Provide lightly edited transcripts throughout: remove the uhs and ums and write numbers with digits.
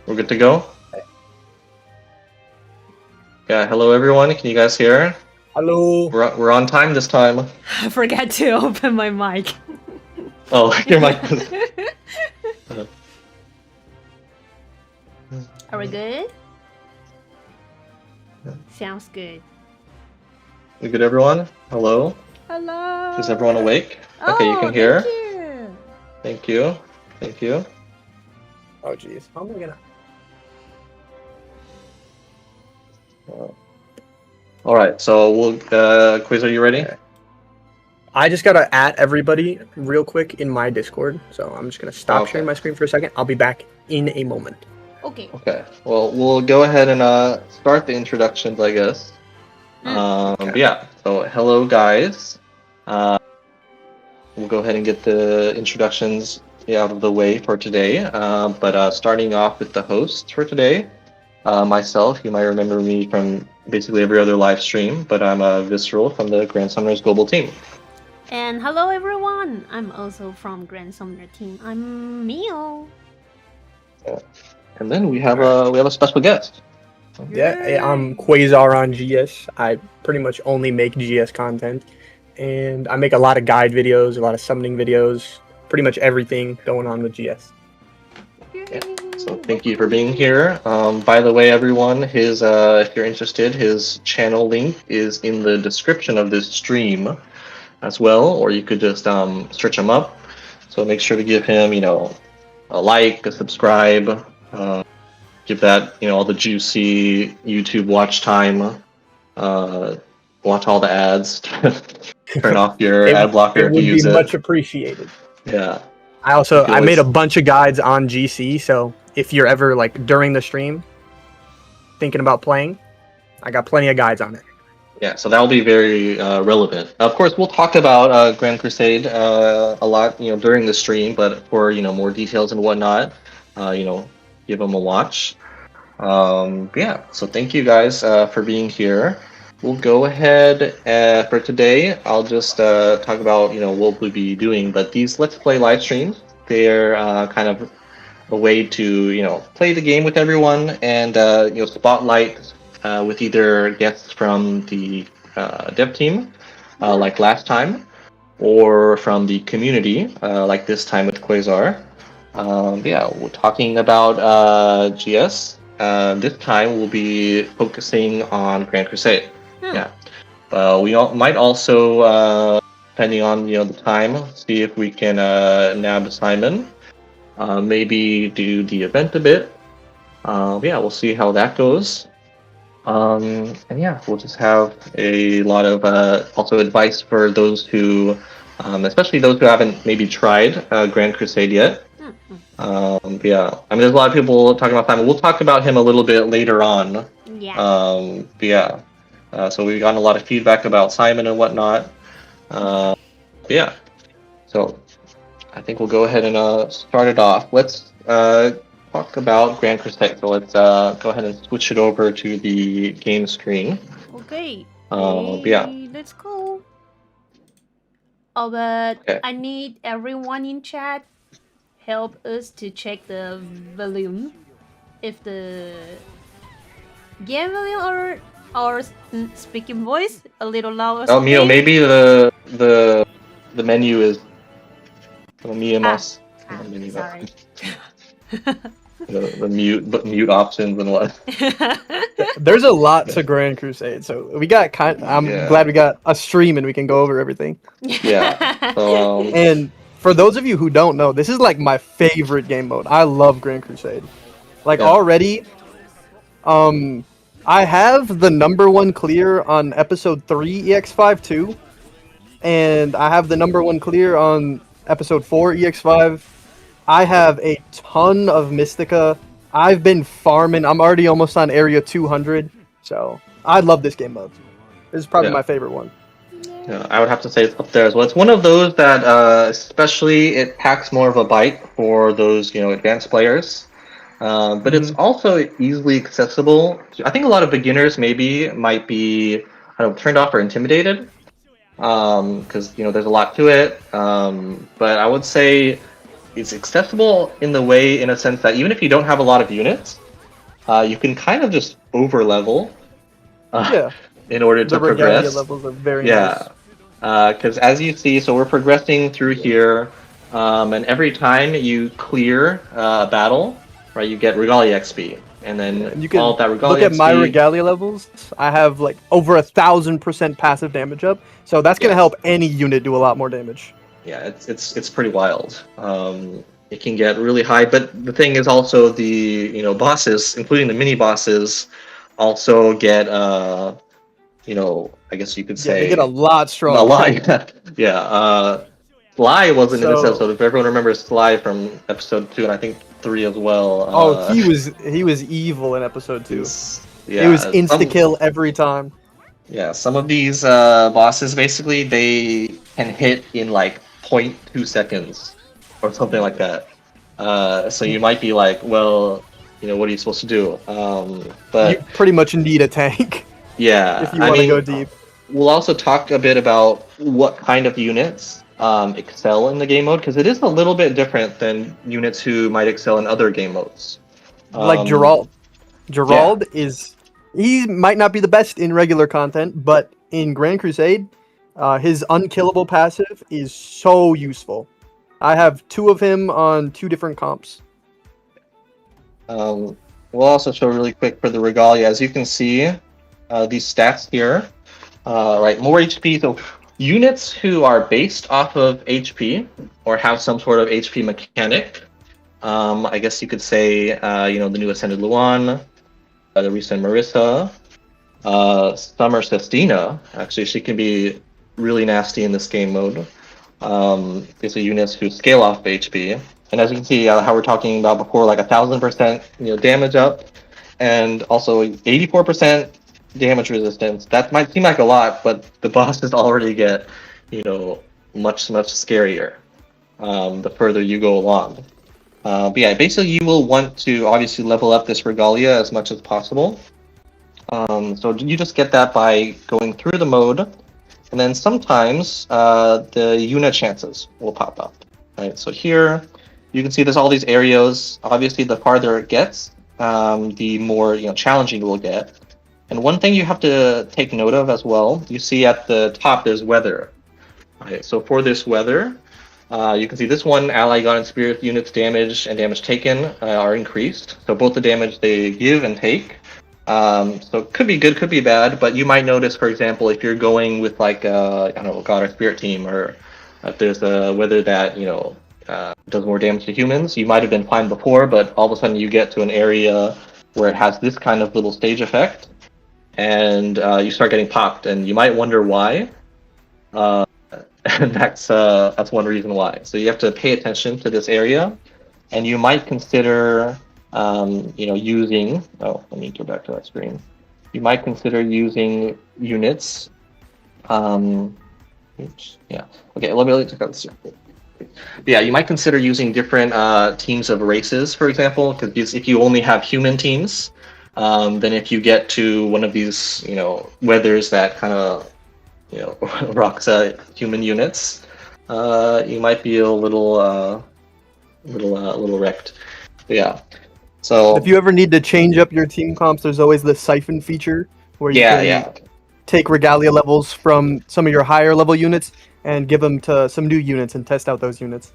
We're good to go? Yeah, hello everyone. Can you guys hear? Hello. We're on time this time. I forgot to open my mic. Oh, your mic is... Are we good? Sounds good. You good, everyone? Hello? Hello. Is everyone awake? Oh, Okay, you can hear? Thank you. Thank you. Oh, jeez. How am I gonna? All right, so we'll. Quiz, are you ready? Okay. I just gotta @, everybody real quick in my Discord, so I'm just gonna stop sharing my screen for a second. I'll be back in a moment. Okay. Okay. Well, we'll go ahead and start the introductions, I guess. But yeah. So hello, guys. We'll go ahead and get the introductions out of the way for today. But starting off with the host for today, myself, you might remember me from basically every other live stream, but I'm Visceral from the Grand Summoners Global Team. And hello everyone, I'm also from Grand Summoner Team. I'm Mio. Yeah. And then we have a special guest. Yeah, I'm Quasar on GS. I pretty much only make GS content, and I make a lot of guide videos, a lot of summoning videos, pretty much everything going on with GS. Yeah. So thank you for being here. By the way, everyone, his if you're interested, his channel link is in the description of this stream as well, or you could just search him up. So make sure to give him, a like, a subscribe, give that, all the juicy YouTube watch time, watch all the ads, turn off your ad blocker if you use it. It would be much appreciated. Yeah. I made a bunch of guides on GC, so if you're ever during the stream thinking about playing, I got plenty of guides on it. Yeah, so that'll be very relevant. Of course, we'll talk about Grand Crusade a lot, during the stream. But for more details and whatnot, give them a watch. Yeah. So thank you guys for being here. We'll go ahead for today. I'll just talk about what we'll be doing. But these Let's Play live streams, they're kind of a way to play the game with everyone and spotlight. With either guests from the dev team, like last time, or from the community, like this time with Quasar. Yeah, we're talking about GS. This time we'll be focusing on Grand Crusade. Yeah, we might also, depending on the time, see if we can nab Simon. Maybe do the event a bit. Yeah, we'll see how that goes. And yeah, we'll just have a lot of also advice for those who, especially those who haven't maybe tried Grand Crusade yet. Yeah, I mean, there's a lot of people talking about Simon. We'll talk about him a little bit later on. Yeah. Yeah. So we've gotten a lot of feedback about Simon and whatnot. Yeah. So I think we'll go ahead and start it off. Let's talk about Grand Crusade. So let's go ahead and switch it over to the game screen. Okay. Yeah. Let's go. Oh, but okay. I need everyone in chat help us to check the volume. If the game volume or speaking voice a little loud. Oh, Mio, maybe the menu is Sorry. the mute options and what. There's a lot to Grand Crusade, so we got I'm glad we got a stream and we can go over everything. Yeah. And for those of you who don't know, this is my favorite game mode. I love Grand Crusade. Already, I have the #1 clear on episode 3 EX5 too, and I have the #1 clear on episode 4 EX5. I have a ton of Mystica. I've been farming. I'm already almost on area 200. So I love this game mode. This is probably my favorite one. Yeah, I would have to say it's up there as well. It's one of those that, especially, it packs more of a bite for those advanced players. But it's also easily accessible. I think a lot of beginners maybe might be turned off or intimidated because there's a lot to it. But I would say it's accessible in the way, in a sense that even if you don't have a lot of units, you can kind of just over level Yeah, in order to the regalia progress. levels are very Yeah, nice. because as you see, so we're progressing through here, and every time you clear a battle, right, you get regalia XP, and then And you all can of that look regalia at my XP. regalia levels. I have like over 1,000% passive damage up, so that's gonna Yes. help any unit do a lot more damage. Yeah, it's pretty wild. It can get really high, but the thing is also the bosses, including the mini bosses, also get I guess you could Yeah, they say get a lot a stronger. lot. Yeah, Sly wasn't in this So, episode. If everyone remembers Sly from episode 2 and I think 3 as well. oh, he was evil in episode 2. It was Yeah, insta kill every time. some of these bosses basically they can hit in like 0.2 seconds or something like that. So you might be like, well, what are you supposed to do? You But pretty much need a tank yeah, if you I want to mean, go deep. we'll also talk a bit about what kind of units excel in the game mode, because it is a little bit different than units who might excel in other game modes. Like Gerald. Gerald he might not be the best in regular content, but in Grand Crusade, his unkillable passive is so useful. I have 2 of him on 2 different comps. We'll also show really quick for the regalia. As you can see, these stats here, right, more HP. So units who are based off of HP or have some sort of HP mechanic, I guess you could say, the new Ascended Luan, the recent Marissa, Summer Sestina. Actually, she can be really nasty in this game mode. These are units who scale off HP. And as you can see, how we're talking about before, like 1,000% damage up, and also 84% damage resistance. That might seem like a lot, but the bosses already get, much scarier the further you go along. But yeah, basically you will want to obviously level up this regalia as much as possible. So you just get that by going through the mode, and then sometimes the unit chances will pop up. Right, so here you can see there's all these areas. Obviously, the farther it gets, the more challenging it will get. And one thing you have to take note of as well, you see at the top there's weather. Right, so for this weather, you can see this one ally god and spirit units damage and damage taken are increased. So both the damage they give and take. So it could be good, could be bad, but you might notice, for example, if you're going with like I don't know, god or spirit team, or if there's a weather that does more damage to humans, you might have been fine before, but all of a sudden you get to an area where it has this kind of little stage effect, and you start getting popped, and you might wonder why. And that's one reason why. So you have to pay attention to this area, and you might consider using. Oh, let me go back to that screen. You might consider using units. Oops. Yeah. Okay. Let me check out this. Yeah, you might consider using different teams of races, for example, because if you only have human teams, then if you get to one of these, weathers that kind of, rocks human units, you might be a little wrecked. But yeah. So if you ever need to change up your team comps, there's always the siphon feature where you can take regalia levels from some of your higher level units and give them to some new units and test out those units.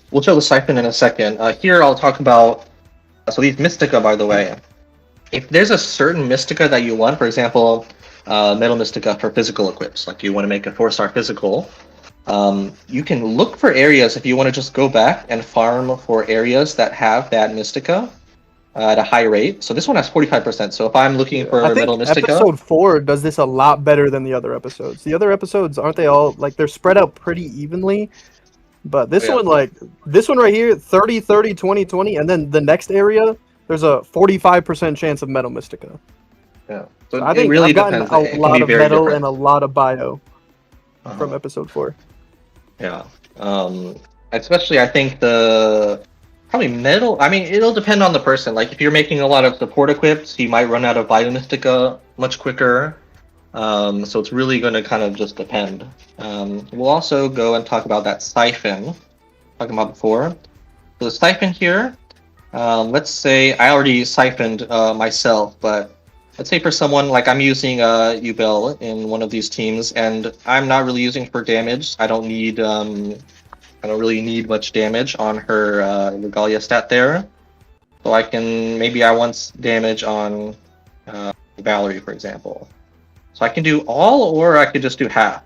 We'll show the siphon in a second. Here I'll talk about, so these Mystica, by the way. If there's a certain Mystica that you want, for example, Metal Mystica for physical equips, like you want to make a 4-star physical, you can look for areas if you want to just go back and farm for areas that have that Mystica at a high rate. So this one has 45%. So if I'm looking for Metal Mystica, episode 4 does this a lot better than the other episodes. The other episodes, aren't they all like they're spread out pretty evenly? But this one, like this one right here, 30, 30, 20, 20, and then the next area, there's a 45% chance of Metal Mystica. Yeah, so I think really I've gotten a lot of metal and a lot of bio from episode 4. Yeah, especially I think probably metal. I mean, it'll depend on the person. Like if you're making a lot of support equips, you might run out of Bio Mystica much quicker. So it's really going to kind of just depend. We'll also go and talk about that siphon. talking about before. So the siphon here, let's say I already siphoned myself, but let's say for someone like I'm using Ubel in one of these teams, and I'm not really using for damage. I don't really need much damage on her Regalia stat there. So I want damage on Valerie, for example. So I can do all, or I could just do half,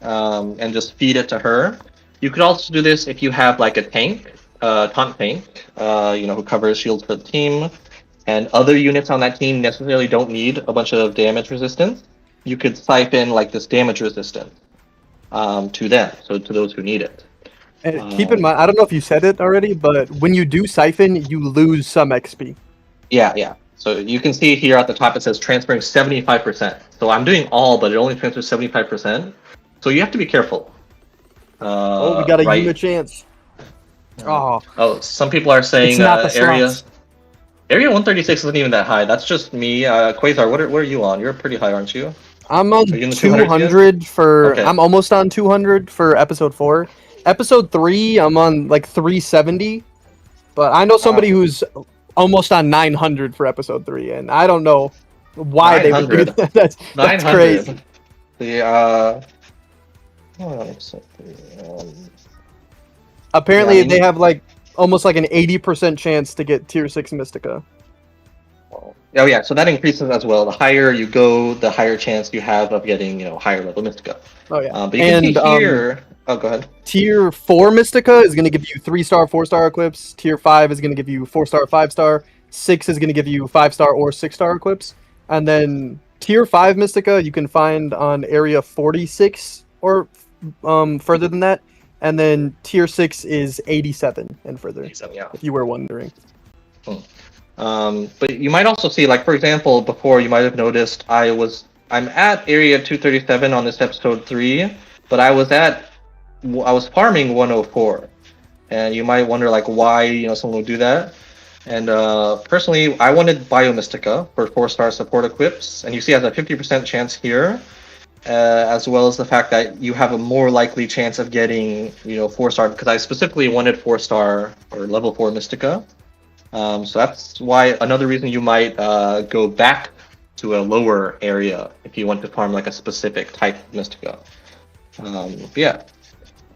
and just feed it to her. You could also do this if you have like a tank, taunt tank, who covers shields for the team, and other units on that team necessarily don't need a bunch of damage resistance. You could siphon like this damage resistance to them, so to those who need it. And keep in mind, I don't know if you said it already, but when you do siphon, you lose some XP. Yeah. So you can see here at the top it says transferring 75%. So I'm doing all, but it only transfers 75%. So you have to be careful. We got a unit chance. Oh, some people are saying it's not the slots. Area 136 isn't even that high. That's just me. Quasar, what are you on? You're pretty high, aren't you? I'm on 200 for. Okay. I'm almost on 200 for episode 4. Episode 3, I'm on like 370. But I know somebody who's almost on 900 for episode 3, and I don't know why they would do that. That's crazy. Apparently, they have like almost like an 80% chance to get tier 6 Mystica. Oh yeah, so that increases as well. The higher you go, the higher chance you have of getting, higher level Mystica. Oh yeah. But you can see here. Oh, go ahead. Tier 4 Mystica is going to give you 3-star, 4-star equips. Tier 5 is going to give you 4-star, 5-star. 6 is going to give you 5-star or 6-star equips. And then Tier 5 Mystica you can find on area 46 or further than that. And then Tier 6 is 87 and further, 87, yeah. If you were wondering. But you might also see, like, for example, before you might have noticed I'm at area 237 on this episode 3, but I was farming 104. And you might wonder, like, why, someone would do that. And personally, I wanted Biomystica for 4-star support equips, and you see it has a 50% chance here, as well as the fact that you have a more likely chance of getting, 4-star, because I specifically wanted 4-star or level 4 Mystica. So that's why another reason you might go back to a lower area if you want to farm like a specific type of Mystica. Yeah,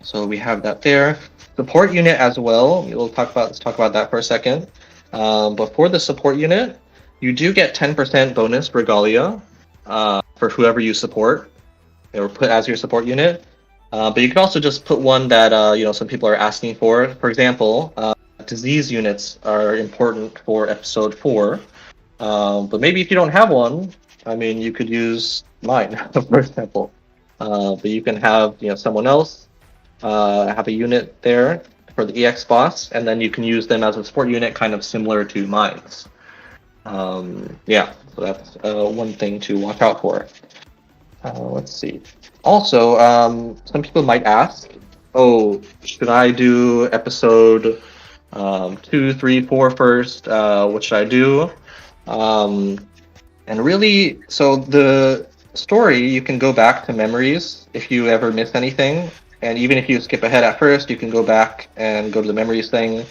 so we have that there. Support unit as well. Let's talk about that for a second. But for the support unit, you do get 10% bonus Regalia for whoever you support or put as your support unit. But you can also just put one that some people are asking for. For example, disease units are important for episode 4. But maybe if you don't have one, you could use mine, for example. But you can have someone else have a unit there for the EX boss, and then you can use them as a support unit, kind of similar to mine's. Yeah, so that's one thing to watch out for. Let's see. Also, some people might ask, should I do episode 2, 3, 4 first? What should I do? And really, so the story, you can go back to memories if you ever miss anything. And even if you skip ahead at first, you can go back and go to the memories thing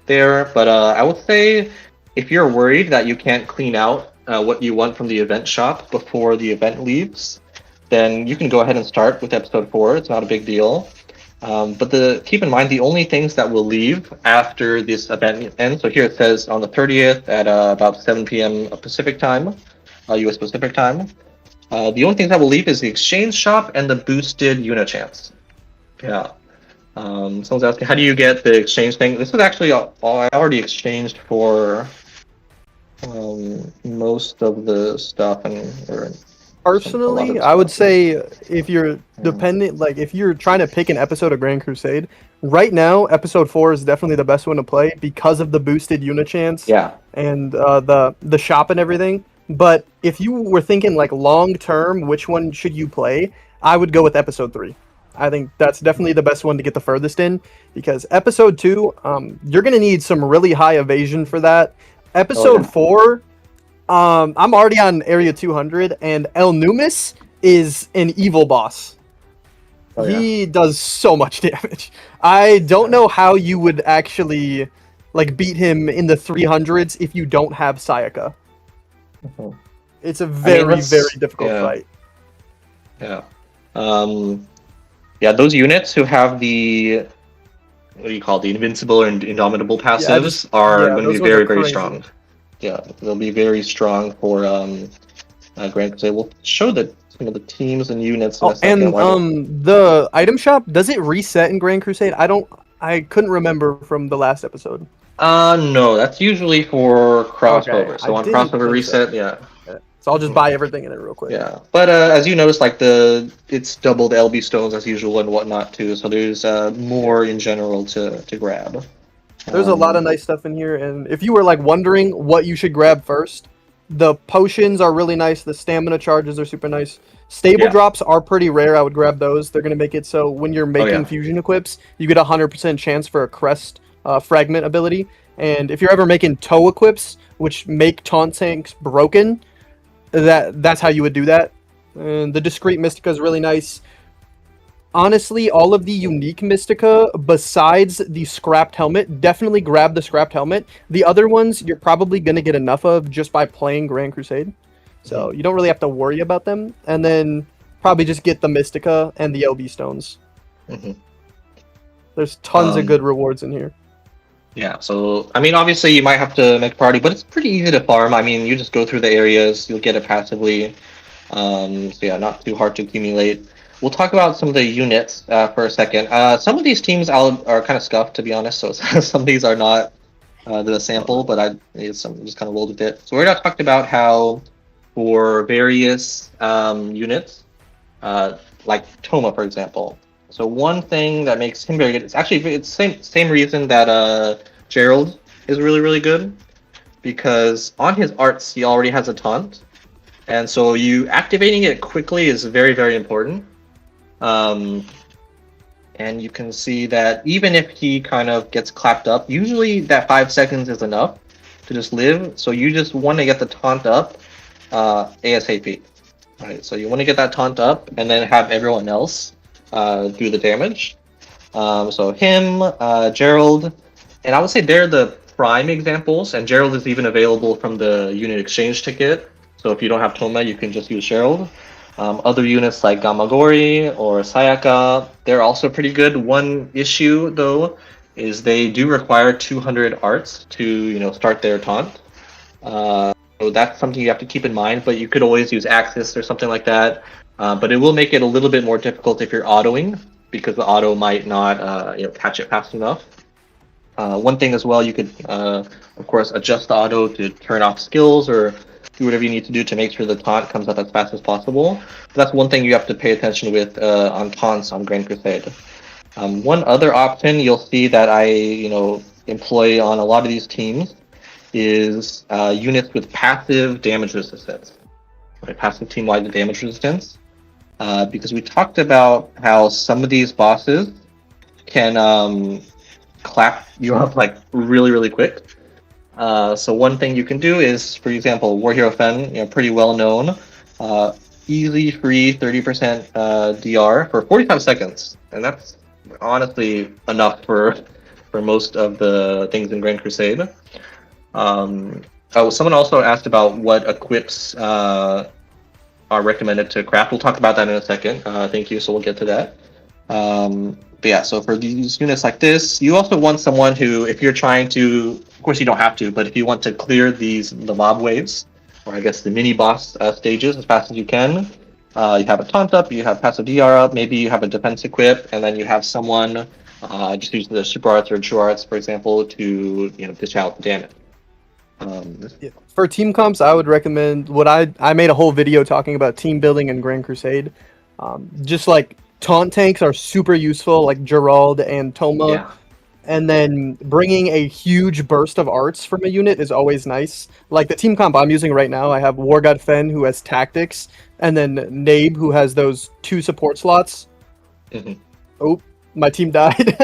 there. But I would say if you're worried that you can't clean out what you want from the event shop before the event leaves, then you can go ahead and start with episode 4. It's not a big deal. But keep in mind, the only things that will leave after this event ends, so here it says on the 30th at about 7 p.m. Pacific time, US Pacific time, the only things that will leave is the exchange shop and the boosted Unichance. Yeah. Someone's asking, how do you get the exchange thing? This is actually all I already exchanged for most of the stuff. Personally, I would say if you're dependent, like if you're trying to pick an episode of Grand Crusade, right now, episode 4 is definitely the best one to play because of the boosted Unichance. Yeah. And the shop and everything. But if you were thinking like long term, which one should you play? I would go with episode 3. I think that's definitely the best one to get the furthest in, because episode 2, you're going to need some really high evasion for that. Episode 4, I'm already on area 200, and El Numis is an evil boss. Oh, yeah. He does so much damage. I don't know how you would actually like beat him in the 300s if you don't have Sayaka. Mhm. It's a I mean, very, very difficult yeah, fight. yeah. Yeah, those units who have the what do you call it, the invincible and indomitable passives are going to be those ones are very, very crazy. strong. Yeah, they'll be very strong for Grand Crusade. We'll show the the teams and units in Oh, a second. and the item shop, does it reset in Grand Crusade? I couldn't remember from the last episode. No, that's usually for Okay, crossover. I So on didn't crossover think so. reset, yeah. So I'll just Mhm. buy everything in it real quick. Yeah, but as you notice, like it's double the LB stones as usual and whatnot too. So there's Yeah. more in general to grab. There's a lot of nice stuff in here, and if you were like wondering what you should grab first, the potions are really nice. The stamina charges are super nice. Stable Yeah. drops are pretty rare. I would grab those. They're gonna make it so when you're making yeah. fusion equips, you get a 100% chance for a crest fragment ability. And if you're ever making toe equips, which make taunt tanks broken, that's how you would do that. And the discreet Mystica is really nice. Honestly, all of the unique Mystica, besides the scrapped helmet, definitely grab the scrapped helmet. The other ones, you're probably going to get enough of just by playing Grand Crusade. So you don't really have to worry about them. And then probably just get the Mystica and the LB stones. Mhm. There's tons of good rewards in here. Yeah, so I mean, obviously you might have to make a party, but it's pretty easy to farm. I mean, you just go through the areas, you'll get it passively. So yeah, not too hard to accumulate. We'll talk about some of the units for a second. Some of these teams are kind of scuffed, to be honest. So some of these are not the sample, but I just kind of rolled with it. So we're gonna talk about how for various units, like Toma, for example. So one thing that makes him very good, it's same reason that Gerald is really, really good, because on his arts he already has a taunt, and so you activating it quickly is very, very important. And you can see that even if he kind of gets clapped up, usually that 5 seconds is enough to just live. So you just want to get the taunt up ASAP. Right, so you want to get that taunt up and then have everyone else do the damage. So him, Gerald, and I would say they're the prime examples, and Gerald is even available from the unit exchange ticket. So if you don't have Toma, you can just use Gerald. Other units like Gamagori or Sayaka, they're also pretty good. One issue, though, is they do require 200 arts to start their taunt. So that's something you have to keep in mind, but you could always use Axis or something like that. But it will make it a little bit more difficult if you're autoing, because the auto might not catch it fast enough. One thing as well, you could, of course, adjust the auto to turn off skills or do whatever you need to do to make sure the taunt comes up as fast as possible. But that's one thing you have to pay attention with on taunts on Grand Crusade. One other option you'll see that I employ on a lot of these teams is units with passive damage resistance, right? Passive team-wide damage resistance, because we talked about how some of these bosses can clap you up like really, really quick. So one thing you can do is, for example, War Hero Fen, pretty well known, easy free 30% DR for 45 seconds, and that's honestly enough for most of the things in Grand Crusade. Someone also asked about what equips are recommended to craft. We'll talk about that in a second. Thank you. So we'll get to that. But yeah, so for these units like this, you also want someone who, if you're trying to, of course you don't have to, but if you want to clear the mob waves, or I guess the mini boss stages as fast as you can, you have a taunt up, you have passive DR up, maybe you have a defense equip, and then you have someone just use the super arts or true arts, for example, to dish out damage. For team comps, I would recommend I made a whole video talking about team building in Grand Crusade. Just like taunt tanks are super useful, like Gerald and Toma. Yeah. And then bringing a huge burst of arts from a unit is always nice. Like the team comp I'm using right now, I have War God Fen, who has tactics, and then Nabe, who has those 2 support slots. Mm-hmm. Oh, my team died.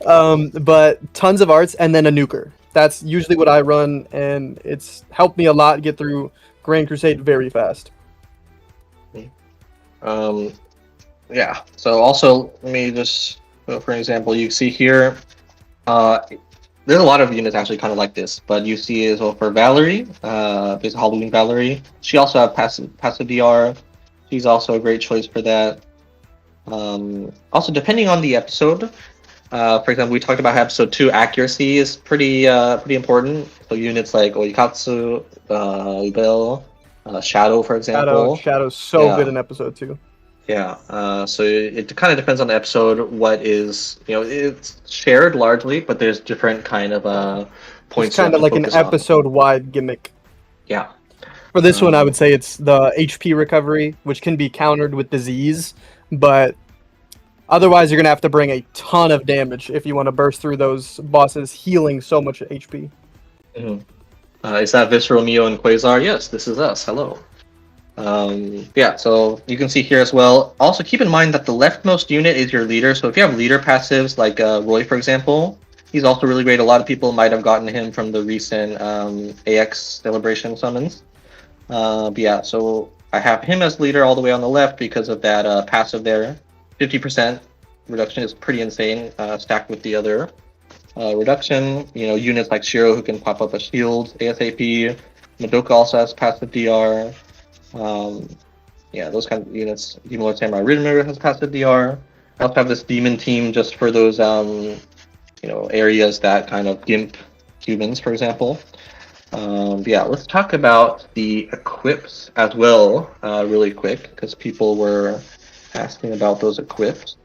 But tons of arts, and then a nuker. That's usually what I run, and it's helped me a lot get through Grand Crusade very fast. Yeah. So also, let me just for an example, you see here. Uh, there's a lot of units actually kind of like this, but you see as well for Valerie, there's Halloween Valerie. She also have passive DR. She's also a great choice for that. Also, depending on the episode, for example, we talked about episode 2. Accuracy is pretty important. So units like Oikatsu, Bell, Shadow, for example. Shadow's so Yeah. good in episode 2. Yeah, so it kind of depends on the episode. What is, it's shared largely, but there's different kind of points It's you have kind of to like an focus on. episode-wide gimmick. Yeah, For this one, I would say it's the HP recovery, which can be countered with disease, but otherwise you're going to have to bring a ton of damage if you want to burst through those bosses healing so much HP. mhm. Is that Visceral, Mio, and Quasar? Yes, this is us. Hello. Yeah, so you can see here as well. Also, keep in mind that the leftmost unit is your leader. So if you have leader passives like Roy, for example, he's also really great. A lot of people might have gotten him from the recent AX celebration summons. But yeah, so I have him as leader all the way on the left because of that passive there. 50% reduction is pretty insane, stacked with the other reduction. Units like Shiro who can pop up a shield ASAP. Madoka also has passive DR. Yeah, those kind of units. Demon Lord Samurai Ridmer has passive DR. I also have this demon team just for those areas that kind of gimp humans, for example. Yeah, let's talk about the equips as well, really quick, because people were asking about those equips.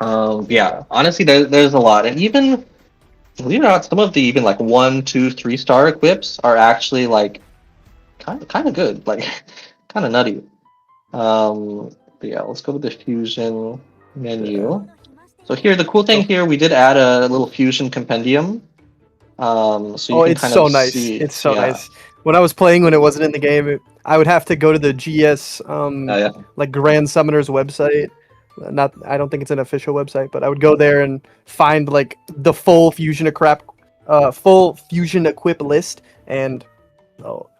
Yeah, honestly, there's a lot, and even believe it or not, some of the even like 1, 2, 3-star equips are actually like kind of good, like kind of nutty. But yeah, let's go with the fusion menu. So here, the cool thing here, we did add a little fusion compendium. So you can It's kind so of nice. see. It's so nice. When I was playing when it wasn't in the game, I would have to go to the GS Yeah. like Grand Summoner's website. I don't think it's an official website, but I would go there and find like the full fusion equip list, and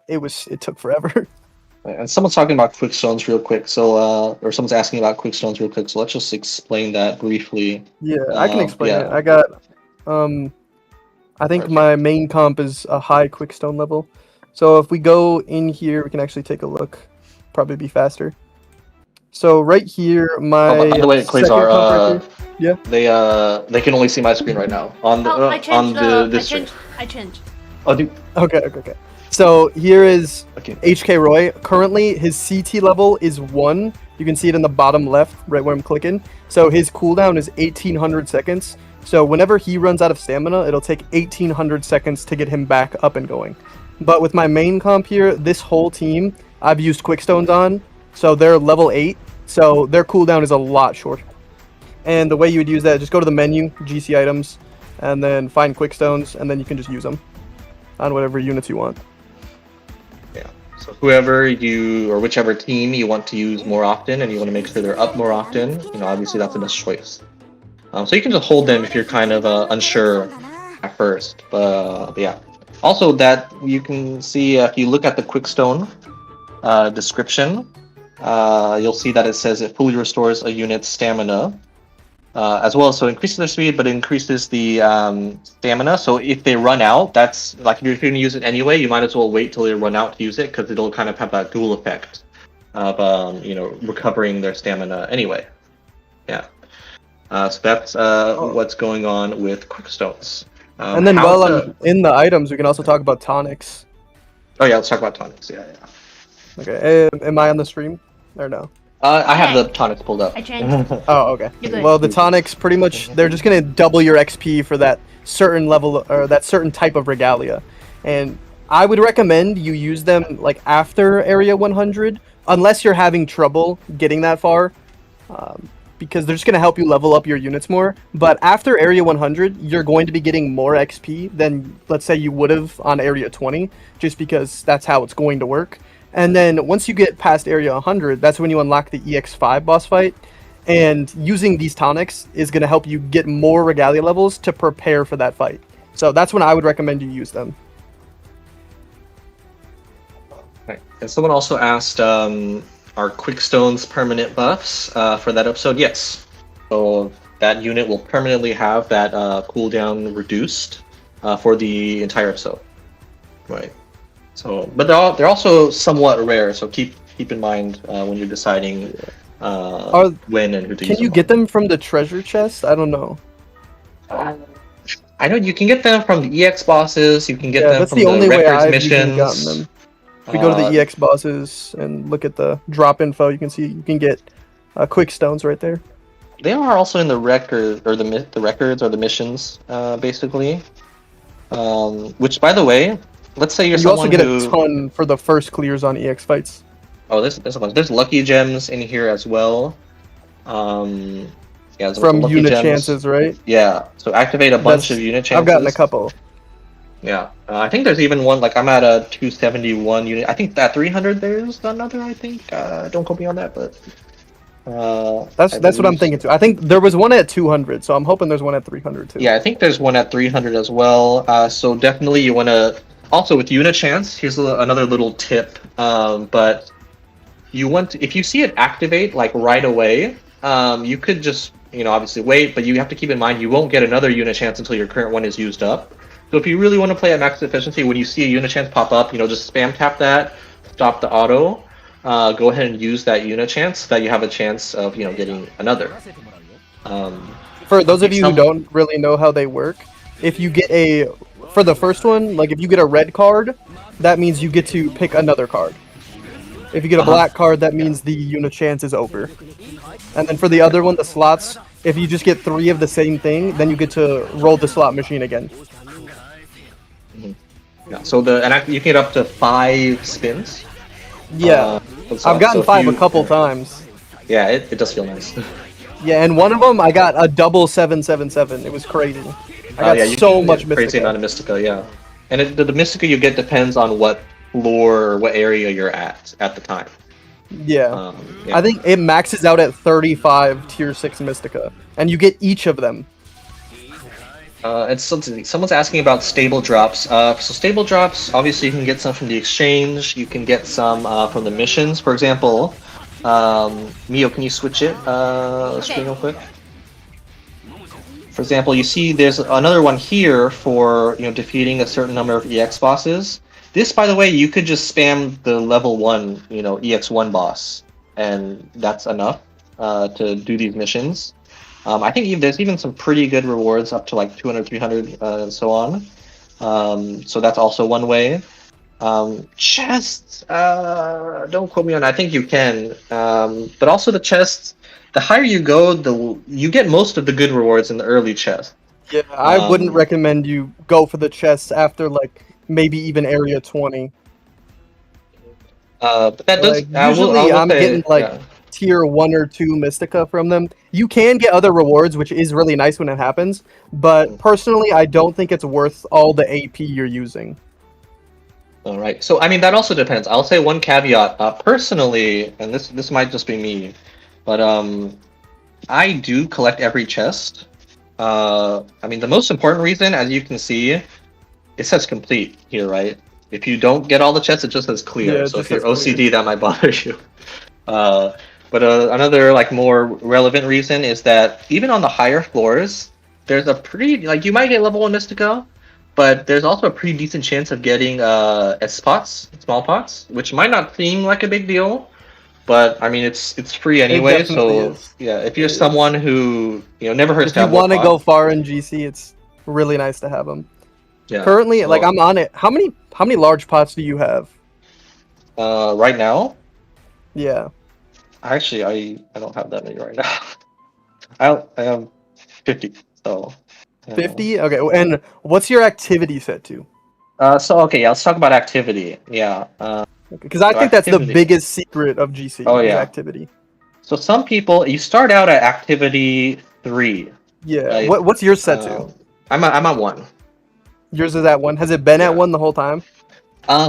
it took forever. And someone's talking about quick stones real quick. So, or someone's asking about quick stones real quick. So let's just explain that briefly. Yeah, I can explain yeah. it. I got I think Perfect. my main comp is a high quickstone level. So if we go in here, we can actually take a look. Probably be faster. So right here, my by the way, second Quasar, comp right here- they can only see my screen right now on the I changed. on this stream. I changed. Oh, dude. Okay. So here is Okay. HK Roy. Currently, his CT level is 1. You can see it in the bottom left, right where I'm clicking. So his cooldown is 1800 seconds. So whenever he runs out of stamina, it'll take 1800 seconds to get him back up and going. But with my main comp here, this whole team, I've used Quickstones on. So they're level 8. So their cooldown is a lot shorter. And the way you would use that, just go to the menu, GC items, and then find Quickstones, and then you can just use them on whatever units you want. Yeah. So whoever or whichever team you want to use more often, and you want to make sure they're up more often, obviously that's the best choice. So you can just hold them if you're kind of unsure at first. But yeah. Also, that you can see if you look at the Quickstone description, you'll see that it says it fully restores a unit's stamina. As well, so increases their speed, but increases the stamina. So if they run out, that's like if you're going to use it anyway, you might as well wait till they run out to use it because it'll kind of have that dual effect of recovering their stamina anyway. Yeah. So that's what's going on with Quickstones. And then while I'm in the items, we can also talk about tonics. Oh yeah, let's talk about tonics. Yeah. Okay, am I on the stream or no? I have the tonics pulled up. I changed. Oh, okay. You're good. Well, the tonics pretty much they're just gonna double your XP for that certain level or that certain type of regalia, and I would recommend you use them like after Area 100, unless you're having trouble getting that far, because they're just gonna help you level up your units more. But after Area 100, you're going to be getting more XP than let's say you would have on Area 20, just because that's how it's going to work. And then once you get past Area 100, that's when you unlock the EX5 boss fight. And using these tonics is going to help you get more regalia levels to prepare for that fight. So that's when I would recommend you use them. Right. And someone also asked, our Quick Stones permanent buffs for that episode, yes. So that unit will permanently have that cooldown reduced for the entire episode. Right. So, but they're also somewhat rare. So keep in mind when you're deciding when and who to use. Can you get them from the treasure chest? I don't know. I know you can get them from the EX bosses. You can get them that's from the only way records I've usually gotten missions. them. If we go to the EX bosses and look at the drop info, you can see you can get quick stones right there. They are also in the record or the records or the missions, basically. Which, by the way, let's say you're You someone also get who... a ton for the first clears on EX fights. Oh, there's a bunch. There's lucky gems in here as well. Yeah, from unit chances, right? Yeah. So activate a bunch of unit chances. I've gotten a couple. Yeah, I think there's even one, like I'm at a 271 unit. I think that 300 there's another, I think. Don't quote me on that, but... that's what I'm thinking too. I think there was one at 200, so I'm hoping there's one at 300 too. Yeah, I think there's one at 300 as well. So definitely you want to... Also with unit chance, here's another little tip. But you want to, if you see it activate like right away, you could just, obviously wait, but you have to keep in mind you won't get another unit chance until your current one is used up. So if you really want to play at max efficiency, when you see a unit chance pop up, just spam tap that, stop the auto, go ahead and use that unit chance so that you have a chance of, getting another. For those of you who don't really know how they work, if you get for the first one, like if you get a red card, that means you get to pick another card. If you get a black card, that means the unit chance is over. And then for the other one, the slots, if you just get 3 of the same thing, then you get to roll the slot machine again. Yeah, so you can get up to 5 spins. Yeah, I've gotten 5 a couple times. Yeah, it does feel nice. Yeah, and one of them I got a double 777. It was crazy. I got so much Mystica. Crazy amount of Mystica, yeah. And the Mystica you get depends on what floor or what area you're at the time. Yeah. I think it maxes out at 35 tier 6 Mystica, and you get each of them. Someone's asking about stable drops. So stable drops, obviously you can get some from the exchange. You can get some from the missions. For example, Mio, can you switch it? Screen real quick. For example, you see there's another one here for defeating a certain number of EX bosses. This, by the way, you could just spam the level 1, EX1 boss, and that's enough to do these missions. I think there's even some pretty good rewards up to like 200, 300, and so on. So that's also one way. Chests, don't quote me on. I think you can, but also the chests. The higher you go, you get most of the good rewards in the early chest. Yeah, I wouldn't recommend you go for the chests after like maybe even area 20. But that does. Usually, I'm getting like tier 1 or 2 Mystica from them. You can get other rewards, which is really nice when it happens. But personally, I don't think it's worth all the AP you're using. All right. So I mean, that also depends. I'll say one caveat. Personally, and this might just be me, but I do collect every chest. I mean, the most important reason, as you can see, it says complete here, right? If you don't get all the chests, it just says clear. Yeah, so if you're OCD, that might bother you. But another more relevant reason is that even on the higher floors, there's a pretty you might get level 1 Mystica, but there's also a pretty decent chance of getting S-pots, small pots, which might not seem like a big deal. But I mean, it's free anyway, so yeah. If you're someone who never hurts to have. If you want to go far in GC, it's really nice to have them. Yeah. Currently, I'm on it. How many large pots do you have? Right now? Yeah. Actually, I don't have that many right now. I have 50. So. 50? Okay. And what's your activity set to? Okay, let's talk about activity. Yeah. Because I think that's the biggest secret of GC. Oh yeah, activity. So some people, you start out at activity 3. Yeah. Right? What's yours set to? I'm at 1. Yours is at 1. Has it been at 1 the whole time?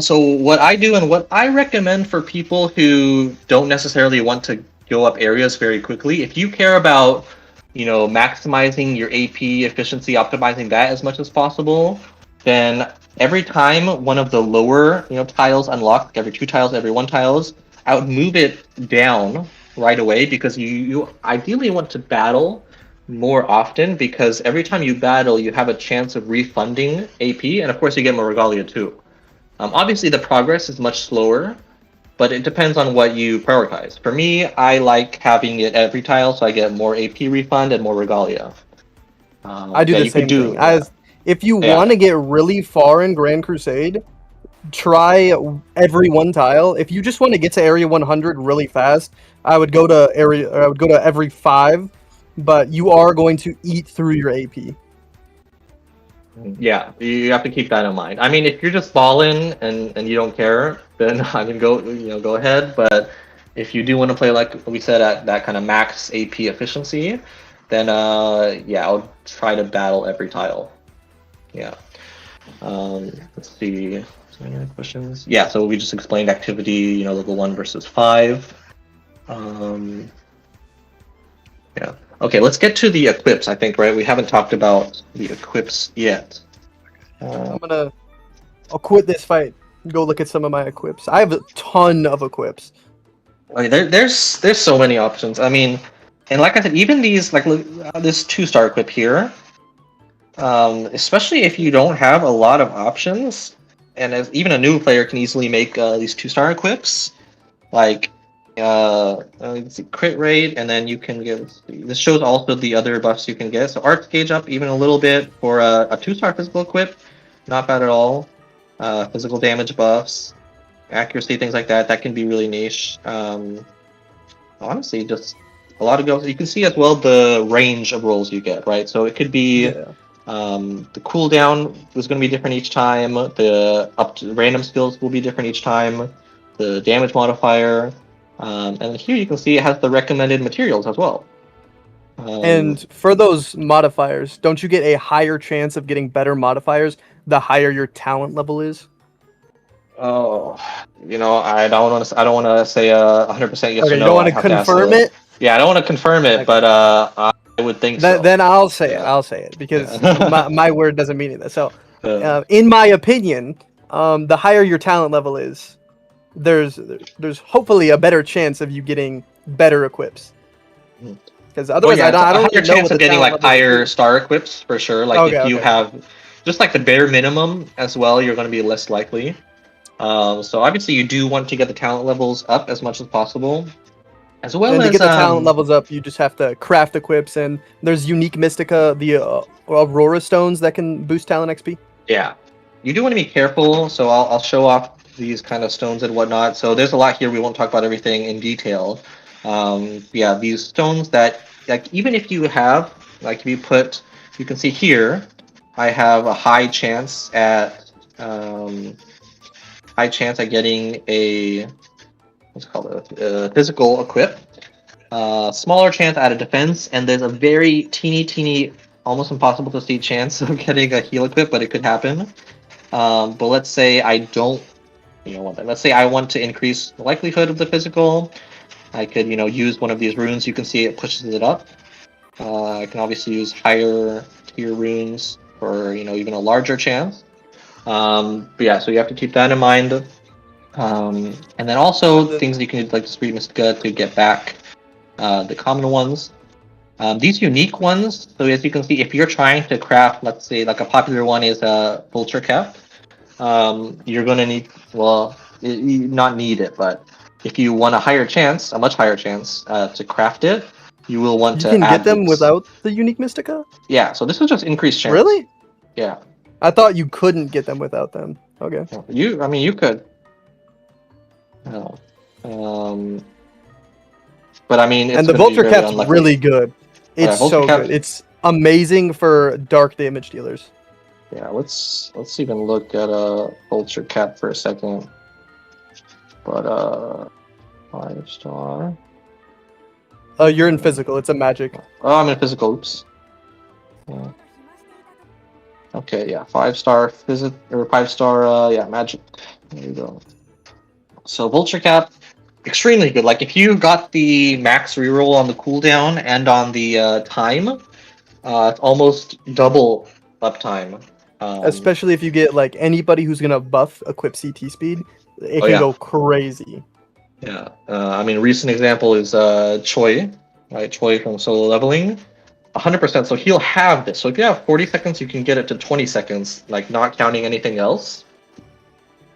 So what I do and what I recommend for people who don't necessarily want to go up areas very quickly, if you care about maximizing your AP efficiency, optimizing that as much as possible, then every time one of the lower tiles unlock, every 2 tiles, every 1 tiles, I would move it down right away because you ideally want to battle more often because every time you battle, you have a chance of refunding AP, and of course you get more regalia too. Obviously, the progress is much slower, but it depends on what you prioritize. For me, I like having it every tile, so I get more AP refund and more regalia. I do Yeah, the you could same do. thing. As if you Yeah. want to get really far in Grand Crusade, try every one tile. If you just want to get to area 100 really fast, I would go to every 5, but you are going to eat through your AP. Yeah, you have to keep that in mind. I mean, if you're just balling and you don't care, then I mean, go ahead. But if you do want to play like we said at that kind of max AP efficiency, then yeah, I'll try to battle every tile. Yeah. Let's see. Any other questions? Yeah. So we just explained activity. Level 1 versus 5. Yeah. Okay. Let's get to the equips. I think right. We haven't talked about the equips yet. I'll quit this fight. Go look at some of my equips. I have a ton of equips. I mean, there's so many options. I mean, and like I said, even these like look, this 2-star equip here, especially if you don't have a lot of options, and as even a new player can easily make these 2-star equips, like let's see, crit rate, and then you can get. This shows also the other buffs you can get. So arts gauge up even a little bit for a 2-star physical equip, not bad at all. Physical damage buffs, accuracy, things like that. That can be really niche. Honestly, just a lot of goals. You can see as well the range of rolls you get, right? So it could be the cooldown is going to be different each time. The up to random skills will be different each time. The damage modifier, and here you can see it has the recommended materials as well. And for those modifiers, don't you get a higher chance of getting better modifiers the higher your talent level is? Oh, I don't want to say 100% yes Okay, or you no. don't want I to have to ask confirm it? Yeah, I don't want to confirm it, Okay. but I would think so. Then I'll say it. Yeah. I'll say it because Yeah. my word doesn't mean anything. So, in my opinion, the higher your talent level is, there's hopefully a better chance of you getting better equips. Because otherwise, yeah, I don't a higher really know chance what of the getting talent like level higher is. star equips for sure. Like Okay, if you okay. have just like the bare minimum as well, you're going to be less likely. So obviously you do want to get the talent levels up as much as possible, as well And to as get the talent levels up, you just have to craft equips, and there's unique Mystica, the Aurora stones that can boost talent XP. Yeah, you do want to be careful. So I'll show off these kind of stones and whatnot. So there's a lot here. We won't talk about everything in detail. Yeah, these stones that like even if you have like if you put, you can see here, I have a high chance at getting a what's it called a physical equip. Smaller chance at a defense, and there's a very teeny, almost impossible to see chance of getting a heal equip, but it could happen. But let's say I don't, want that. Let's say I want to increase the likelihood of the physical. I could, use one of these runes. You can see it pushes it up. I can obviously use higher tier runes for, even a larger chance. But yeah, so you have to keep that in mind. And then also things that you can do, like Displate Mystica to get back the common ones. These unique ones, so as you can see, if you're trying to craft, let's say, like a popular one is a Vulture Cap, you're going to need, not need it, but if you want a much higher chance to craft it, you will want to add You can get them these. without the unique Mystica? Yeah, so this is just increased chance. Really? Yeah. I thought you couldn't get them without them. Okay. You could. But I mean, it's And the gonna be Vulture very Cap's unlucky. really good. It's Vulture so Cap- good. It's amazing for dark damage dealers. Yeah, let's even look at a Vulture Cap for a second. But 5-star. You're in physical. It's a magic. Oh, I'm in physical. Oops. Yeah. Okay, yeah, 5-star physic or 5-star. Yeah, magic. There you go. So Vulture Cap, extremely good. Like if you got the max reroll on the cooldown and on the time, it's almost double uptime. Especially if you get like anybody who's gonna buff equip CT speed, it can go crazy. Yeah. I mean, recent example is Choi, right? Choi from Solo Leveling. 100%. So he'll have this. So if you have 40 seconds, you can get it to 20 seconds, like not counting anything else.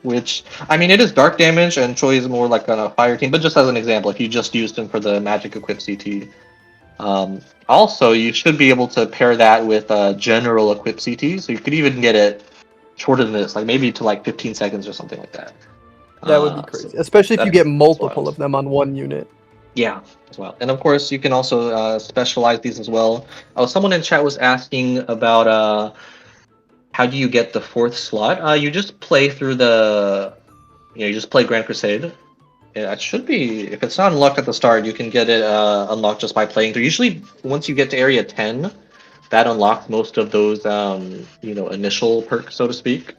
Which, I mean, it is dark damage, and Choi is more like on a fire team. But just as an example, if you just used him for the magic equip CT. Also, you should be able to pair that with general equip CT. So you could even get it shorter than this, like maybe to like 15 seconds or something like that. That would be crazy, especially if you get multiple of them on one unit. Yeah, as well. And of course, you can also specialize these as well. Someone in chat was asking about how do you get the 4th slot? You just play through you just play Grand Crusade. Yeah, it should be, if it's not unlocked at the start, you can get it unlocked just by playing through. Usually, once you get to area 10, that unlocks most of those, initial perks, so to speak.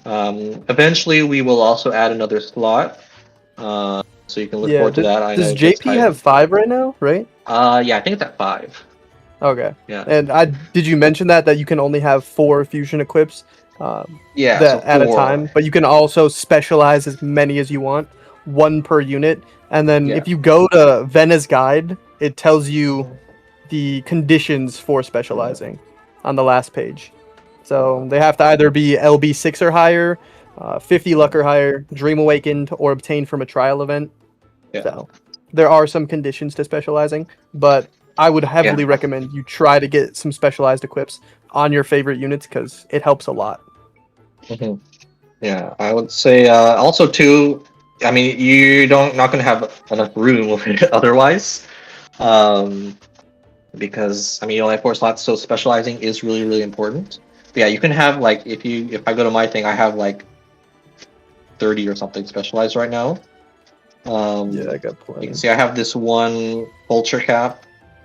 Eventually, we will also add another slot. So you can look forward to that. I does know JP have 5 right now, right? Yeah, I think it's at 5. Okay. Yeah. And did you mention that you can only have 4 fusion equips yeah, so at a time, but you can also specialize as many as you want, 1 per unit. And then if you go to Vena's guide, it tells you the conditions for specializing on the last page. So they have to either be LB6 or higher, 50 luck or higher, Dream Awakened, or obtained from a trial event. Yeah. So there are some conditions to specializing, but I would heavily recommend you try to get some specialized equips on your favorite units because it helps a lot. Mm-hmm. Yeah, I would say also too. I mean, not going to have enough room otherwise, because I mean you only have 4 slots, so specializing is really really important. But yeah, you can have like if I go to my thing, I have like 30 or something specialized right now. Yeah, I got plenty. You can see I have this one vulture cap.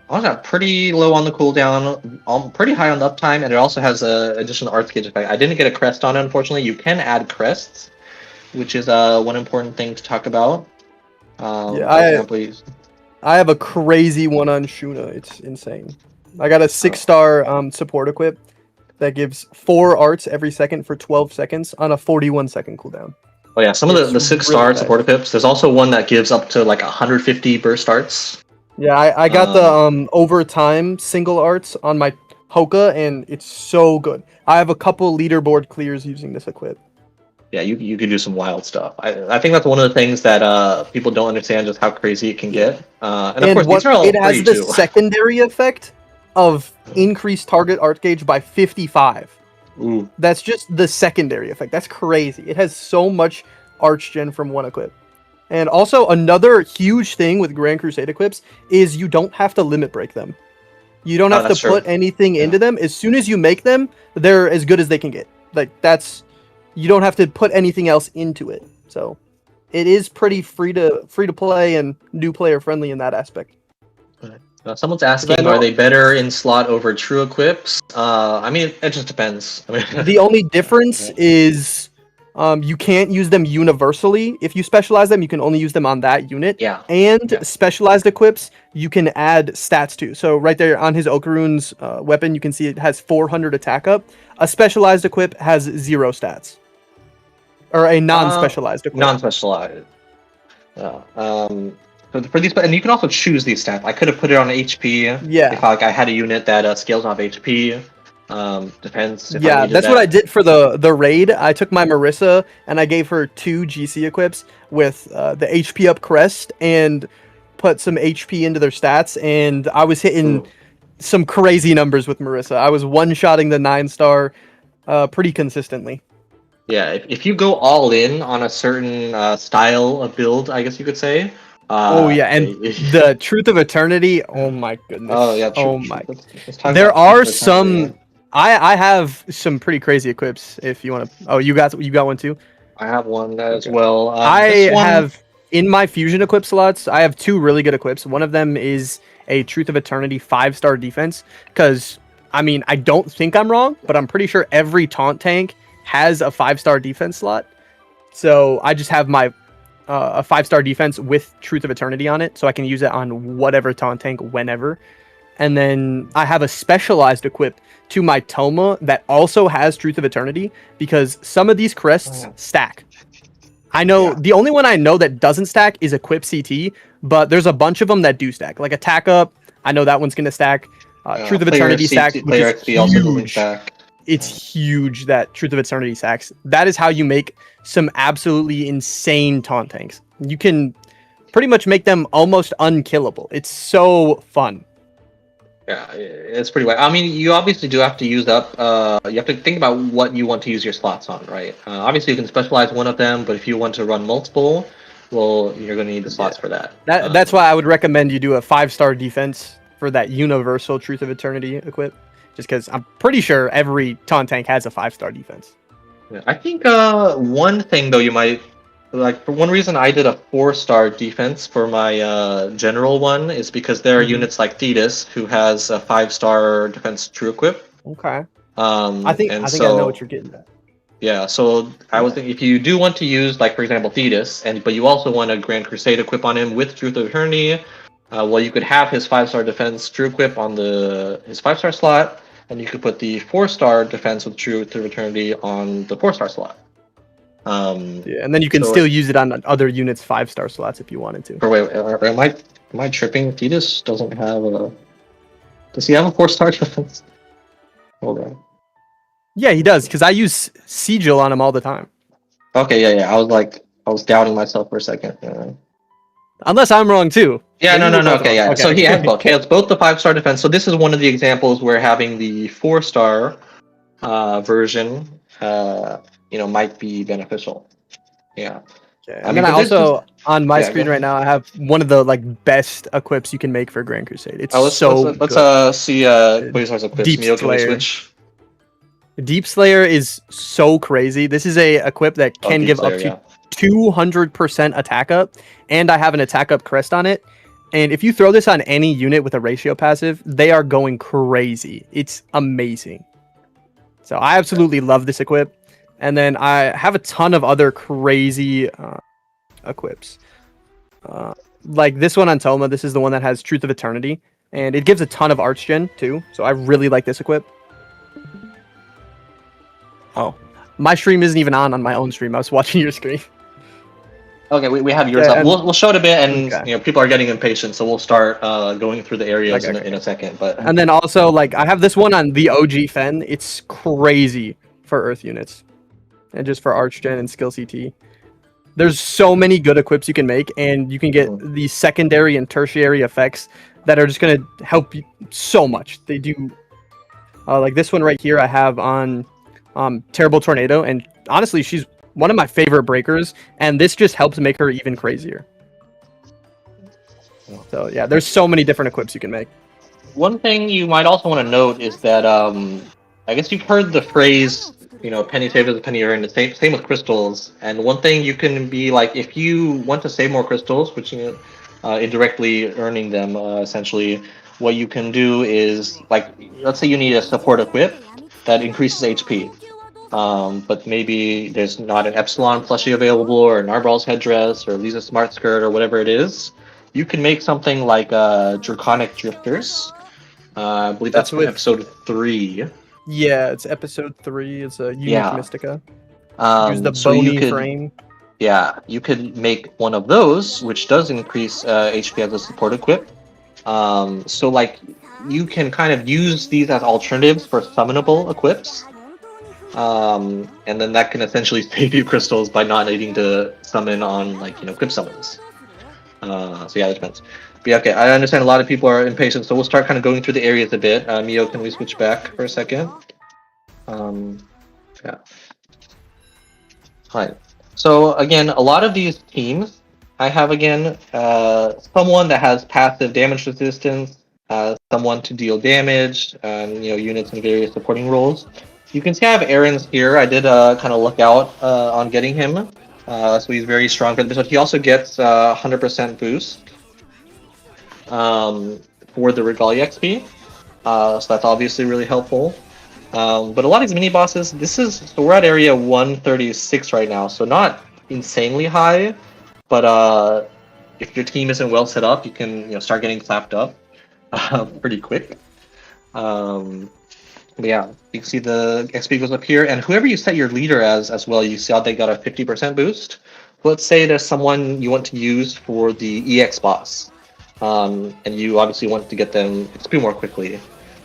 I was at pretty low on the cooldown, pretty high on the uptime, and it also has a additional art gauge effect. I didn't get a crest on it, unfortunately. You can add crests, which is one important thing to talk about. I have a crazy one on Shuna. It's insane. I got a 6-star support equip that gives 4 arts every second for 12 seconds on a 41-second cooldown. Oh yeah, some of the 6-star really support equips. There's also one that gives up to like 150 burst arts. Yeah, I got the overtime single arts on my Hoka, and it's so good. I have a couple leaderboard clears using this equip. Yeah, you could do some wild stuff. I think that's one of the things that people don't understand, just how crazy it can get. And of course, these are all it has the secondary effect of increased target art gauge by 55. Ooh. That's just the secondary effect. That's crazy. It has so much arch gen from one equip. And also another huge thing with Grand Crusade equips is you don't have to limit break them. You don't have to put anything into them. As soon as you make them, they're as good as they can get. Like you don't have to put anything else into it. So it is pretty free to play and new player friendly in that aspect. Someone's asking, are they better in slot over true equips? I mean, it just depends. I mean, the only difference is you can't use them universally. If you specialize them, you can only use them on that unit. Yeah. And specialized equips, you can add stats to. So right there on his Okarune's weapon, you can see it has 400 attack up. A specialized equip has 0 stats. Or a non-specialized equip. Non-specialized. For these, and you can also choose these stats. I could have put it on HP. Yeah. If I had a unit that scales off HP. Depends. Yeah, that's what I did for the raid. I took my Marissa and I gave her 2 GC equips with the HP up crest and put some HP into their stats, and I was hitting some crazy numbers with Marissa. I was one-shotting the 9-star pretty consistently. Yeah, if you go all in on a certain style of build, I guess you could say. And the Truth of Eternity. Oh my goodness. Oh yeah. There are some. I have some pretty crazy equips. If you want to. Oh, you got one too. I have one as well. I have in my fusion equip slots. I have 2 really good equips. One of them is a Truth of Eternity 5-star defense. Because I mean, I don't think I'm wrong, but I'm pretty sure every taunt tank has a 5-star defense slot. So I just have my a 5-star defense with Truth of Eternity on it, so I can use it on whatever taunt tank whenever. And then I have a specialized equip to my Toma that also has Truth of Eternity, because some of these crests stack. I know Yeah. the only one I know that doesn't stack is Equip CT, but there's a bunch of them that do stack. Like Attack Up, I know that one's gonna stack. Truth of Player Eternity CT, stacks, which player is XP also doesn't huge. stack. It's huge that Truth of Eternity stacks. That is how you make some absolutely insane taunt tanks. You can pretty much make them almost unkillable. It's so fun. Yeah, it's pretty wide. I mean, you obviously do have to use up. You have to think about what you want to use your slots on, right? Obviously, you can specialize one of them, but if you want to run multiple, well, you're going to need the slots for that. That's why I would recommend you do a 5-star defense for that universal Truth of Eternity equip. Just because I'm pretty sure every taunt tank has a 5-star defense. Yeah, I think one thing though you might like. For one reason, I did a 4-star defense for my general one is because there are units like Thetis who has a 5-star defense true equip. Okay. I I think I know what you're getting at. Yeah, so I was thinking if you do want to use, like, for example, Thetis, but you also want a Grand Crusade equip on him with Truth of Eternity, well, you could have his 5-star defense true equip on his 5-star slot, and you could put the 4-star defense with Truth of Eternity on the 4-star slot. Yeah, and then you can still use it on other units' 5-star slots if you wanted to. Or wait, am I tripping? Thetis doesn't have a... Does he have a 4-star defense? Hold on. Yeah, he does, because I use Sigil on him all the time. Okay, yeah. I was doubting myself for a second. Unless I'm wrong too. Yeah, Maybe no, we're both okay, wrong. yeah. Okay. So he has both. He has both the 5-star defense. So this is one of the examples where having the 4-star version, might be beneficial. Yeah. Okay. And then I also, on my screen right now, I have one of the best equips you can make for Grand Crusade. It's let's see Quasar's equips. Deep Mio, can we Slayer. switch? Deep Slayer is so crazy. This is a equip that can Deep give Slayer, up to 200% attack up, and I have an attack up crest on it. And if you throw this on any unit with a ratio passive, they are going crazy. It's amazing. So I absolutely love this equip. And then I have a ton of other crazy equips. Like this one on Toma, this is the one that has Truth of Eternity. And it gives a ton of Archgen too. So I really like this equip. Oh, my stream isn't even on my own stream. I was watching your screen. Okay, we have yours up. We'll show it a bit, and Okay. people are getting impatient, so we'll start going through the areas in a second. But And then also, I have this one on the OG Fen. It's crazy for Earth units, and just for Archgen and Skill CT. There's so many good equips you can make, and you can get the secondary and tertiary effects that are just gonna help you so much. They do, like this one right here. I have on Terrible Tornado, and honestly, she's one of my favorite breakers, and this just helps make her even crazier. So yeah, there's so many different equips you can make. One thing you might also want to note is that I guess you've heard the phrase, penny saved is a penny earned. Same with crystals. And one thing you can be like, if you want to save more crystals, which indirectly earning them, essentially, what you can do is let's say you need a support equip that increases HP. But maybe there's not an Epsilon plushie available, or an Arbal's headdress, or Lisa Smart Skirt, or whatever it is. You can make something like Draconic Drifters. I believe that's from episode 3. Yeah, it's episode 3. It's a unique Mystica. Use the so bony frame. Yeah, you could make one of those, which does increase HP as a support equip. So you can kind of use these as alternatives for summonable equips. And then that can essentially save you crystals by not needing to summon on equip summons. So yeah, that depends. But yeah, okay, I understand a lot of people are impatient, so we'll start kind of going through the areas a bit. Mio, can we switch back for a second? Yeah. Hi. So again, a lot of these teams, I have again someone that has passive damage resistance, someone to deal damage, units in various supporting roles. You can see I have Aaron's here. I did kind of look out on getting him. So he's very strong for this, but he also gets 100% boost for the Regalia XP. So that's obviously really helpful. But a lot of these mini bosses, so we're at area 136 right now, so not insanely high, but if your team isn't well set up, you can start getting clapped up pretty quick. But yeah, you can see the XP goes up here, and whoever you set your leader as well, you see how they got a 50% boost. let's say there's someone you want to use for the EX boss, and you obviously want to get them XP more quickly.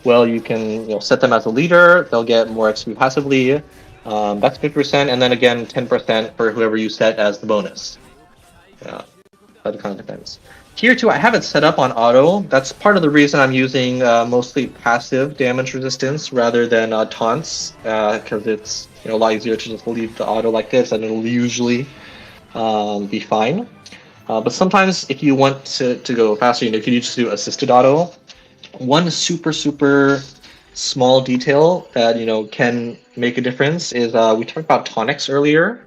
Well, you can set them as a leader. They'll get more XP passively. That's 50%, and then again 10% for whoever you set as the bonus. Yeah, that kind of depends. Tier 2, I have it set up on auto. That's part of the reason I'm using mostly passive damage resistance rather than taunts, because it's a lot easier to just leave the auto like this, and it'll usually be fine. But sometimes if you want to go faster, you can just do assisted auto. One super small detail that can make a difference is we talked about tonics earlier.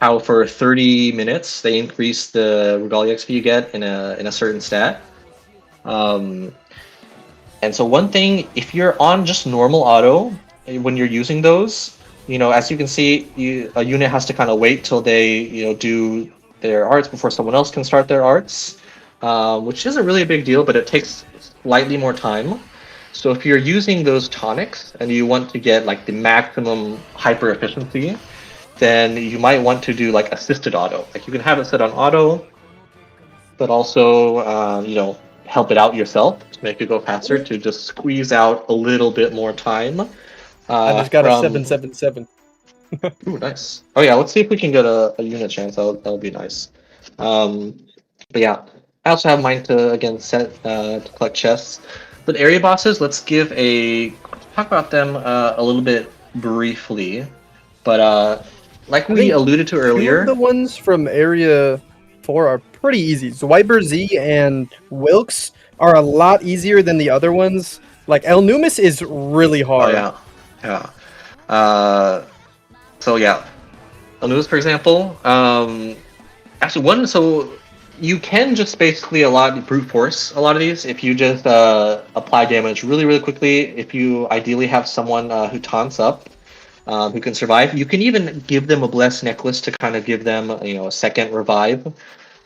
How for 30 minutes they increase the Regalia XP you get in a certain stat. And so one thing, if you're on just normal auto when you're using those, as you can see, a unit has to kind of wait till they do their arts before someone else can start their arts, which isn't really a big deal, but it takes slightly more time. So if you're using those tonics and you want to get like the maximum hyper efficiency, then you might want to do like assisted auto. Like you can have it set on auto, but also help it out yourself to make it go faster, to just squeeze out a little bit more time. I just got a 777. Ooh, nice. Oh yeah, let's see if we can get a unit chance. That'll be nice. But yeah, I also have mine to again set to collect chests. But area bosses, let's talk about them a little bit briefly. But like we alluded to earlier, two of the ones from Area 4 are pretty easy. Zwiper Z and Wilkes are a lot easier than the other ones. Like El Numis is really hard. Oh yeah. So yeah, El Numis, for example. Actually, so you can just basically brute force a lot of these if you just apply damage really quickly. If you ideally have someone who taunts up, who can survive, you can even give them a blessed necklace to kind of give them a second revive,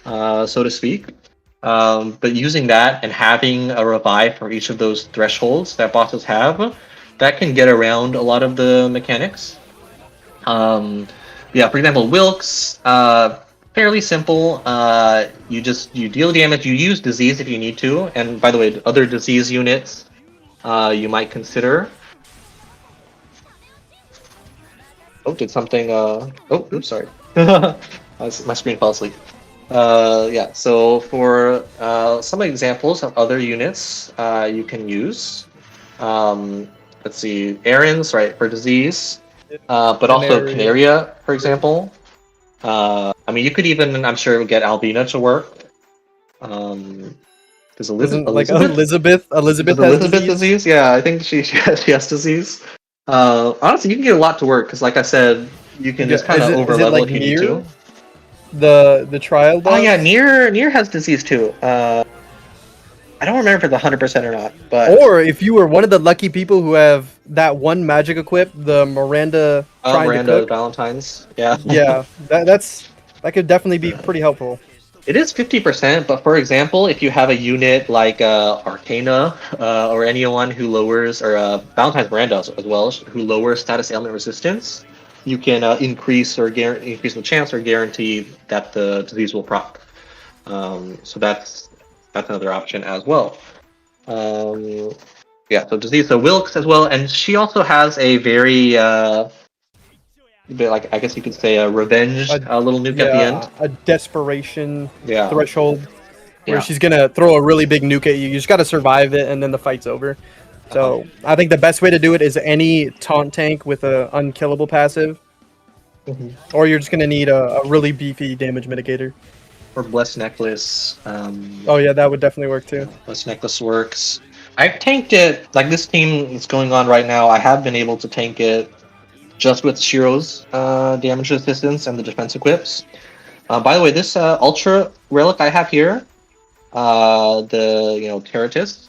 so to speak. But using that and having a revive for each of those thresholds that bosses have, that can get around a lot of the mechanics. Yeah, for example, Wilkes, fairly simple. You deal damage. You use disease if you need to. And by the way, other disease units you might consider. Oh, did something? Oops, sorry. My screen fell asleep. Yeah. So for some examples of other units you can use. Let's see, Aaron's right for disease, but also Canaria, for example. I mean, you could even, I'm sure, get Albina to work. Does Elizabeth Elizabeth disease? Yeah, I think she has disease. Honestly, you can get a lot to work because, like I said, you can just kind of overlevel if you need to. The trial boss? Oh yeah, Nier has disease too. I don't remember if it's 100% or not, but or if you were one of the lucky people who have that one magic equip, the Miranda. Miranda Valentine's. Yeah. Yeah, that could definitely be pretty helpful. It is 50%, but for example, if you have a unit like Arcana or anyone who lowers, or Valentine's Miranda as well, who lowers status ailment resistance, you can increase the chance or guarantee that the disease will proc. So that's another option as well. Yeah, so disease. So Wilkes as well, and she also has a very like, I guess you could say a revenge little nuke at the end. A desperation threshold where she's gonna throw a really big nuke at you. You just gotta survive it, and then the fight's over. So I think the best way to do it is any taunt tank with a unkillable passive, or you're just gonna need a really beefy damage mitigator. Or Blessed Necklace. Oh yeah, that would definitely work too. Blessed Necklace works. I've tanked it, like this team that's going on right now, I have been able to tank it just with Shiro's damage resistance and the defense equips. By the way, this Ultra Relic I have here, the Keratis,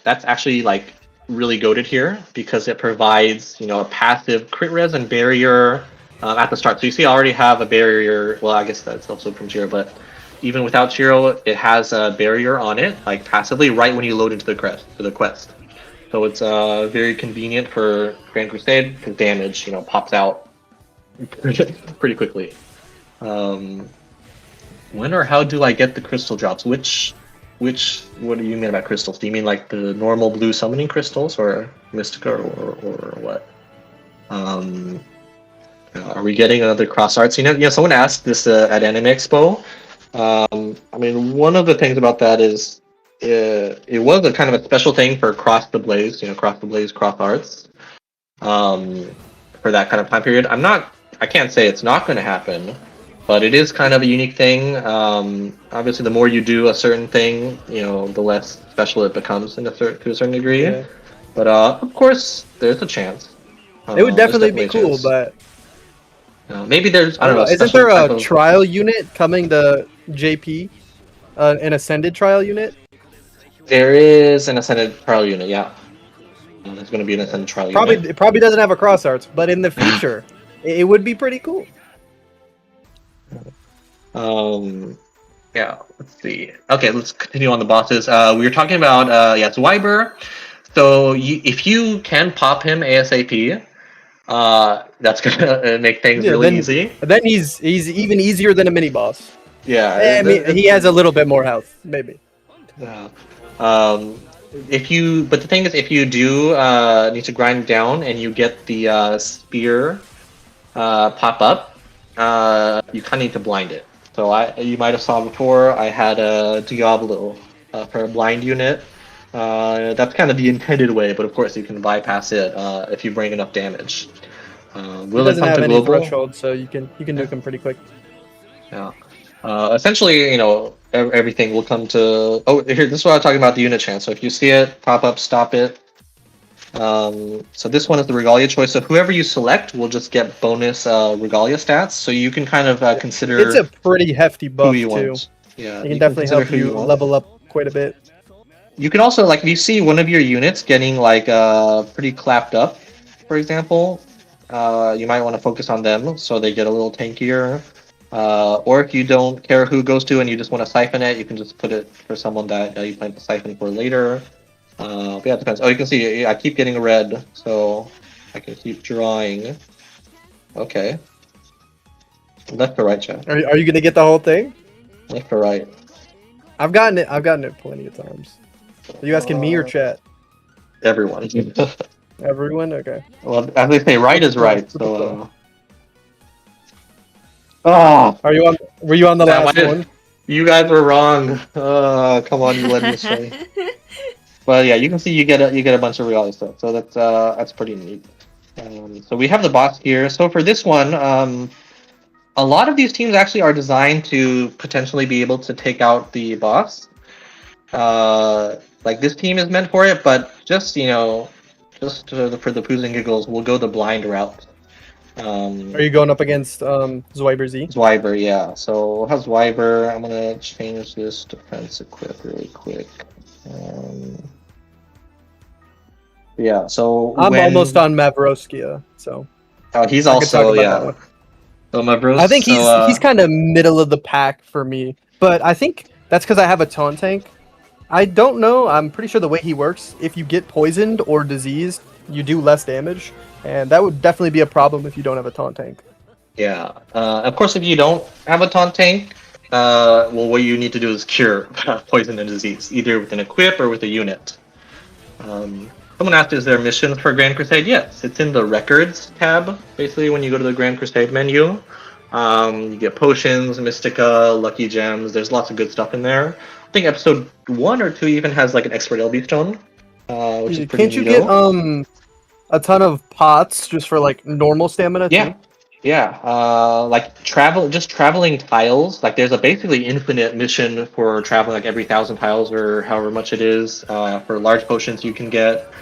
that's actually like really goated here because it provides a passive crit res and barrier at the start. So you see I already have a barrier. Well, I guess that's also from Shiro, but even without Shiro, it has a barrier on it, like passively, right when you load into the quest. So it's very convenient for Grand Crusade because damage, pops out pretty quickly. When or how do I get the crystal drops? Which what do you mean by crystals? Do you mean like the normal blue summoning crystals, or Mystica, or what? Are we getting another cross arts? Someone asked this at Anime Expo. I mean, one of the things about that is it was a kind of a special thing for Cross the Blaze, Cross the Blaze, Cross Arts, for that kind of time period. I can't say it's not going to happen, but it is kind of a unique thing. Obviously, the more you do a certain thing, the less special it becomes to a certain degree. Yeah. But of course, there's a chance. It would definitely be a cool, chance. but maybe there's, I don't know. Isn't there a trial unit coming to JP? An Ascended trial unit? There is an Ascended trial unit, yeah. There's going to be an Ascended trial unit. It probably doesn't have a cross arts, but in the future, it would be pretty cool. Yeah, let's see. Okay, let's continue on the bosses. We were talking about, Zwyber. So if you can pop him ASAP, that's gonna make things really easy. Then he's even easier than a mini boss. Yeah, I mean, he has a little bit more health, maybe. Yeah. But the thing is, if you do need to grind down and you get the spear pop up, you kind of need to blind it. So you might have saw before, I had a Diablo for a blind unit. That's kind of the intended way, but of course you can bypass it if you bring enough damage. Will it doesn't come have to any global? threshold, so you can nuke him pretty quick. Yeah. Essentially, everything will come to. Oh, here. This is what I'm talking about, the unit chance. So if you see it pop up, stop it. So this one is the Regalia choice. So whoever you select will just get bonus Regalia stats. So you can kind of consider. It's a pretty hefty buff you too. want. Yeah, it can definitely help you level up quite a bit. You can also, like, if you see one of your units getting like pretty clapped up, for example, you might want to focus on them so they get a little tankier. Or if you don't care who goes to and you just want to siphon it, you can just put it for someone that you plan to siphon for later. But yeah, it depends. Oh, you can see I keep getting red, so I can keep drawing. Okay. Left or right, chat? Are you gonna get the whole thing? Left or right? I've gotten it plenty of times. Are you asking me or chat? Everyone. Everyone? Okay. Well, as they say, right is right. So. Oh. Were you on the last one? You guys were wrong. Come on, you led me astray. But yeah, you can see you get a bunch of reality stuff. So that's pretty neat. So we have the boss here. So for this one, a lot of these teams actually are designed to potentially be able to take out the boss. Like this team is meant for it, but just for the poos and giggles, we'll go the blind route. Are you going up against Zwyber Z? Zwyber, yeah. So we'll have Zwyber. I'm gonna change this defense equip really quick. Yeah. So I'm almost on Mavroskia, so. Oh, he's also yeah. So Mavros. I think he's kind of middle of the pack for me, but I think that's because I have a taunt tank. I don't know. I'm pretty sure the way he works, if you get poisoned or diseased, you do less damage, and that would definitely be a problem if you don't have a taunt tank. Yeah. Of course, if you don't have a taunt tank, what you need to do is cure poison and disease, either with an equip or with a unit. Someone asked, is there missions for Grand Crusade? Yes, it's in the Records tab. Basically, when you go to the Grand Crusade menu, you get potions, Mystica, Lucky Gems. There's lots of good stuff in there. I think episode 1 or 2 even has like an Expert LB stone, which is pretty Can't you get a ton of pots just for like normal stamina too? Yeah. Like traveling tiles. Like there's a basically infinite mission for traveling like every 1,000 tiles or however much it is. For large potions you can get.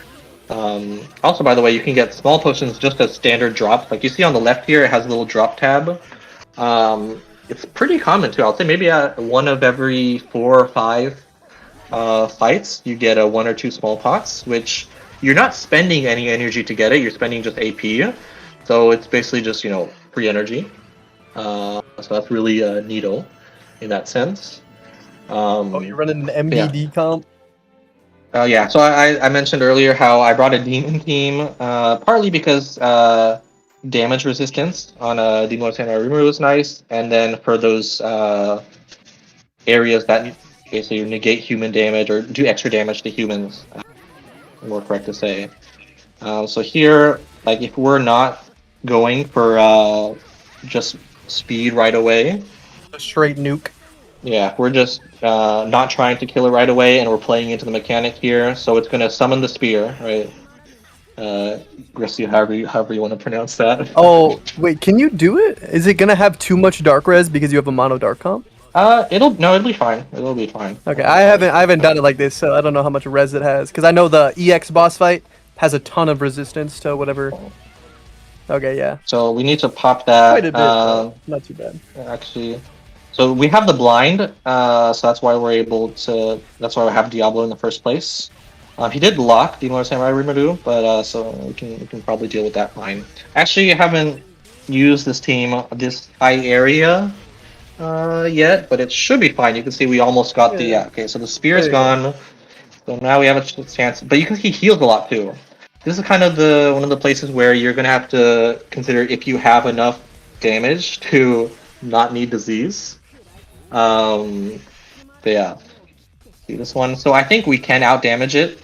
Also, by the way, you can get small potions just as standard drops. Like you see on the left here, it has a little drop tab. It's pretty common too. I'll say maybe at 1 of every 4 or 5 fights, you get 1 or 2 small pots, which you're not spending any energy to get it. You're spending just AP. So it's basically just, free energy. So that's really neato in that sense. You're running an MBD comp? Yeah, so I mentioned earlier how I brought a demon team, partly because damage resistance on Demon Samurai Rimuru is nice, and then for those areas that basically negate human damage or do extra damage to humans, more correct to say. So here, like if we're not going for just speed right away, A straight nuke. yeah, we're just not trying to kill it right away, and we're playing into the mechanic here. So it's going to summon the spear, right? Gristy, however you want to pronounce that. Oh, wait, can you do it? Is it gonna have too much dark res because you have a mono dark comp? It'll be fine. It'll be fine. Okay, I haven't done it like this, so I don't know how much res it has. Because I know the EX boss fight has a ton of resistance to whatever. Okay, yeah. So we need to pop that. Quite a bit, though. Not too bad. Actually, so we have the blind, so that's why we're able to. That's why we have Diablo in the first place. He did lock Demon Samurai Rimuru, but so we can probably deal with that fine. Actually, I haven't used this high area yet, but it should be fine. You can see we almost got okay. So the spear is gone. So now we have a chance, but you can see he heals a lot too. This is kind of one of the places where you're gonna have to consider if you have enough damage to not need disease. But yeah, see this one. So I think we can out damage it.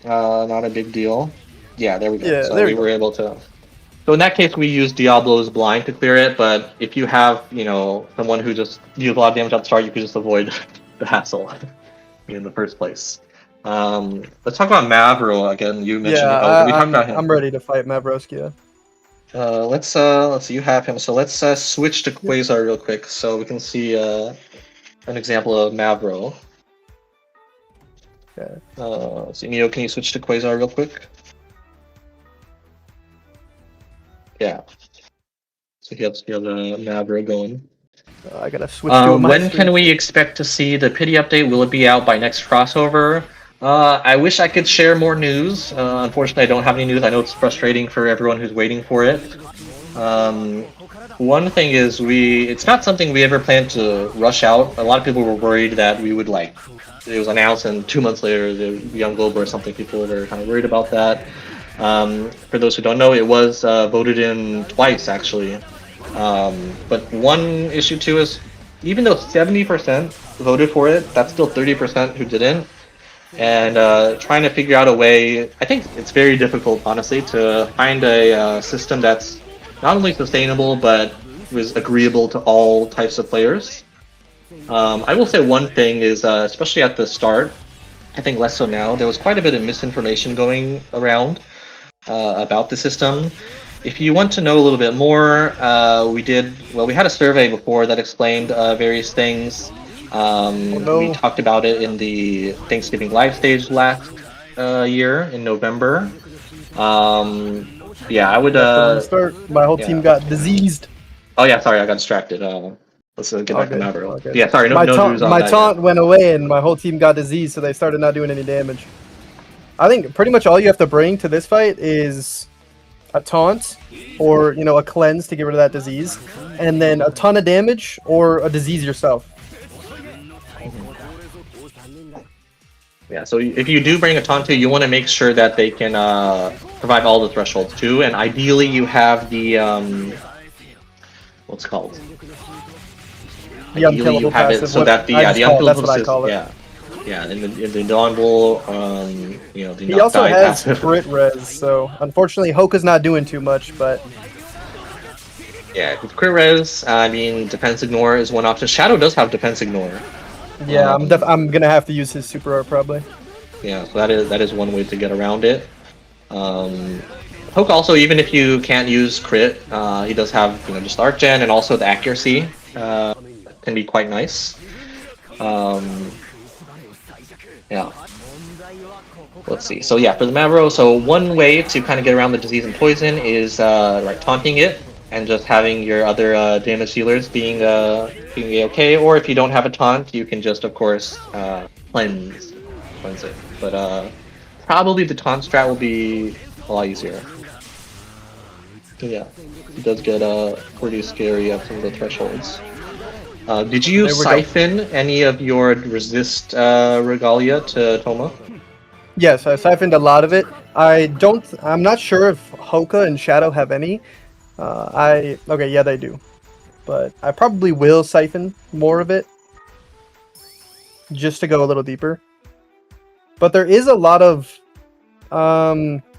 Not a big deal. Yeah, there we go. Yeah, so there we we were able to. So in that case, we use Diablo's blind to clear it. But if you have, someone who just deals a lot of damage at the start, you can just avoid the hassle in the first place. Let's talk about Mavro again. You mentioned we talked about him. I'm ready to fight Mavroskia. Let's see. You have him. So let's switch to Quasar real quick, so we can see an example of Mavro. Okay. So Neo, can you switch to Quasar real quick? Yeah. So he has Mavro going. I gotta switch to when can we expect to see the pity update? Will it be out by next crossover? I wish I could share more news. Unfortunately, I don't have any news. I know it's frustrating for everyone who's waiting for it. One thing is it's not something we ever planned to rush out. A lot of people were worried that we would it was announced and 2 months later the Young Global or something. People were kind of worried about that. For those who don't know, it was voted in twice actually. But one issue too is even though 70% voted for it, that's still 30% who didn't. And trying to figure out a way, I think it's very difficult, honestly, to find a system that's not only sustainable but was agreeable to all types of players. I will say one thing is, especially at the start, I think less so now, there was quite a bit of misinformation going around about the system. If you want to know a little bit more, we had a survey before that explained various things. We talked about it in the Thanksgiving live stage last year in November. Yeah, I would. Start. My whole team got diseased. Oh yeah, sorry, I got distracted. Let's get back to Maverick. Okay. Yeah, sorry, no news on my that taunt yet. went away and my whole team got diseased, so they started not doing any damage. I think pretty much all you have to bring to this fight is a taunt or a cleanse to get rid of that disease, and then a ton of damage or a disease yourself. Yeah, so if you do bring a taunt, you want to make sure that they can survive all the thresholds too, and ideally you have the what's it called? The unkillable passive. So that the unkillable passive. Yeah, in the Dawn Bull, the he also has crit res, so unfortunately Hoka's not doing too much, but yeah, with crit res, I mean defense ignore is one option. Shadow does have defense ignore. Yeah, I'm gonna have to use his super art probably. Yeah, so that is one way to get around it. Hoka also, even if you can't use crit, he does have just art gen and also the accuracy can be quite nice. Yeah. Let's see. So yeah, for the Mavro, so one way to kind of get around the disease and poison is taunting it and just having your other damage dealers being okay. Or if you don't have a taunt, you can just of course cleanse it. But probably the taunt strat will be a lot easier. So yeah, it does get pretty scary at some of the thresholds. Did you siphon any of your resist regalia to Toma? Yes, I siphoned a lot of it. I'm not sure if Hoka and Shadow have any. Okay, yeah, they do, but I probably will siphon more of it just to go a little deeper. But there is a lot of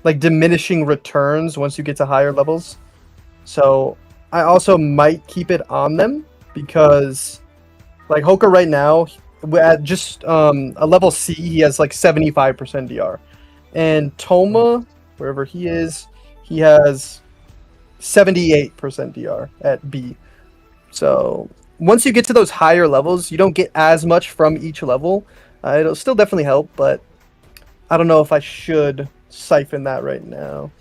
like diminishing returns once you get to higher levels. So I also might keep it on them because like Hoka right now at just a level C he has like 75% DR. And Toma, wherever he is, he has 78% DR at B. So once you get to those higher levels, you don't get as much from each level. It'll still definitely help, but I don't know if I should siphon that right now.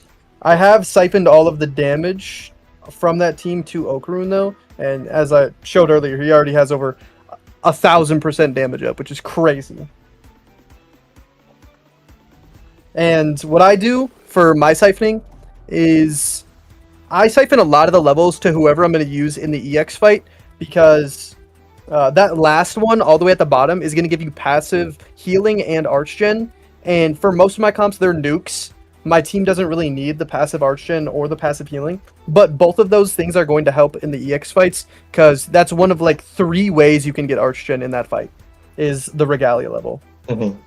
I have siphoned all of the damage from that team to Okarun though, and as I showed earlier, he already has over 1,000% damage up, which is crazy. And what I do for my siphoning is I siphon a lot of the levels to whoever I'm going to use in the EX fight because that last one all the way at the bottom is going to give you passive healing and archgen. And for most of my comps, they're nukes. My team doesn't really need the passive archgen or the passive healing, but both of those things are going to help in the EX fights because that's one of like 3 ways you can get archgen in that fight is the regalia level. Mm-hmm.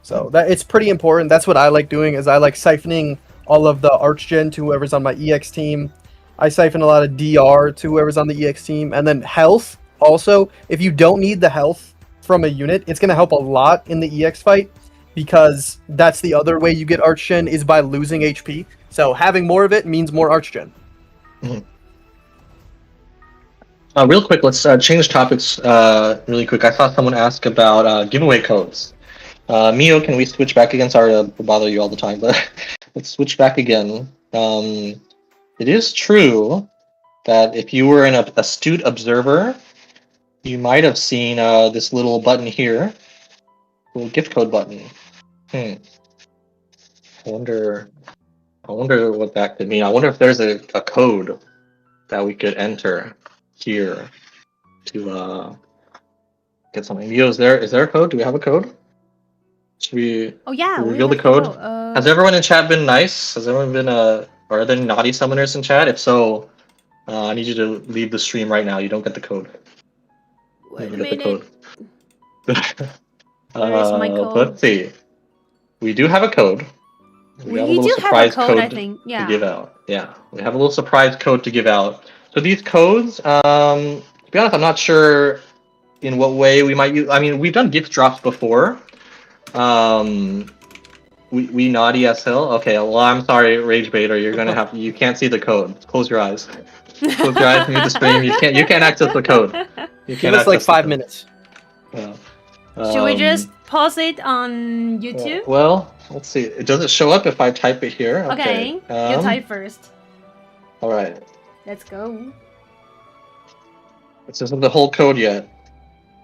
So that it's pretty important. That's what I like doing is I like siphoning all of the archgen to whoever's on my EX team. I siphon a lot of DR to whoever's on the EX team, and then health also. If you don't need the health from a unit, it's going to help a lot in the EX fight because that's the other way you get archgen is by losing HP. So having more of it means more archgen. Mm-hmm. Real quick, let's change topics really quick. I saw someone ask about giveaway codes. Mio, can we switch back again? Sorry to bother you all the time, but let's switch back again. It is true that if you were an astute observer, you might have seen this little button here, little gift code button. I wonder what that could mean. I wonder if there's a code that we could enter here to get something. Mio, is there a code? Do we have a code? Should we reveal the code? Has everyone in chat been nice? Has everyone been are there naughty summoners in chat? If so, I need you to leave the stream right now. You don't get the code. Wait a get minute. The code. Where is my code? Let's see. We do have a code. We have a little do surprise have a code, I code think. to Yeah. give out. Yeah, we have a little surprise code to give out. So these codes, to be honest, I'm not sure in what way we might use. I mean, we've done gift drops before. We naughty as hell. Okay, well, I'm sorry, Rage Baiter. You're gonna have you can't see the code. Close your eyes. Close your eyes. Mute the stream. You can't access the code. You Give can't us like access the 5 code. minutes. Yeah. Should we just pause it on YouTube? Well, let's see. Does it show up if I type it here? Okay. You type first. All right. Let's go. This isn't the whole code yet.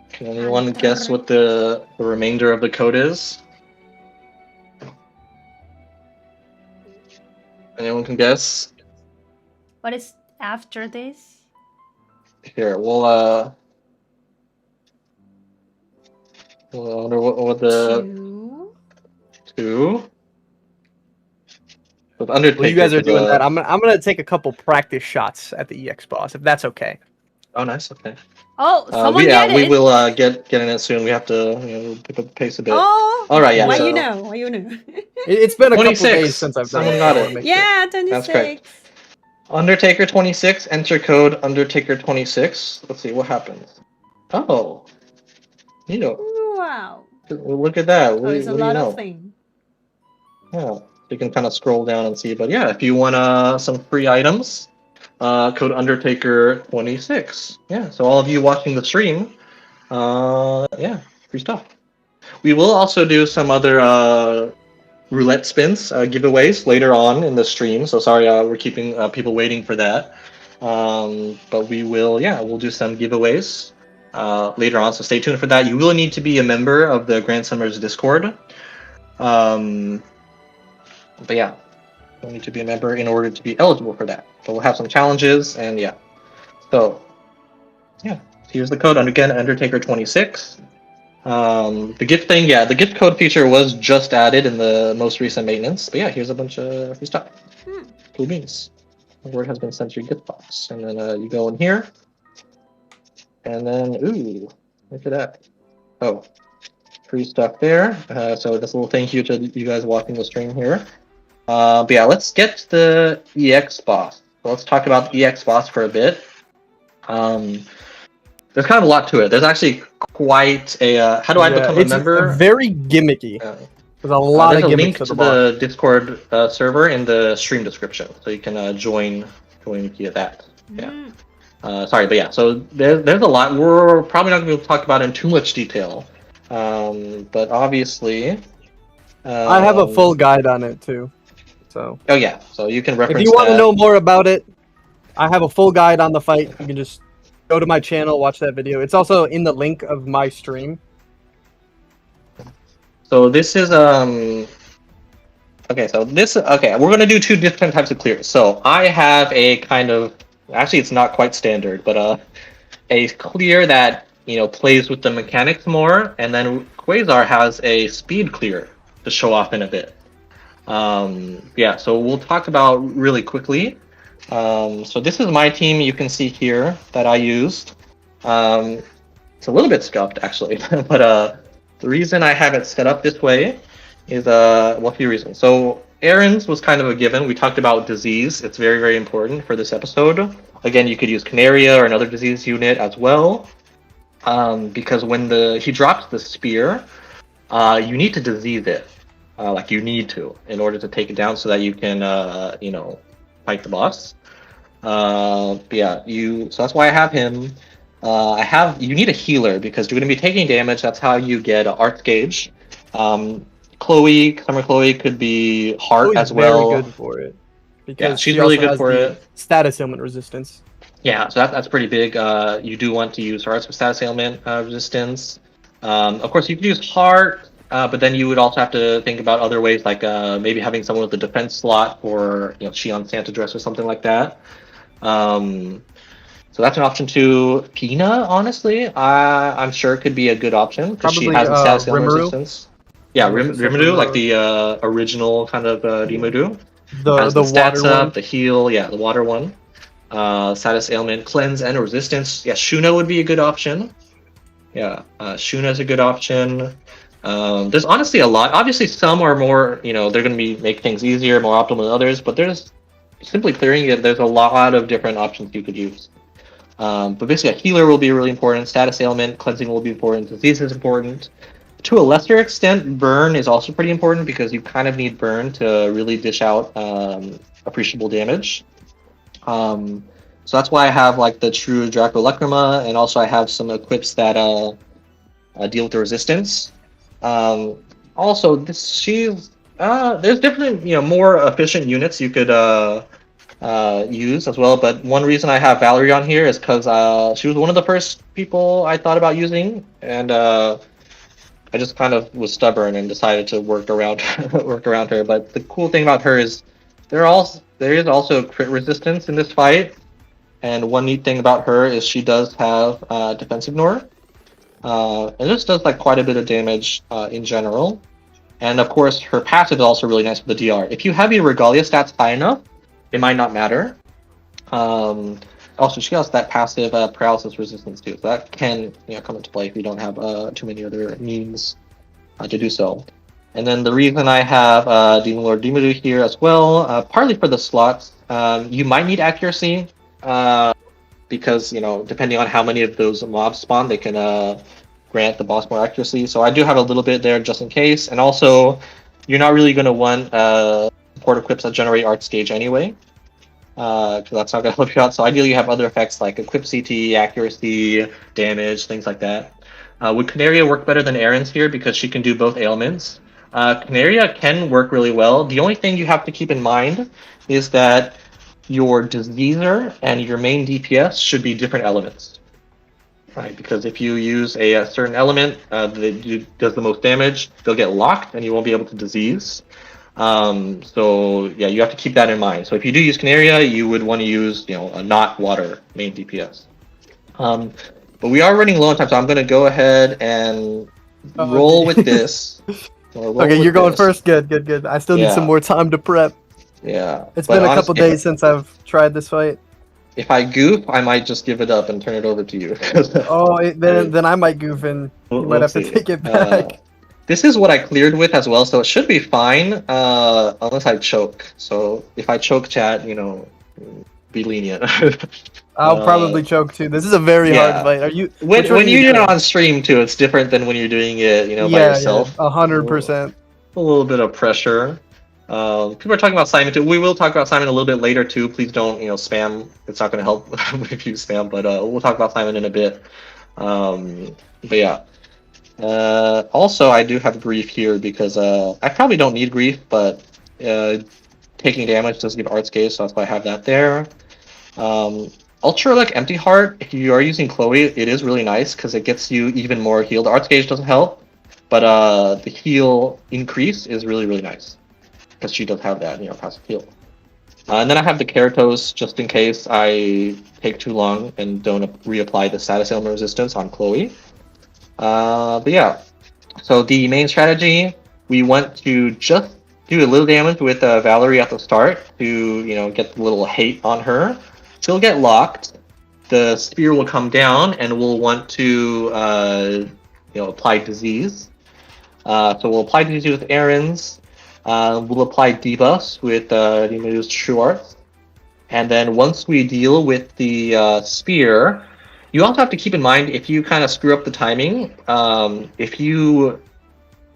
Can anyone guess what the remainder of the code is? Anyone can guess? What is after this? Here, we'll I wonder what the 2. With Undertaker. Well, you guys are doing that. I'm gonna take a couple practice shots at the EX boss, if that's okay. Oh, nice. Okay. Oh, someone get it. We will get in it soon. We have to pick up the pace a bit. Oh. All right. Yeah. Why so you know? Why you know? It's been a 26. couple days since I've done Someone it. got it. Yeah, 26. That's correct. Undertaker 26. Enter code Undertaker 26. Let's see what happens. Oh. You know. Wow. Look at that. There's a lot of things. Yeah. You can kind of scroll down and see. But yeah, if you want some free items, code Undertaker 26. Yeah. So all of you watching the stream, yeah, free stuff. We will also do some other roulette spins, giveaways later on in the stream. So sorry, we're keeping people waiting for that. But we will, we'll do some giveaways later on. So stay tuned for that. You will need to be a member of the Grand Summers Discord. But yeah, you'll need to be a member in order to be eligible for that. So we'll have some challenges and yeah. So yeah, here's the code. Again, Undertaker 26. The gift thing, the gift code feature was just added in the most recent maintenance. But yeah, here's a bunch of free stuff. Cool beans. A word has been sent to your gift box. And then you go in here. And then, ooh, look at that. Oh, free stuff there. So just a little thank you to you guys watching the stream here. But yeah, let's get to the EX boss. So let's talk about the EX boss for a bit. There's kind of a lot to it. There's actually quite a. How do I become a member? It's very gimmicky. There's a lot there's of a gimmicks link to to the Discord server in the stream description, so you can join via that. Yeah. Sorry, but yeah. So there's a lot. We're probably not going to be able to talk about it in too much detail, but obviously. I have a full guide on it too. So. Oh yeah. So you can reference. If you want to know more about it, I have a full guide on the fight. You can just go to my channel, watch that video. It's also in the link of my stream. So this is okay. So we're gonna do two different types of clears. So I have a kind of actually it's not quite standard, but a clear that plays with the mechanics more, and then Quasar has a speed clear to show off in a bit. Yeah. So we'll talk about really quickly. So this is my team. You can see here that I used. It's a little bit scuffed actually, but the reason I have it set up this way is a few reasons. So Aaron's was kind of a given. We talked about disease. It's very, very important for this episode. Again, you could use Canaria or another disease unit as well, because when he drops the spear, you need to disease it. Like you need to in order to take it down so that you can fight the boss. But yeah, so that's why I have him. You need a healer because you're going to be taking damage. That's how you get Arts Gauge. Summer Chloe could be Heart Chloe's as well. Very good for it. Because yeah, she's really good for it. Status ailment resistance. Yeah, so that's pretty big. You do want to use Hearts for status ailment resistance. Of course, you could use Heart, but then you would also have to think about other ways, like maybe having someone with a defense slot or Shion Santa dress or something like that. So that's an option too. Pina, honestly, I'm sure could be a good option because she has a status ailment resistance. Yeah, Rimuru, like the original kind of Rimuru. The stats water up, one. the heal, yeah, the water one. Status ailment, cleanse, and resistance. Yeah, Shuna would be a good option. Yeah, Shuna is a good option. There's honestly a lot. Obviously, some are more, they're going to make things easier, more optimal than others. But there's simply clearing it. There's a lot of different options you could use. But basically, a healer will be really important. Status ailment, cleansing will be important. Disease is important. To a lesser extent, burn is also pretty important because you kind of need burn to really dish out appreciable damage. So that's why I have like the true Draco Lacrima, and also I have some equips that deal with the resistance. Also, there's different more efficient units you could use as well. But one reason I have Valerie on here is because she was one of the first people I thought about using, and I just kind of was stubborn and decided to work around her. But the cool thing about her is there is also crit resistance in this fight, and one neat thing about her is she does have defense ignore, and this does like quite a bit of damage in general. And of course, her passive is also really nice with the DR. If you have your Regalia stats high enough, it might not matter. Also, she has that passive paralysis resistance too, so that can come into play if you don't have too many other means to do so. And then the reason I have Demon Lord Dimuru here as well, partly for the slots, you might need accuracy because depending on how many of those mobs spawn, they can grant the boss more accuracy. So I do have a little bit there just in case. And also, you're not really going to want support equips that generate Arts Gauge anyway. Because that's not going to help you out. So ideally you have other effects like equip CT, accuracy, damage, things like that. Would Canaria work better than Aaron's here because she can do both ailments? Canaria can work really well. The only thing you have to keep in mind is that your Diseaser and your main DPS should be different elements. Right? Because if you use a certain element that does the most damage, they'll get locked and you won't be able to disease. So yeah, you have to keep that in mind. So if you do use Canaria, you would want to use a not water main DPS. But we are running low on time, so I'm going to go ahead and roll with this. Okay, you're going first. Good. I still need some more time to prep. Yeah. It's But been a couple honestly, days since I've tried this fight. if I goof, I might just give it up and turn it over to you. Oh, then I might goof and you might We'll have to see. take it back. This is what I cleared with as well, so it should be fine, unless I choke. So if I choke, chat, be lenient. I'll probably choke too. This is a very hard yeah. fight. Are you? When Which one are you you do it doing? on stream too, it's different than when you're doing it, by Yeah, yourself. 100%. A little bit of pressure. People are talking about Simon too. We will talk about Simon a little bit later too. Please don't, spam. It's not going to help if you spam, but we'll talk about Simon in a bit. But yeah. Also, I do have grief here because I probably don't need grief, but taking damage does give Arts Gaze, so that's why I have that there. Ultra Empty Heart, if you are using Chloe, it is really nice because it gets you even more healed. Arts Gauge doesn't help, but the heal increase is really, really nice because she does have that, passive heal. And then I have the Keratos just in case I take too long and don't reapply the status ailment resistance on Chloe. But yeah, so the main strategy, we want to just do a little damage with Valerie at the start to, get the little hate on her. She'll get locked, the spear will come down, and we'll want to, apply disease. So we'll apply disease with Aaron's. We'll apply debuffs with Nimu's True Arts. And then once we deal with the spear, you also have to keep in mind, if you kind of screw up the timing, if you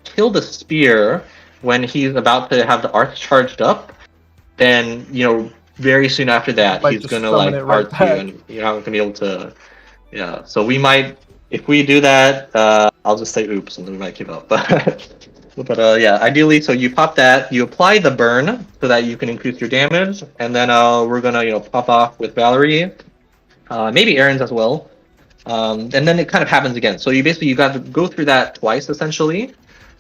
kill the spear when he's about to have the arts charged up, then, very soon after that, he's going to art you, and you're not going to be able to, yeah. So we might, if we do that, I'll just say oops, and then we might give up. But yeah, ideally, so you pop that, you apply the burn so that you can increase your damage, and then we're going to, pop off with Valerie. Maybe Aaron's as well. And then it kind of happens again. So you got to go through that twice, essentially.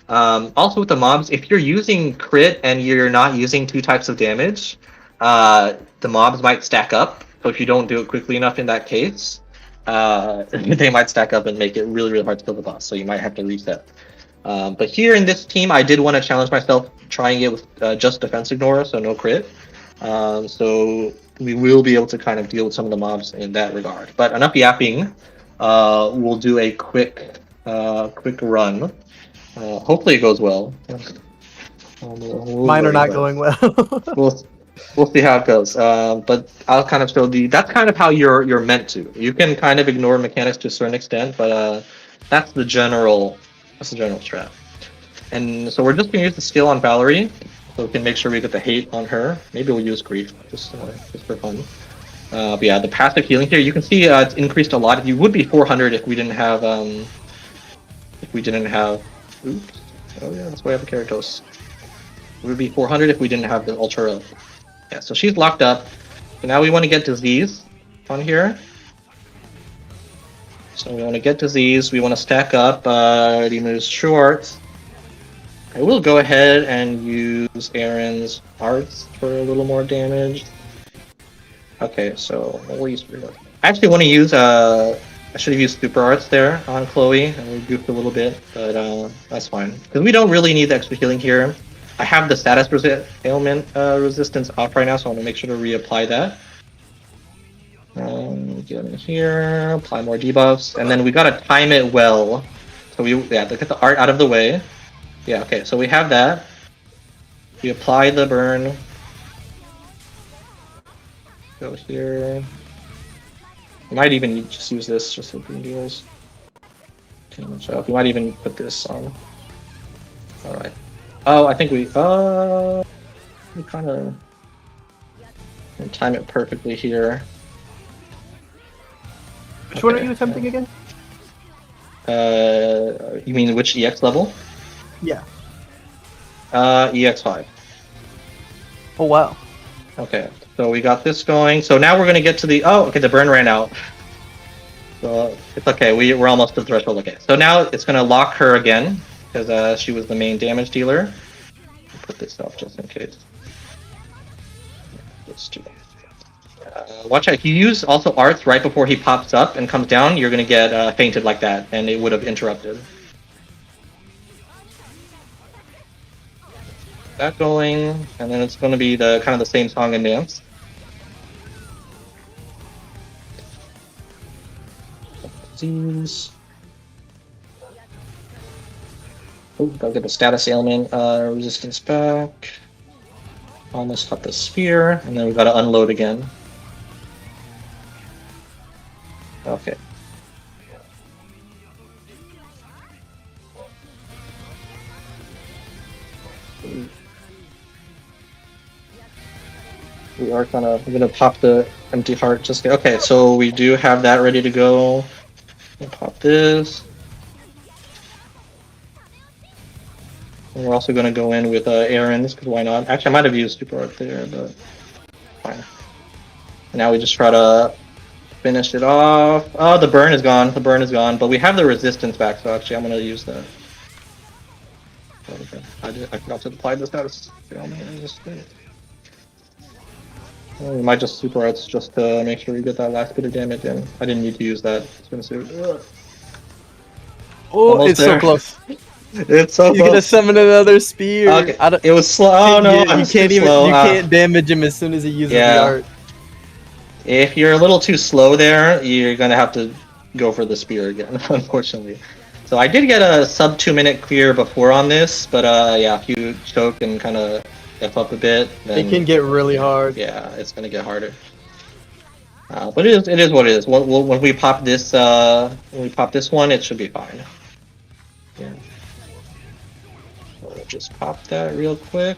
Also with the mobs, if you're using crit and you're not using 2 types of damage, the mobs might stack up. So if you don't do it quickly enough in that case, they might stack up and make it really, really hard to kill the boss. So you might have to reset. But here in this team, I did want to challenge myself trying it with just defense ignore, so no crit. So we will be able to kind of deal with some of the mobs in that regard. But enough yapping. We'll do a quick run. Hopefully it goes well. Mine are not going well. We'll see how it goes. But I'll kind of show that's kind of how you're meant to. You can kind of ignore mechanics to a certain extent, but that's the general strat. And so we're just gonna use the skill on Valerie, so we can make sure we get the hate on her. Maybe we'll use grief just for fun. But yeah, the passive healing here, you can see it's increased a lot. It would be 400 if we didn't have oops. Oh yeah, that's why I have the Keratos. It would be 400 if we didn't have the Ultra. Yeah, so she's locked up. So now we want to get disease on here. So we want to get disease. We want to stack up Rimu's True Arts. I will go ahead and use Aaron's Arts for a little more damage. Okay, so we'll use. I actually want to use. I should have used Super Arts there on Chloe, and we goofed a little bit, but that's fine because we don't really need the extra healing here. I have the status ailment resistance off right now, so I want to make sure to reapply that. Get in here, apply more debuffs, and then we gotta time it well. So to get the art out of the way. Yeah, okay, so we have that. We apply the burn. Go here. We might even just use this just for green deals. So we might even put this on. Alright. Oh, I think we kind of time it perfectly here. Which one are you attempting again? You mean which EX level? Yeah. EX5. Oh wow. Okay, so we got this going. So now we're gonna get to the the burn ran out. So it's okay. We're almost to the threshold. Okay, so now it's gonna lock her again because she was the main damage dealer. I'll put this up just in case. Let's do that. Watch out, if you use also arts right before he pops up and comes down, you're going to get fainted like that, and it would have interrupted. that going, and then it's going to be the kind of the same song and dance. Seems. Oh, gotta get the status ailment resistance back. Almost got the sphere, and then we gotta unload again. Okay. We're gonna pop the empty heart just okay, so we do have that ready to go. We'll pop this. And we're also gonna go in with Aaron's, because why not? Actually, I might have used Super Art there, but fine. And now we just try to finish it off. Oh, the burn is gone. The burn is gone, but we have the resistance back, so actually I'm gonna use that. Okay. I forgot to apply the status. Well, we might just Super Arts just to make sure we get that last bit of damage in. I didn't need to use that swimsuit. Oh, Almost it's there. so close. It's so He's close. gonna summon another spear. Okay. It was slow. Oh no, you can't even. slow. You can't damage him as soon as he uses the art. If you're a little too slow there, you're gonna have to go for the spear again, unfortunately. So I did get a sub 2-minute clear before on this, but yeah, if you choke and kind of F up a bit, then It can get really hard. yeah, it's gonna get harder. But it is what it is. When we pop this one, it should be fine. Yeah. So we'll just pop that real quick.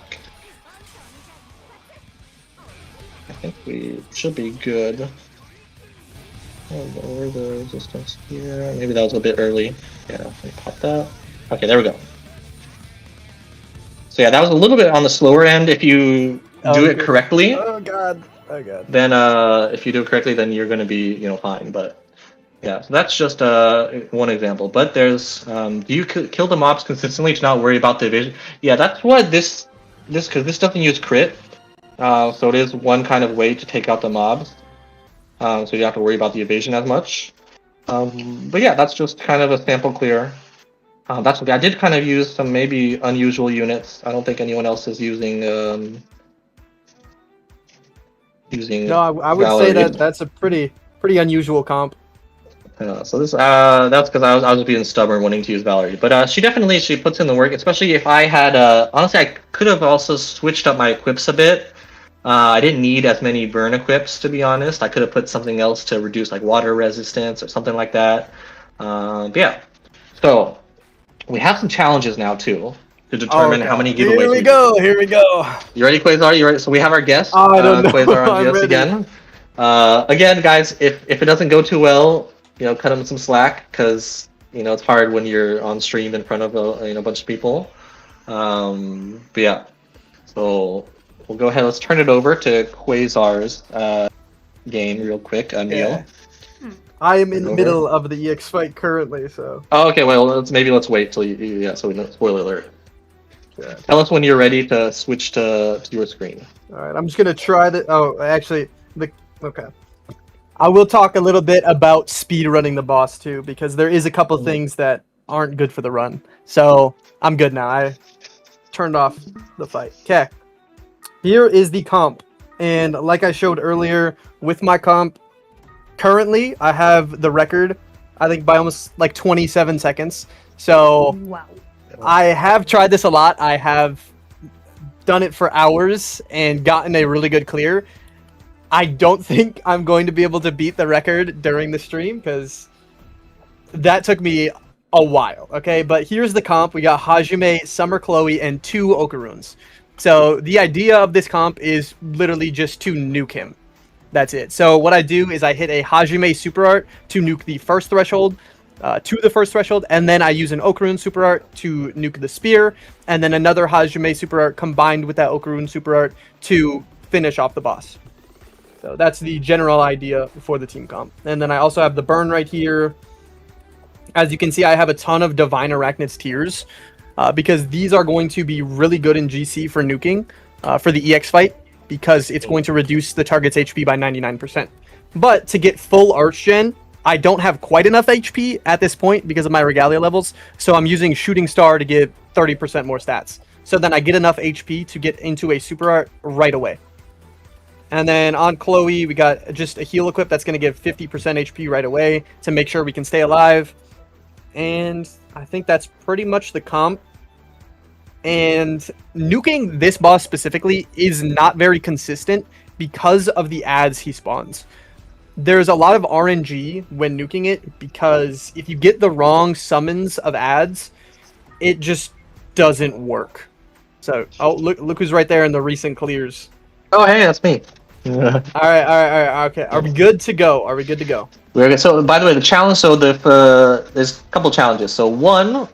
I think we should be good. I'll lower the resistance here. Maybe that was a bit early. Yeah, let me pop that. Okay, there we go. So yeah, that was a little bit on the slower end. If you do it correctly, Oh god. Oh god. then if you do it correctly, then you're going to be fine. But yeah, so that's just one example. But there's do you kill the mobs consistently to not worry about the evasion? Yeah, that's what this because this doesn't use crit, so it is one kind of way to take out the mobs. So you don't have to worry about the evasion as much. But yeah, that's just kind of a sample clear. That's okay. I did kind of use some maybe unusual units. I don't think anyone else is using. No, I would say that that's a pretty unusual comp. So this that's because I was being stubborn wanting to use Valerie, but she puts in the work. Especially if I had honestly, I could have also switched up my equips a bit. I didn't need as many burn equips, to be honest. I could have put something else to reduce like water resistance or something like that. But yeah, so we have some challenges now too to determine how many giveaways. Here we go. Here we go. You ready, Quasar? You ready? So we have our guest, I don't know. Quasar on I'm GS ready. again. Again, guys, if it doesn't go too well, cut him some slack, because it's hard when you're on stream in front of a bunch of people. But yeah, so we'll go ahead. Let's turn it over to Quasar's game real quick. Neil. Yeah. I am in the middle of the EX fight currently, so. Oh, okay. Well, let's wait till so we know. Spoiler alert. Yeah. Tell us when you're ready to switch to your screen. All right, I'm just gonna try the. Oh, actually, okay. I will talk a little bit about speed running the boss too, because there is a couple things that aren't good for the run. So I'm good now. I turned off the fight. Okay. Here is the comp, and like I showed earlier, with my comp, currently I have the record, I think by almost like 27 seconds. So Wow. I have tried this a lot. I have done it for hours and gotten a really good clear. I don't think I'm going to be able to beat the record during the stream because that took me a while. Okay, but here's the comp. We got Hajime, Summer Chloe, and 2 Okaruns. So the idea of this comp is literally just to nuke him. That's it. So what I do is I hit a Hajime super art to nuke the first threshold, and then I use an Okarun super art to nuke the spear, and then another Hajime super art combined with that Okarun super art to finish off the boss. So that's the general idea for the team comp. And then I also have the burn right here. As you can see, I have a ton of Divine Arachnid's Tears, because these are going to be really good in GC for nuking for the EX fight, because it's going to reduce the target's HP by 99%. But to get full Arch Gen, I don't have quite enough HP at this point because of my Regalia levels, so I'm using Shooting Star to get 30% more stats. so then I get enough HP to get into a super art right away. And then on Chloe, we got just a heal equip that's going to give 50% HP right away to make sure we can stay alive. And I think that's pretty much the comp. And nuking this boss specifically is not very consistent because of the ads he spawns. There's a lot of RNG when nuking it, because if you get the wrong summons of ads, it just doesn't work. So, oh, look who's right there in the recent clears. Oh, hey, that's me. All right. Okay, are we good to go? We're good. So, by the way, the challenge. So, there's a couple challenges. So, one,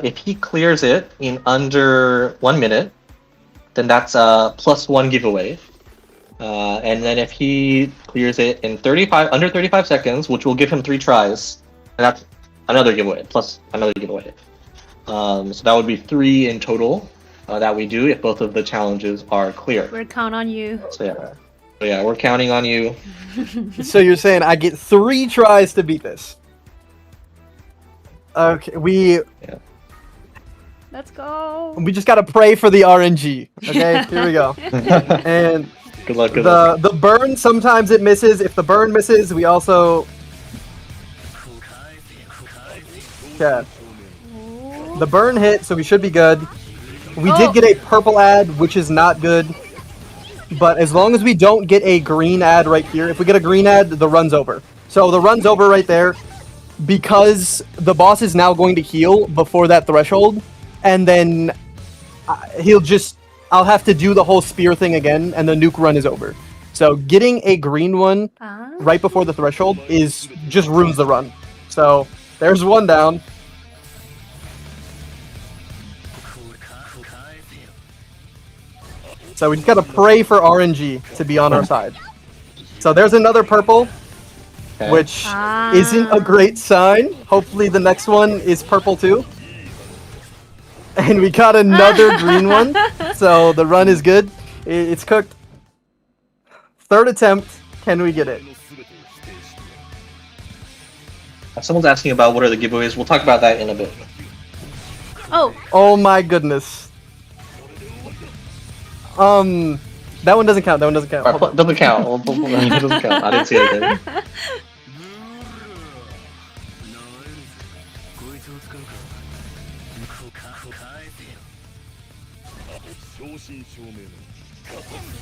if he clears it in under 1 minute, then that's a +1 giveaway. And then if he clears it in under 35 seconds, which will give him 3 tries, and that's another giveaway plus another giveaway. So that would be 3 in total that we do if both of the challenges are clear. We're counting on you. So yeah, we're counting on you. So you're saying I get 3 tries to beat this? Okay, Let's go. we just gotta pray for the RNG. Okay, here we go. And Good luck. Good luck. the burn, sometimes it misses. If the burn misses, we also... Okay. The burn hit, so we should be good. We did get a purple ad, which is not good. But as long as we don't get a green ad right here, if we get a green ad, the run's over. So the run's over right there, because the boss is now going to heal before that threshold, and then I'll have to do the whole spear thing again, and the nuke run is over. So getting a green one right before the threshold just ruins the run. So there's one down. So we just gotta pray for RNG to be on our side. So there's another purple, which isn't a great sign. Hopefully the next one is purple too. And we got another green one, so the run is good. It's cooked. 3rd attempt, can we get it? Someone's asking about what are the giveaways. We'll talk about that in a bit. Oh my goodness. That one doesn't count. Right, doesn't count. It doesn't count. I didn't see anything.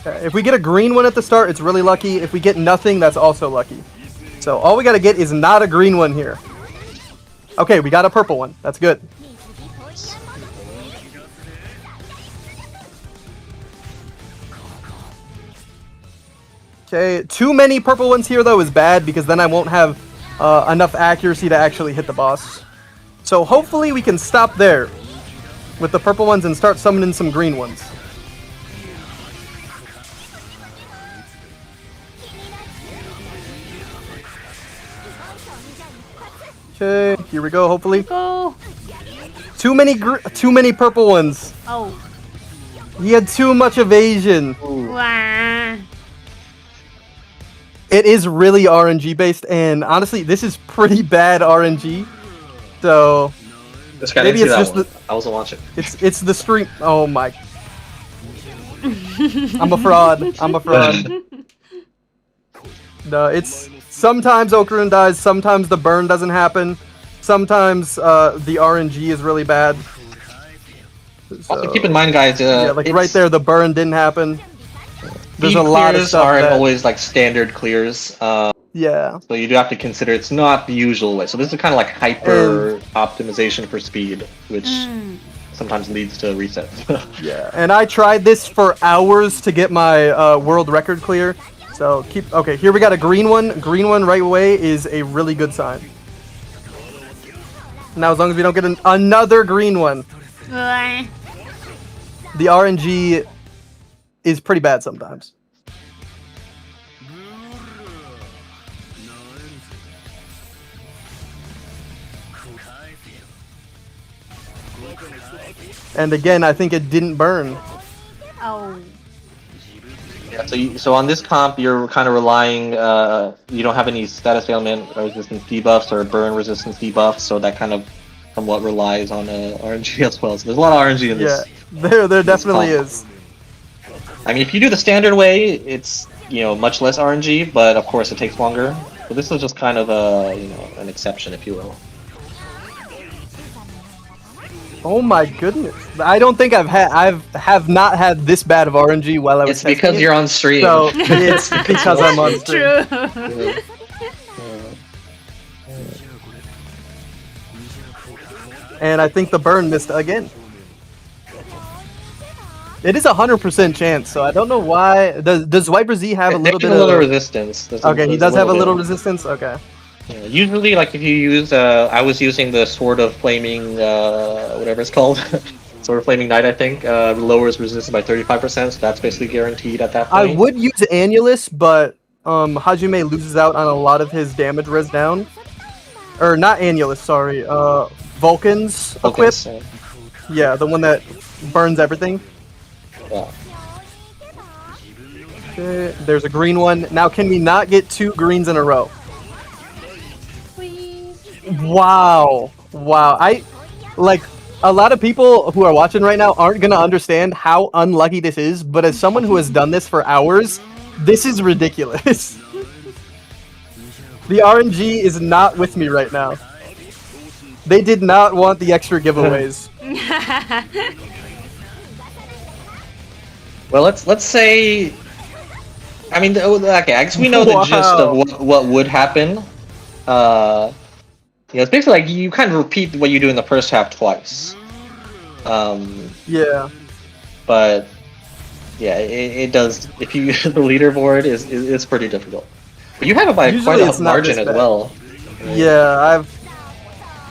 If we get a green one at the start, it's really lucky. If we get nothing, that's also lucky. So all we gotta get is not a green one here. Okay, we got a purple one. That's good. Okay, too many purple ones here though is bad, because then I won't have enough accuracy to actually hit the boss. So hopefully we can stop there with the purple ones and start summoning some green ones. Okay, here we go. Hopefully, too many purple ones. Oh, He had too much evasion. wow. It is really RNG based, and honestly, this is pretty bad RNG. So This guy maybe didn't see it's that just one. I wasn't watching. it's the stream. Oh my! I'm a fraud. No, it's sometimes Okarun dies, sometimes the burn doesn't happen, sometimes the RNG is really bad. Also, keep in mind, guys. Yeah, like right there, the burn didn't happen. There's a lot of stuff aren't that always like standard clears. Yeah. So you do have to consider it's not the usual way. So this is kind of like hyper optimization for speed, which sometimes leads to resets. Yeah, and I tried this for hours to get my world record clear. So okay, here we got a green one. Green one right away is a really good sign. Now as long as we don't get another green one. The RNG is pretty bad sometimes. And again, I think it didn't burn. Oh. Yeah, so on this comp, you're kind of relying. You don't have any status ailment resistance debuffs or burn resistance debuffs, so that kind of somewhat relies on RNG as well. So there's a lot of RNG in this. Yeah. There definitely is. I mean, if you do the standard way, it's much less RNG, but of course it takes longer. So this is just kind of a an exception, if you will. Oh my goodness! I don't think I have not had this bad of RNG while I was. It's because you're on stream. So it's because I'm on stream. True. And I think the burn missed again. It is 100% chance, so I don't know why. Does Viper Z have a little bit of resistance? Okay, he does have a little resistance. Okay. Yeah, usually, like if you use, I was using the Sword of Flaming, whatever it's called, Sword of Flaming Knight. I think lowers resistance by 35%. So that's basically guaranteed at that point. I would use Annulus, but Hajime loses out on a lot of his damage res down. Or not Annulus, sorry. Vulcan's equip. Yeah, the one that burns everything. Yeah. Okay, there's a green one. Now, can we not get 2 greens in a row? Wow. Like, a lot of people who are watching right now aren't going to understand how unlucky this is, but as someone who has done this for hours, this is ridiculous. The RNG is not with me right now. They did not want the extra giveaways. Well, let's say. I mean, okay. I guess we know the gist of what would happen. It's basically like you kind of repeat what you do in the first half twice. Yeah. But yeah, it does. If you use the leaderboard, it's pretty difficult. But you have it by quite a margin as well. Yeah, I've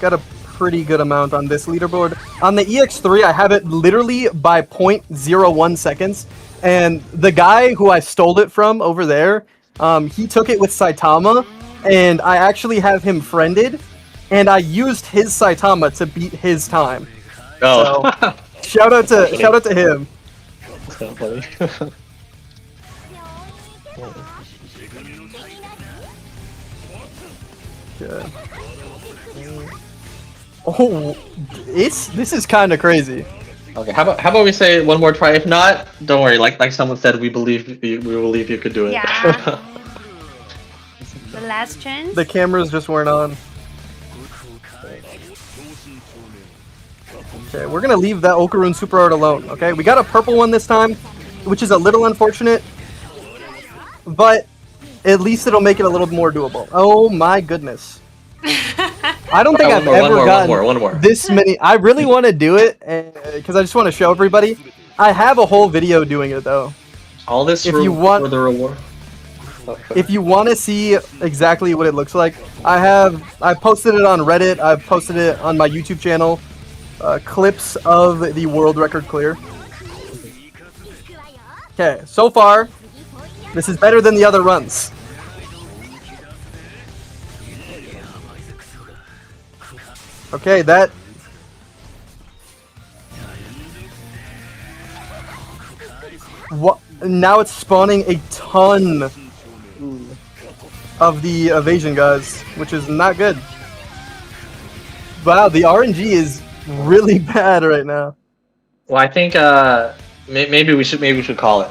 got a pretty good amount on this leaderboard. On the EX3, I have it literally by 0.01 seconds. And the guy who I stole it from over there, he took it with Saitama, and I actually have him friended, and I used his Saitama to beat his time. Oh, so, shout out to him. That's kind of funny. Okay. Oh, this is kind of crazy. Okay, how about we say one more try? If not, don't worry. Like someone said, we believe you could do it. Yeah. The last chance. The cameras just weren't on. Okay, we're gonna leave that Okarun Super Art alone. Okay, we got a purple one this time, which is a little unfortunate, but at least it'll make it a little more doable. Oh my goodness. I don't think I've ever gotten this many. I really want to do it because I just want to show everybody. I have a whole video doing it though. All this if you want for the reward. If you want to see exactly what it looks like, I posted it on Reddit. I've posted it on my YouTube channel. Clips of the world record clear. Okay, so far, this is better than the other runs. Okay, that... What? Now it's spawning a ton of the evasion guys, which is not good. Wow, the RNG is really bad right now. Well, I think maybe we should call it.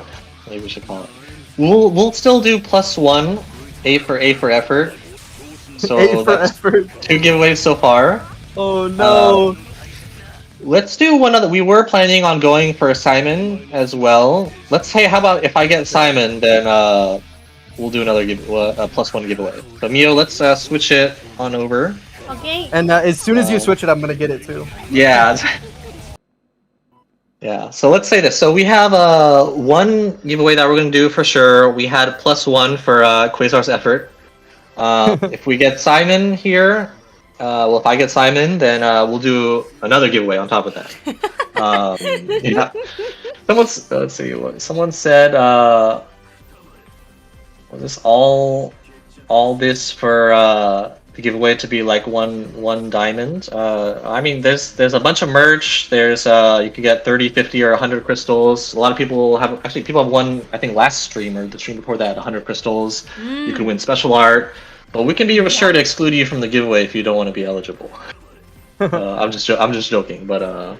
Maybe we should call it. We'll still do +1 A for effort. So A for effort. 2 giveaways so far. Oh no. Let's do one other. We were planning on going for Simon as well. Let's say, how about if I get Simon, then we'll do another +1 giveaway. So Mio, let's switch it on over. Okay. And as soon as you switch it, I'm gonna get it too. Yeah. Yeah. So let's say this. So we have one giveaway that we're gonna do for sure. We had +1 for Quasar's effort. If we get Simon here, well, if I get Simon, then we'll do another giveaway on top of that. Yeah. Let's see. What someone said. Was this all this for the giveaway to be like one diamond? I mean, there's a bunch of merch. There's you could get 30, 50, or 100 crystals. A lot of people have won. I think last stream or the stream before that, 100 crystals. You can win special art. But we can be sure to exclude you from the giveaway if you don't want to be eligible. I'm just joking, but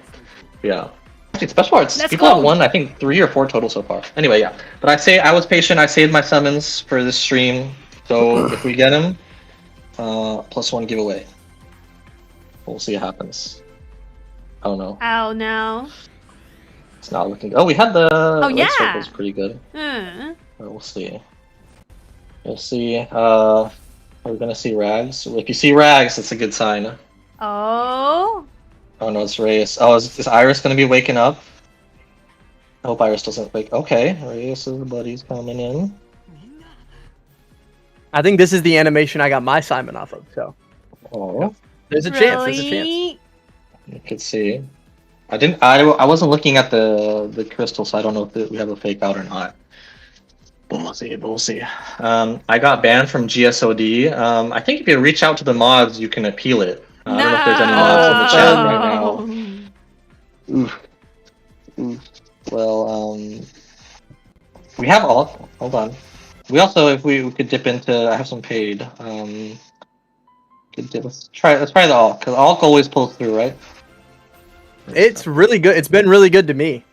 yeah. Actually, special arts. Let's People go. have won, I think, 3 or 4 total so far. Anyway, yeah. But I was patient. I saved my summons for this stream. So if we get him, +1 giveaway. We'll see what happens. I don't know. Oh no. It's not looking good. Oh, we had the red yeah. circles pretty good. We'll see. We'll see. We're gonna see Rags. If you see Rags, it's a good sign. Oh. Oh no, it's Reyes. Oh, is Iris gonna be waking up? I hope Iris doesn't wake. Okay, Reyes' buddy's coming in. I think this is the animation I got my Simon off of. So Oh, there's a chance. There's a chance. you could see. I wasn't looking at the crystal, so I don't know if we have a fake out or not. But we'll see. We'll see. I got banned from GSOD. I think if you reach out to the mods, you can appeal it. I don't know if there's any mods in the chat right now. Oof. Well, we have all. Hold on. We also, if we could dip into, I have some paid. Let's try the Alk, because Alk always pulls through, right? It's really good. It's been really good to me.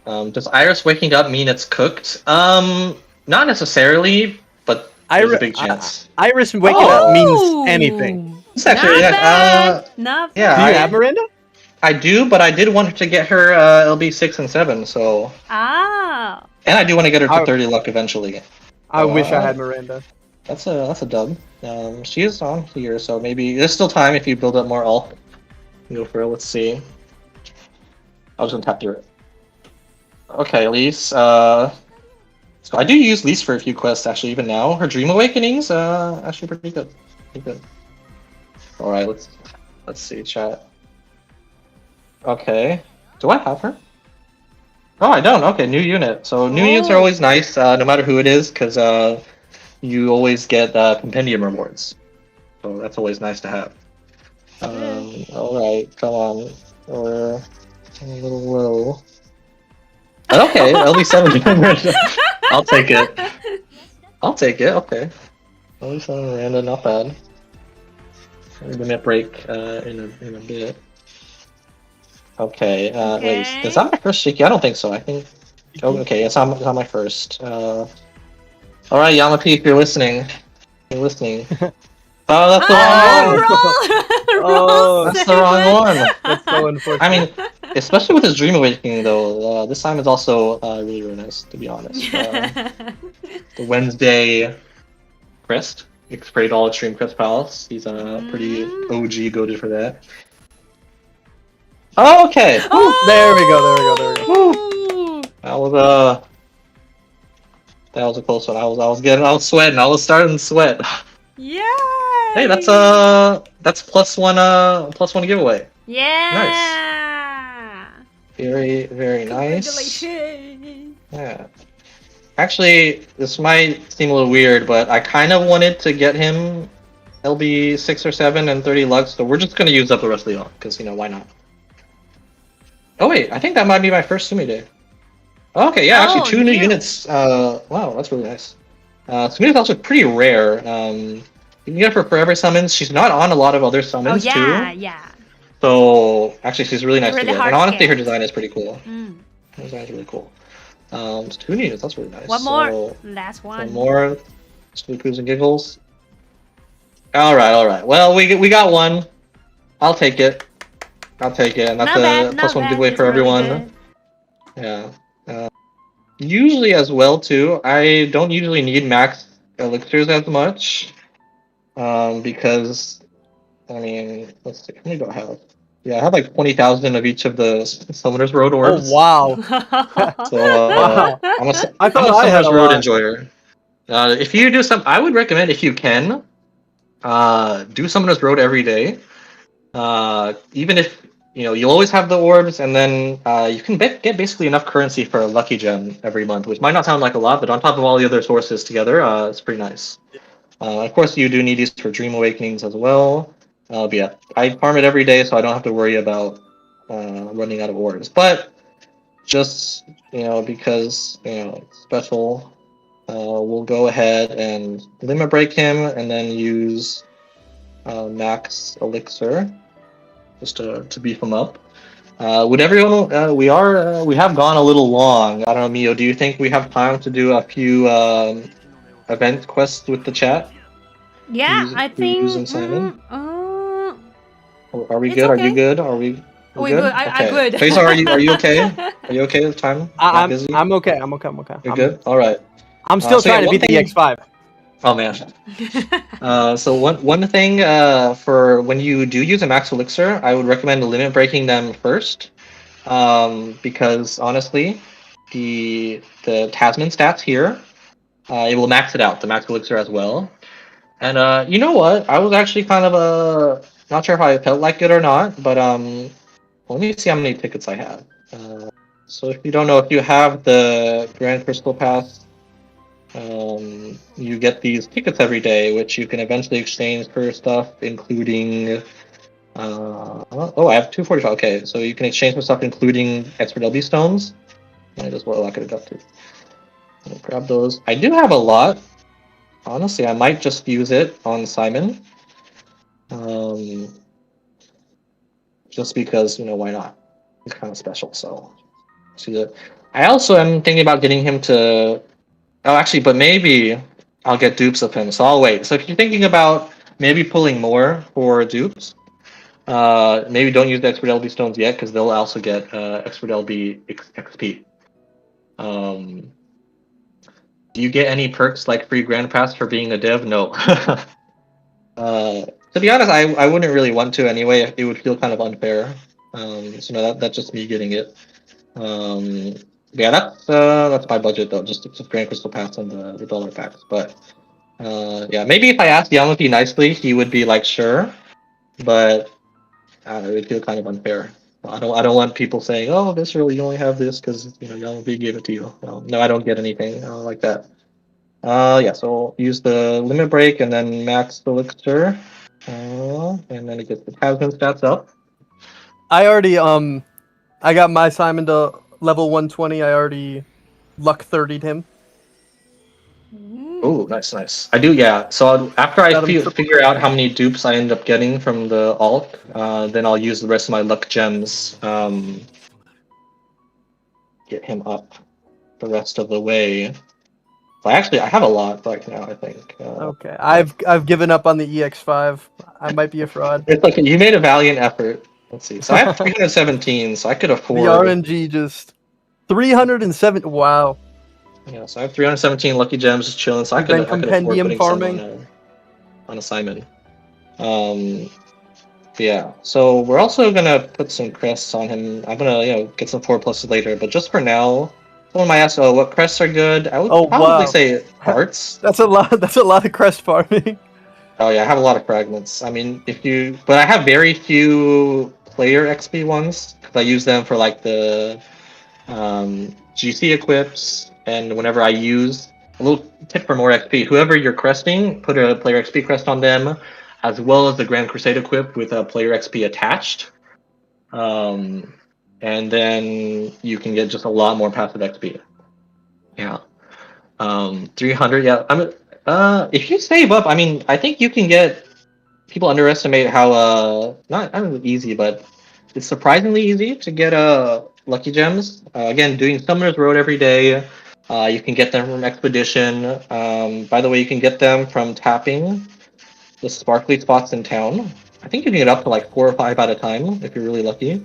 Does Iris waking up mean it's cooked? Not necessarily, but there's a big chance. Iris waking up means anything. It's actually, Not yeah. Do you have Miranda? I do, but I did want to get her LB 6 and 7, so. Ah. And I do want to get her to 30 luck eventually. I wish I had Miranda. That's a dub. She is on here, so maybe there's still time if you build up more Alk. Go for it. Let's see. I was gonna tap through it. Okay, Lise. So I do use Lise for a few quests actually. Even now, her Dream Awakenings actually pretty good. Pretty good. All right, let's see chat. Okay, do I have her? Oh, I don't. Okay, new unit. So new units are always nice, no matter who it is, because you always get compendium rewards. So that's always nice to have. All right, come on. We're a little low. But okay, LB7. I'll take it. I'll take it. Okay. LB7 Miranda, not bad. Limit break in a bit. Okay. Wait, is that my first Shiki? I don't think so. I think. Oh, okay. It's not my first. All right, Yamapi, if you're listening, Oh, that's the wrong one. Roll. That's the wrong one. That's so unfortunate. I mean, especially with his Dream Awakening, though, this time is also really, really nice, to be honest. The Wednesday Crest. You sprayed all Extreme Crest Palace. He's pretty OG goated for that. Oh, okay. Oh, there we go. That was a close one. I was sweating. I was starting to sweat. Yeah. Hey, that's +1 giveaway. Yeah. Nice. Very, very nice. Congratulations. Yeah. Actually, this might seem a little weird, but I kind of wanted to get him LB 6 or 7 and 30 lux, so we're just gonna use up the rest of the Alk, because why not? Oh wait, I think that might be my first Sumide. Okay, yeah, actually 2 new units. Wow, that's really nice. Sumide is also pretty rare. You can get her for forever summons. She's not on a lot of other summons too. Yeah. So actually, she's really nice to get. And honestly, her scale. design is pretty cool. Her design is really cool. It's 2 units. That's really nice. One more. Last one. One more. Spookers and giggles. All right. Well, we got one. I'll take it. And that's a +1 giveaway for everyone. Yeah. Usually as well too. I don't usually need max elixirs as much. Because I mean, let's see, how many do I have? Yeah, I have like 20,000 of each of the Summoner's Road orbs. Oh wow! So Wow. I'm a I thought I had Summoner's a Road lot. enjoyer. If you do I would recommend if you can, do Summoner's Road every day. Even if you'll always have the orbs, and then you can get basically enough currency for a lucky gem every month, which might not sound like a lot, but on top of all the other sources together, it's pretty nice. Of course, you do need these for Dream Awakenings as well. But yeah, I farm it every day, so I don't have to worry about running out of orbs. But just because it's special, we'll go ahead and limit break him, and then use max elixir. just to beef them up. Would everyone? We have gone a little long. I don't know, Mio. Do you think we have time to do a few event quests with the chat? Yeah, I To use think. and Simon? Are we It's good? Are you okay. good? Are we? We Good? good. I Okay. good. Faisal, are you okay? Are you okay with time? Not busy? I'm okay. I'm okay. You're good? Alright. I'm still So yeah, trying to one beat the thing- EX5. Oh man. So one thing for when you do use a max elixir, I would recommend limit breaking them first. Because honestly, the Tasman stats here, it will max it out, the max elixir as well. And you know what? I was actually kind of not sure if I felt like it or not, but let me see how many tickets I have. So if you don't know, if you have the Grand Crystal Pass, you get these tickets every day, which you can eventually exchange for stuff, including. Oh, I have 245. Okay, so you can exchange for stuff, including expert LB stones. I just what I could have got to. I'll grab those. I do have a lot. Honestly, I might just use it on Simon. Just because, why not? He's kind of special, so see that. I also am thinking about getting him to. Oh, actually, but maybe I'll get dupes of him. So I'll wait. So if you're thinking about maybe pulling more for dupes, maybe don't use the expert LB stones yet because they'll also get expert LB XP. Do you get any perks like free grand pass for being a dev? No. To be honest, I wouldn't really want to anyway. It would feel kind of unfair. So no, that's just me getting it. Yeah, that's my budget though. Just Grand Crystal Pass and the dollar packs. But yeah, maybe if I asked Yamapi nicely, he would be like sure. But it would feel kind of unfair. I don't want people saying, "Oh, Visceral, you only have this because Yamapi gave it to you." No, I don't get anything like that. Yeah, so use the limit break and then max the elixir, and then it gets the Tasman stats up. I already I got my Simon to level 120. I already luck 30'd him. Oh, nice. I do, yeah. So after I Got him figure out how many dupes I end up getting from the alt, then I'll use the rest of my luck gems, get him up the rest of the way. So I have a lot right now, I think. Okay, I've given up on the EX5. I might be a fraud. It's okay. You made a valiant effort. Let's see. So I have 317, so I could afford. The RNG just 307. Wow. Yeah, so I have 317 lucky gems just chilling. So I could afford putting farming some on assignment. Yeah. So we're also gonna put some crests on him. I'm gonna get some 4+ later, but just for now, someone might ask, "Oh, what crests are good?" I would probably say hearts. That's a lot. That's a lot of crest farming. Oh yeah, I have a lot of fragments. I mean, but I have very few player XP ones because I use them for like the GC equips, and whenever I use a little tip for more XP, whoever you're cresting, put a player XP crest on them, as well as the Grand Crusade equipped with a player XP attached, and then you can get just a lot more passive XP. Yeah, 300. Yeah, if you save up, I mean, I think you can get. People underestimate how not easy, but it's surprisingly easy to get lucky gems. Again, doing Summoner's Road every day. You can get them from Expedition. By the way, you can get them from tapping the sparkly spots in town. I think you can get up to like 4 or 5 at a time if you're really lucky.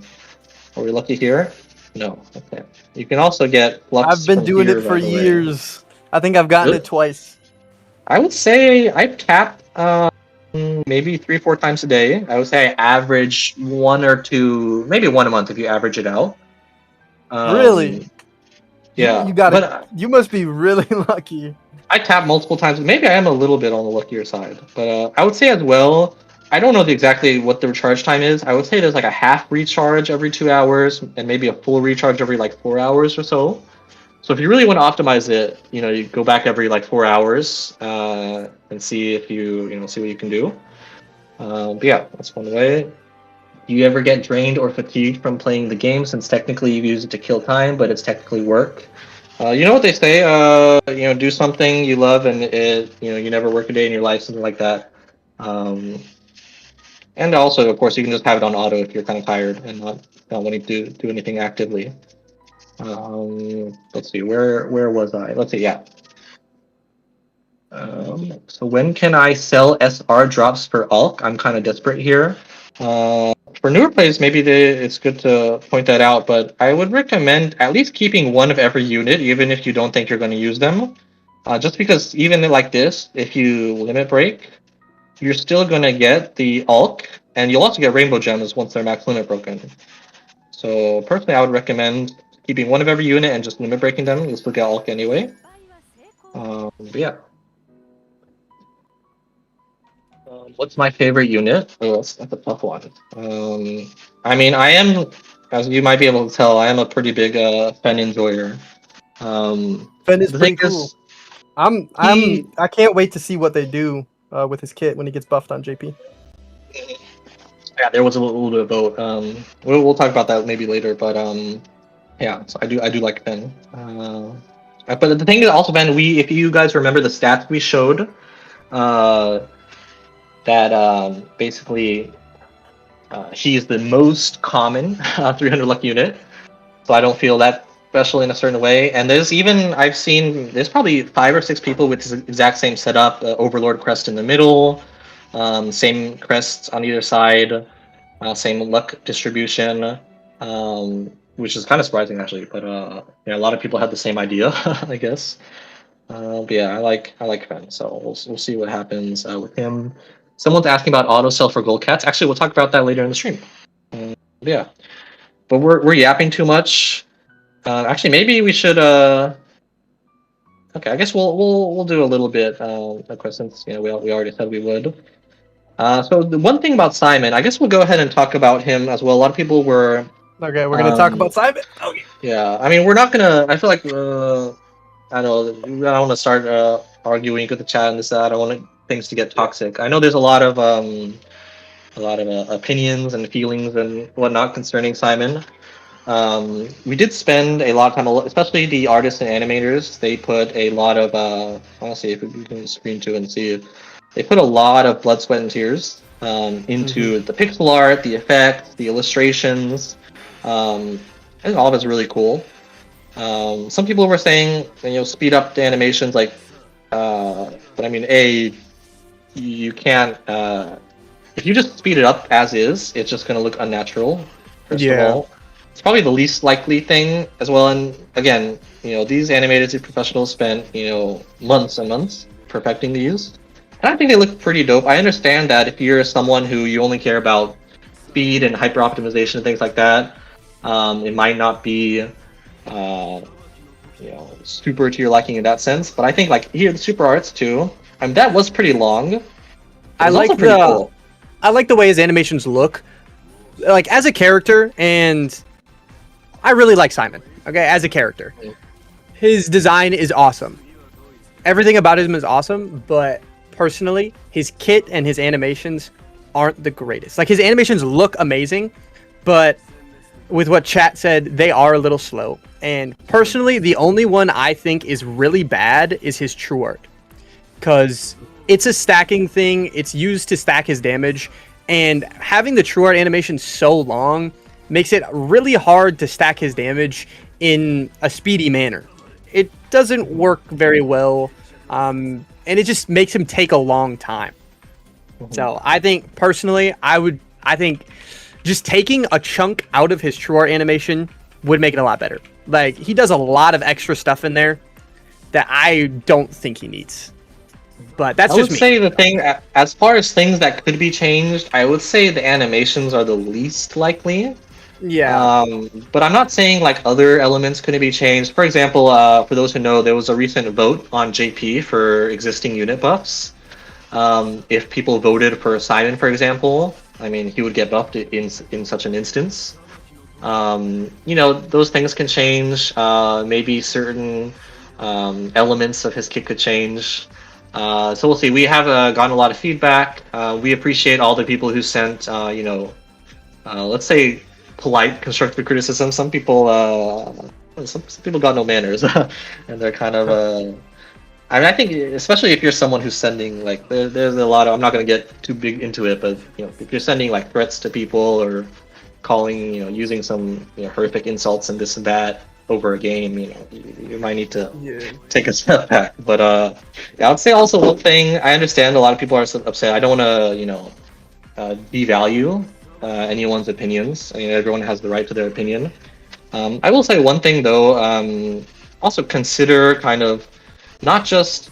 Are we lucky here? No. Okay. You can also get flux. I've been doing it for years. I think I've gotten it twice. I would say I've tapped maybe 3-4 times a day. I would say I average 1 or 2, maybe 1 a month if you average it out. Really? Yeah. You got it. You must be really lucky. I tap multiple times. Maybe I am a little bit on the luckier side, but I would say as well. I don't know exactly what the recharge time is. I would say there's like a half recharge every 2 hours, and maybe a full recharge every like 4 hours or so. So if you really want to optimize it, you go back every like 4 hours and see if see what you can do. But yeah, that's one way. Do you ever get drained or fatigued from playing the game, since technically you use it to kill time, but it's technically work? You know what they say, do something you love and you never work a day in your life, something like that. And also, of course, you can just have it on auto if you're kind of tired and not wanting to do anything actively. Let's see, where was I? Let's see, yeah. So when can I sell SR drops for Ulk? I'm kind of desperate here. For newer players, maybe it's good to point that out, but I would recommend at least keeping one of every unit, even if you don't think you're going to use them. Just because even like this, if you limit break, you're still going to get the Ulk, and you'll also get Rainbow Gems once they're max limit broken. So personally, I would recommend keeping one of every unit and just limit breaking them. You'll still get Ulk anyway. But yeah. What's my favorite unit? Oh, that's a tough one. I mean, I am, as you might be able to tell, I am a pretty big Fen enjoyer. Fen is pretty cool. I can't wait to see what they do with his kit when he gets buffed on JP. Yeah, there was a little bit of both. We'll talk about that maybe later, but yeah, so I do like Fen. But the thing is also, Ben, if you guys remember the stats we showed, that basically he is the most common 300 luck unit, so I don't feel that special in a certain way. And I've seen there's probably 5 or 6 people with this exact same setup, Overlord crest in the middle, same crests on either side, same luck distribution, which is kind of surprising actually, but yeah, a lot of people had the same idea, I guess. But yeah, I like Fen, so we'll see what happens with him. Someone's asking about auto sell for gold cats. Actually, we'll talk about that later in the stream. Yeah, but we're yapping too much. Actually, maybe we should. Okay, I guess we'll do a little bit of questions. You know, we already said we would. So the one thing about Simon, I guess we'll go ahead and talk about him as well. A lot of people were. Okay, we're gonna talk about Simon. Okay. Yeah, I mean, we're not gonna. I feel like I don't know. I don't want to start arguing with the chat and this that. I don't want things to get toxic. I know there's a lot of opinions and feelings and whatnot concerning Simon. We did spend a lot of time, especially the artists and animators. They put a lot of. I want to see if we can screen to and see. They put a lot of blood, sweat, and tears into the pixel art, the effects, the illustrations. I think all of it's really cool. Some people were saying, speed up the animations, like, but I mean, you can't. If you just speed it up as is, it's just going to look unnatural. First of all, it's probably the least likely thing as well. And again, these animators and professionals spent months and months perfecting these, and I think they look pretty dope. I understand that if you're someone who you only care about speed and hyper optimization and things like that, it might not be super to your liking in that sense. But I think like here the super arts too. I mean, that was pretty long. I like cool. I like the way his animations look, like as a character, and I really like Simon. Okay, as a character, his design is awesome. Everything about him is awesome, but personally, his kit and his animations aren't the greatest. Like his animations look amazing, but with what chat said, they are a little slow. And personally, the only one I think is really bad is his true art, because it's a stacking thing. It's used to stack his damage, and having the true art animation so long makes it really hard to stack his damage in a speedy manner. It doesn't work very well, and it just makes him take a long time. So I think personally, I think just taking a chunk out of his true art animation would make it a lot better. Like, he does a lot of extra stuff in there that I don't think he needs. But that's just me. I would say the thing, as far as things that could be changed, I would say the animations are the least likely. Yeah. But I'm not saying like other elements couldn't be changed. For example, for those who know, there was a recent vote on JP for existing unit buffs. If people voted for Simon, for example, I mean, he would get buffed in such an instance. Those things can change. Maybe certain elements of his kit could change. So we'll see. We have gotten a lot of feedback. We appreciate all the people who sent, let's say, polite constructive criticism. Some people got no manners, and they're kind of I mean, I think especially if you're someone who's sending like there's a lot of I'm not going to get too big into it, but if you're sending like threats to people or calling using some horrific insults and this and that over a game, you might need to take a step back. But yeah, I would say also one thing I understand a lot of people are upset. I don't want to devalue anyone's opinions. I mean, everyone has the right to their opinion. I will say one thing though. Also consider kind of not just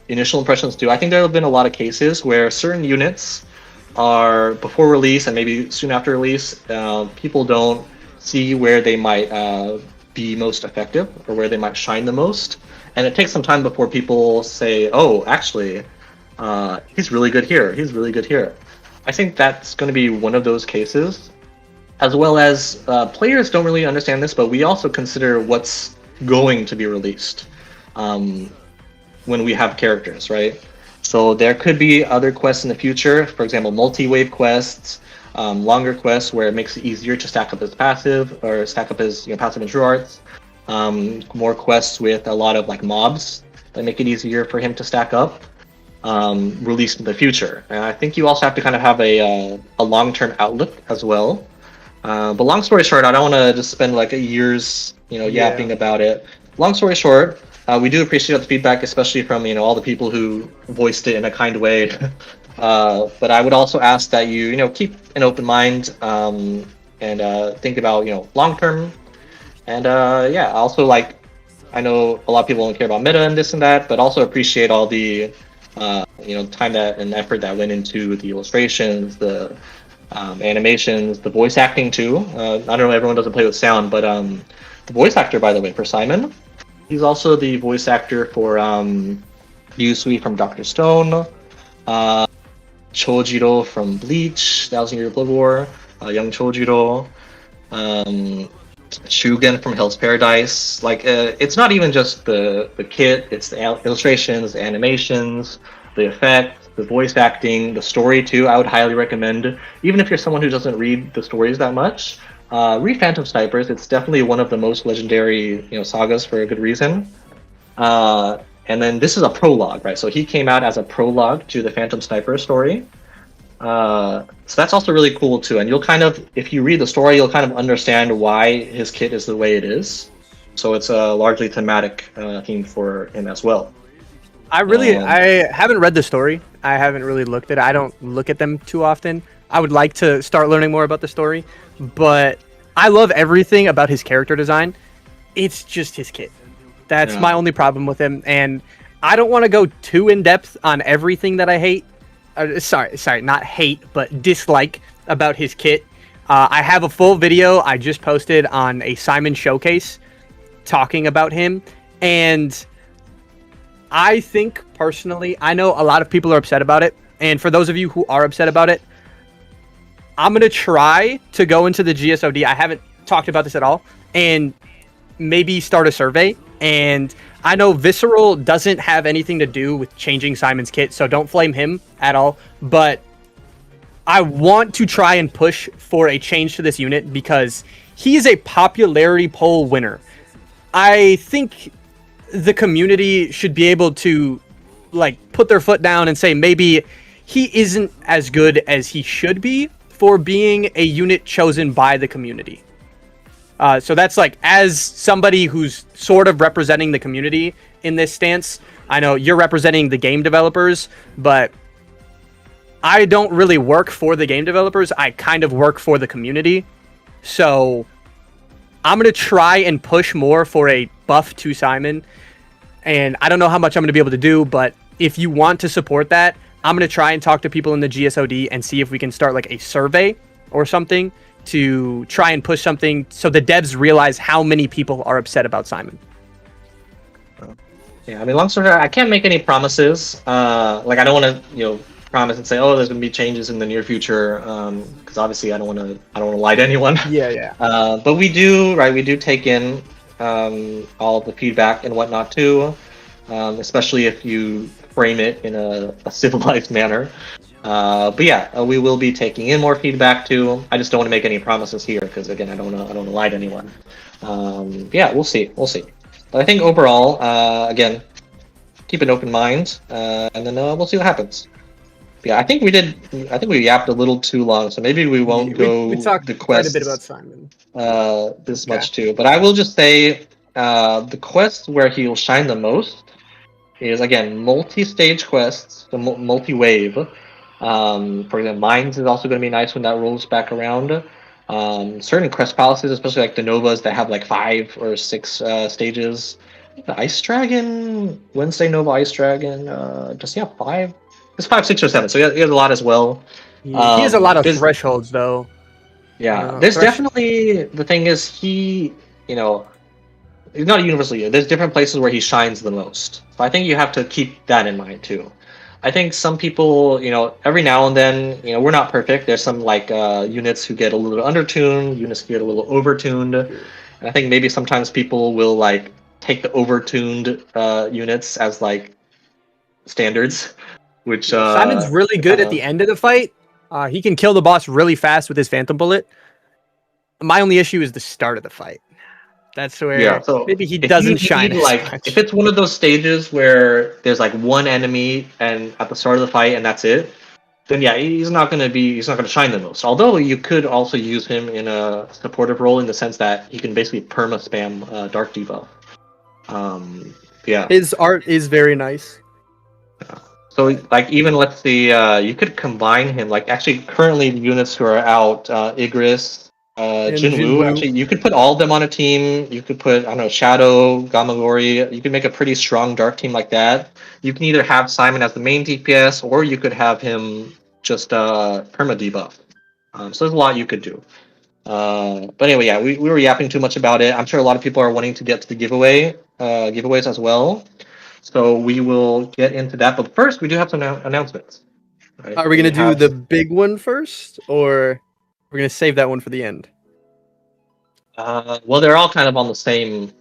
initial impressions too. I think there have been a lot of cases where certain units are before release and maybe soon after release, people don't see where they might be most effective or where they might shine the most, and it takes some time before people say, "Oh, actually, he's really good here. He's really good here." I think that's going to be one of those cases, as well as players don't really understand this, but we also consider what's going to be released when we have characters, right? So there could be other quests in the future, for example, multi-wave quests, longer quests where it makes it easier to stack up his passive or stack up his passive and true arts. More quests with a lot of like mobs that make it easier for him to stack up. Released in the future, and I think you also have to kind of have a long-term outlook as well. But long story short, I don't want to just spend like years yapping about it. Long story short, we do appreciate the feedback, especially from all the people who voiced it in a kind way. But I would also ask that you keep an open mind and think about long term. And yeah, also like I know a lot of people don't care about meta and this and that, but also appreciate all the time that and effort that went into the illustrations, the animations, the voice acting too. I don't know, everyone doesn't play with sound, but the voice actor, by the way, for Simon, he's also the voice actor for Yusui from Dr. Stone, Chojiro from Bleach, Thousand Year Blood War, young Chojiro, Shugen from Hell's Paradise. Like, it's not even just the kit, it's the illustrations, the animations, the effects, the voice acting, the story too. I would highly recommend, even if you're someone who doesn't read the stories that much, read Phantom Snipers. It's definitely one of the most legendary sagas for a good reason. And then this is a prologue, right? So he came out as a prologue to the Phantom Sniper story. So that's also really cool too. And you'll kind of, if you read the story, you'll kind of understand why his kit is the way it is. So it's a largely thematic theme for him as well. I haven't read the story. I haven't really looked at it. I don't look at them too often. I would like to start learning more about the story, but I love everything about his character design. It's just his kit. That's my only problem with him, and I don't want to go too in depth on everything that I hate. Sorry, not hate, but dislike about his kit. I have a full video I just posted on a Simon showcase talking about him, and I think personally, I know a lot of people are upset about it, and for those of you who are upset about it, I'm going to try to go into the GSOD. I haven't talked about this at all, and maybe start a survey. And I know Visceral doesn't have anything to do with changing Simon's kit, so don't flame him at all. But I want to try and push for a change to this unit because he is a popularity poll winner. I think the community should be able to put their foot down and say maybe he isn't as good as he should be for being a unit chosen by the community. So that's as somebody who's sort of representing the community in this stance. I know you're representing the game developers, but I don't really work for the game developers. I kind of work for the community. So I'm going to try and push more for a buff to Simon. And I don't know how much I'm going to be able to do, but if you want to support that, I'm going to try and talk to people in the GSOD and see if we can start a survey or something to try and push something so the devs realize how many people are upset about Simon. Yeah, I mean, long story short, I can't make any promises. I don't want to, promise and say, oh, there's going to be changes in the near future, because obviously I don't want to lie to anyone. Yeah. But we do take in all the feedback and whatnot too, especially if you frame it in a civilized manner. But yeah, we will be taking in more feedback too. I just don't want to make any promises here because again, I don't want to lie to anyone. Yeah, we'll see. But I think overall, again, keep an open mind, and then we'll see what happens. Yeah, I think we yapped a little too long, so maybe we won't go We talked the quite a bit about quests Simon. this much too. But I will just say the quest where he'll shine the most is again multi-stage quests, the multi-wave. For example, Mines is also going to be nice when that rolls back around. Certain quest palaces, especially like the Novas that have like 5 or 6 stages. The Ice Dragon, Wednesday Nova Ice Dragon, does he have 5? It's 5, 6, or 7, so he has a lot as well. He has a lot of There's, thresholds, though. yeah, there's definitely the thing is he's not universally. There's different places where he shines the most. So I think you have to keep that in mind too. I think some people, every now and then, we're not perfect. There's some like units who get a little undertuned, units get a little overtuned, and I think maybe sometimes people will like take the overtuned units as like standards, which Simon's really good at the end of the fight. He can kill the boss really fast with his Phantom Bullet. My only issue is the start of the fight. That's where maybe he doesn't shine as much. If it's one of those stages where there's like one enemy and at the start of the fight and that's it, then yeah, he's not going to shine the most. Although you could also use him in a supportive role in the sense that he can basically perma spam Dark Debuff. Yeah. His art is very nice. So like even let's see, you could combine him. Like actually, currently the units who are out, Igris, Jinwoo. Actually, you could put all of them on a team. You could put, I don't know, Shadow, Gamagori. You could make a pretty strong dark team like that. You can either have Simon as the main DPS, or you could have him just perma debuff. So there's a lot you could do. But anyway, yeah, we were yapping too much about it. I'm sure a lot of people are wanting to get to the giveaways as well. So we will get into that. But first, we do have some announcements. Right? Are we going to do the big one first, or we're going to save that one for the end? Well, they're all kind of on the same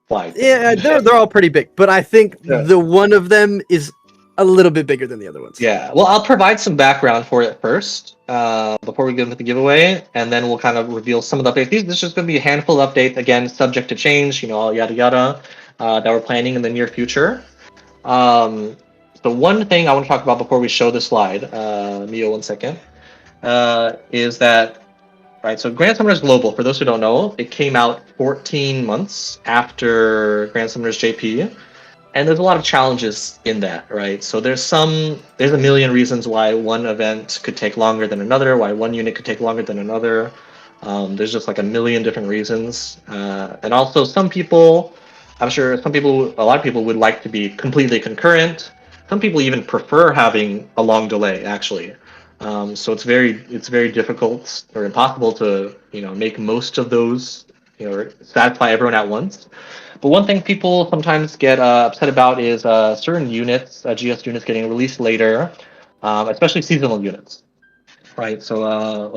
flag. Yeah, they're all pretty big. But I think the one of them is a little bit bigger than the other ones. Yeah, well, I'll provide some background for it first, before we get into the giveaway, and then we'll kind of reveal some of the updates. This is just going to be a handful of updates, again, subject to change, all yada yada, that we're planning in the near future. The one thing I want to talk about before we show the slide, Mio, 1 second, is that, right, so Grand Summoners Global, for those who don't know, it came out 14 months after Grand Summoners JP. And there's a lot of challenges in that, right? So there's a million reasons why one event could take longer than another, why one unit could take longer than another. There's just like a million different reasons. And also I'm sure a lot of people would like to be completely concurrent. Some people even prefer having a long delay, actually. So it's very difficult or impossible to, make most of those, satisfy everyone at once. But one thing people sometimes get upset about is certain units, GS units, getting released later, especially seasonal units, right? So,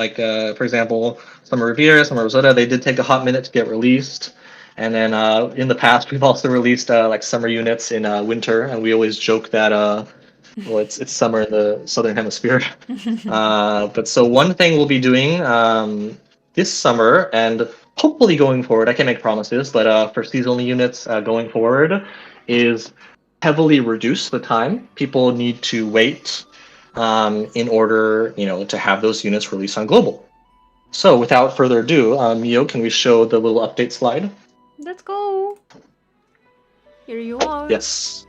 for example, Summer Riviera, Summer Rosetta, they did take a hot minute to get released. And then in the past, we've also released like summer units in winter, and we always joke that it's summer in the southern hemisphere. But so one thing we'll be doing this summer, and hopefully going forward, I can't make promises, but for seasonal units going forward, is heavily reduce the time people need to wait in order, to have those units released on global. So without further ado, Mio, can we show the little update slide? Let's go. Here you are. Yes,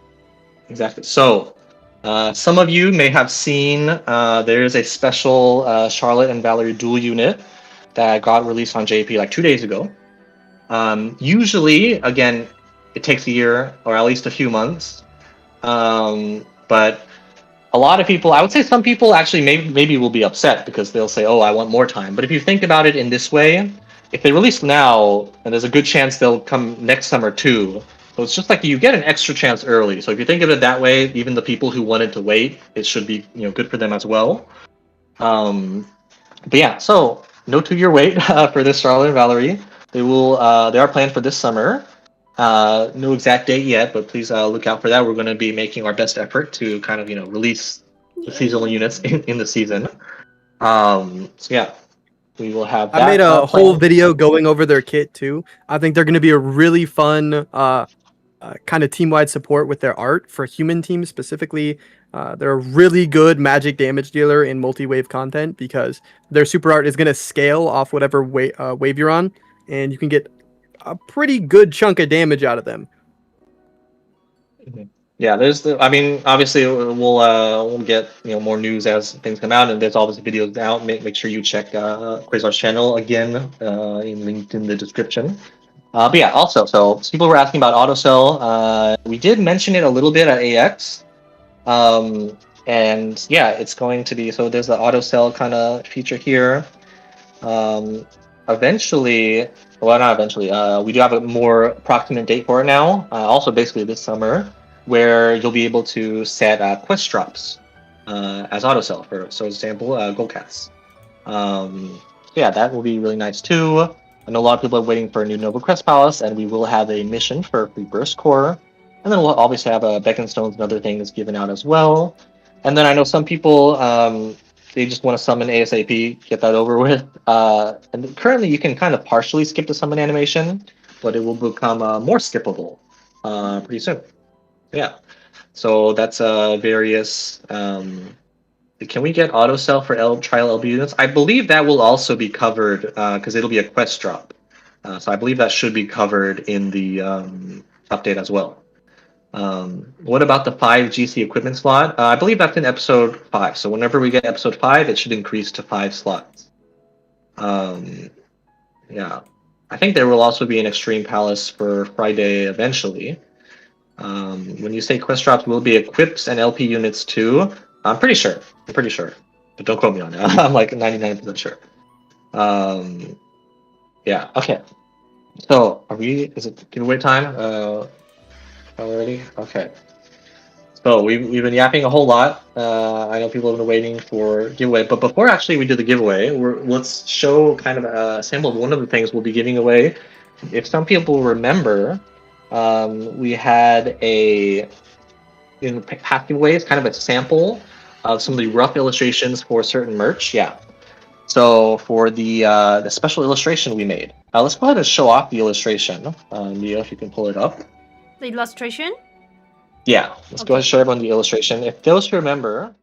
exactly. So some of you may have seen there is a special Charlotte and Valerie dual unit that got released on JP like 2 days ago. Usually, again, it takes a year or at least a few months. But a lot of people, I would say some people actually maybe will be upset because they'll say, oh, I want more time. But if you think about it in this way, if they release now, and there's a good chance they'll come next summer too. So it's just like you get an extra chance early. So if you think of it that way, even the people who wanted to wait, it should be good for them as well. But yeah, so no 2-year wait for this Charlotte and Valerie. They are planned for this summer. No exact date yet, but please look out for that. We're going to be making our best effort to kind of release the seasonal units in the season. So yeah, we will have that. I made a whole video going over their kit too. I think they're going to be a really fun kind of team-wide support with their art for human teams specifically. They're a really good magic damage dealer in multi-wave content because their super art is going to scale off whatever wave you're on, and you can get a pretty good chunk of damage out of them. Yeah, I mean, obviously we'll get more news as things come out, and there's obviously videos out. Make sure you check Quasar's channel again, linked in the description. But yeah, also, so people were asking about autosell. We did mention it a little bit at AX, and yeah, it's going to be there's the autosell kind of feature here. Eventually, well, not eventually. We do have a more approximate date for it now. Also, basically this summer, where you'll be able to set quest drops as autosell for example, gold cats. Yeah, that will be really nice too. I know a lot of people are waiting for a new Nova Crest Palace, and we will have a mission for free Burst Core, and then we'll obviously have Beacon Stones and other things given out as well. And then I know some people they just want to summon ASAP, get that over with. And currently you can kind of partially skip the summon animation, but it will become more skippable pretty soon. Yeah, so that's various. Can we get autosell for trial LB units? I believe that will also be covered because it'll be a quest drop. So I believe that should be covered in the update as well. What about the 5 GC equipment slot? I believe that's in episode 5. So whenever we get episode 5, it should increase to 5 slots. Yeah, I think there will also be an Extreme Palace for Friday eventually. When you say quest drops will be equips and LP units too, I'm pretty sure, but don't quote me on it. I'm like 99% sure. Yeah, okay. So is it giveaway time already? Okay. So we've been yapping a whole lot. I know people have been waiting for giveaway, but before actually we do the giveaway, let's show kind of a sample of one of the things we'll be giving away. If some people remember, we had in past giveaways kind of a sample of some of the rough illustrations for certain merch. Yeah. So for the special illustration we made, let's go ahead and show off the illustration. Mia, if you can pull it up. The illustration? Yeah, let's go ahead and show everyone the illustration. If those remember.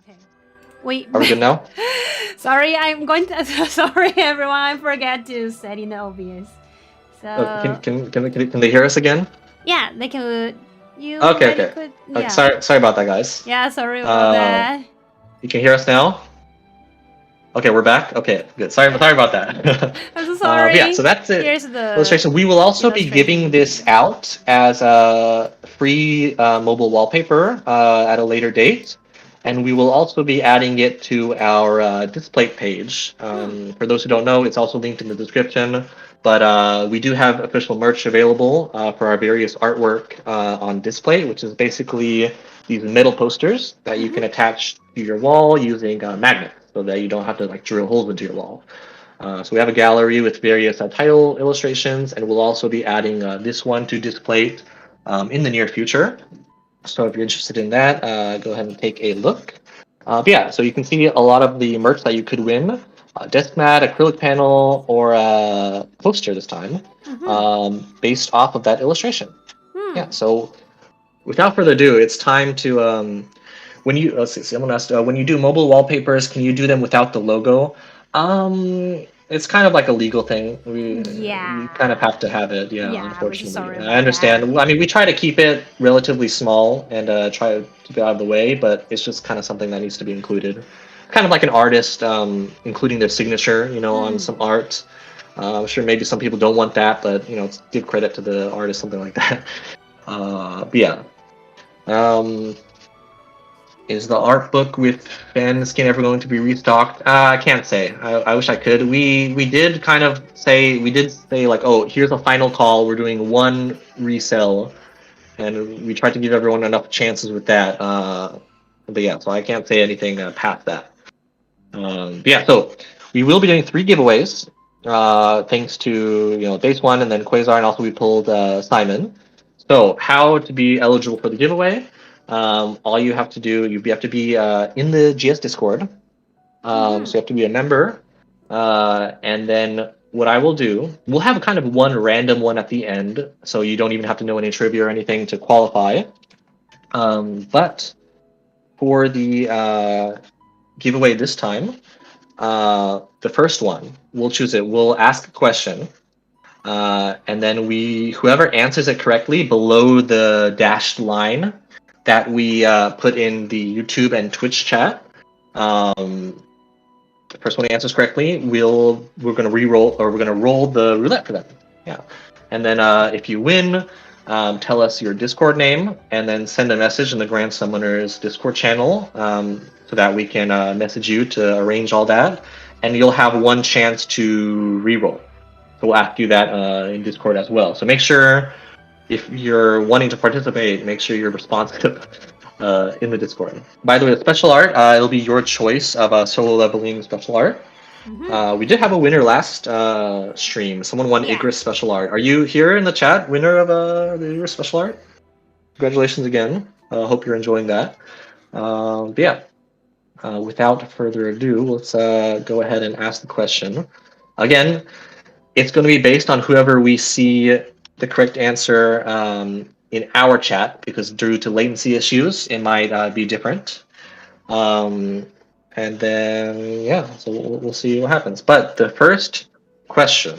Okay. Wait. Are we good now? Sorry, I'm going to. Sorry, everyone. I forgot to set in the OBS. So. Can they hear us again? Yeah, they can. You. Okay. Could, yeah. Sorry about that, guys. Yeah, sorry about that. You can hear us now. Okay, we're back. Okay, good. Sorry about that. I'm so sorry. Yeah, so that's it. Here's the illustration. We will also be giving this out as a free mobile wallpaper at a later date. And we will also be adding it to our Displate page. For those who don't know, it's also linked in the description. But we do have official merch available for our various artwork on Displate, which is basically these metal posters that you can attach to your wall using magnets, so that you don't have to drill holes into your wall. So we have a gallery with various title illustrations, and we'll also be adding this one to Displate in the near future. So if you're interested in that, go ahead and take a look. But yeah, so you can see a lot of the merch that you could win. Desk mat, acrylic panel, or a poster this time, based off of that illustration. Yeah, so without further ado, it's time to... when you someone asked, when you do mobile wallpapers, can you do them without the logo? it's kind of like a legal thing. We Yeah. kind of have to have it. Yeah, Yeah, I was unfortunately. sorry I about understand. that. I mean, we try to keep it relatively small and try to keep it out of the way, but it's just kind of something that needs to be included. Kind of like an artist including their signature, on some art. I'm sure maybe some people don't want that, but give credit to the artist, something like that. But yeah. Is the art book with fan skin ever going to be restocked? I can't say. I wish I could. We did kind of say like, oh, here's a final call. We're doing one resell, and we tried to give everyone enough chances with that. But yeah, so I can't say anything past that. But yeah, so we will be doing 3 giveaways. Thanks to Base One and then Quasar, and also we pulled Simon. So how to be eligible for the giveaway? All you have to do, you have to be in the GS Discord. So you have to be a member. And then what I will do, we'll have kind of one random one at the end, so you don't even have to know any trivia or anything to qualify. But for the giveaway this time, the first one, we'll choose it. We'll ask a question. And then whoever answers it correctly below the dashed line that we put in the YouTube and Twitch chat, the first one who answers correctly, we're gonna re-roll, or we're gonna roll the roulette for them. Yeah, and then if you win, tell us your Discord name, and then send a message in the Grand Summoners Discord channel, so that we can message you to arrange all that, and you'll have one chance to re-roll. So we'll ask you that in Discord as well. So make sure, if you're wanting to participate, make sure you're responsive in the Discord. By the way, the special art, it'll be your choice of a solo leveling special art. We did have a winner last stream. Someone won Icarus special art. Are you here in the chat, winner of the Icarus special art? Congratulations again. Hope you're enjoying that. But yeah, without further ado, let's go ahead and ask the question. Again, it's going to be based on whoever we see the correct answer in our chat, because due to latency issues, it might be different. And then, yeah, so we'll see what happens. But the first question.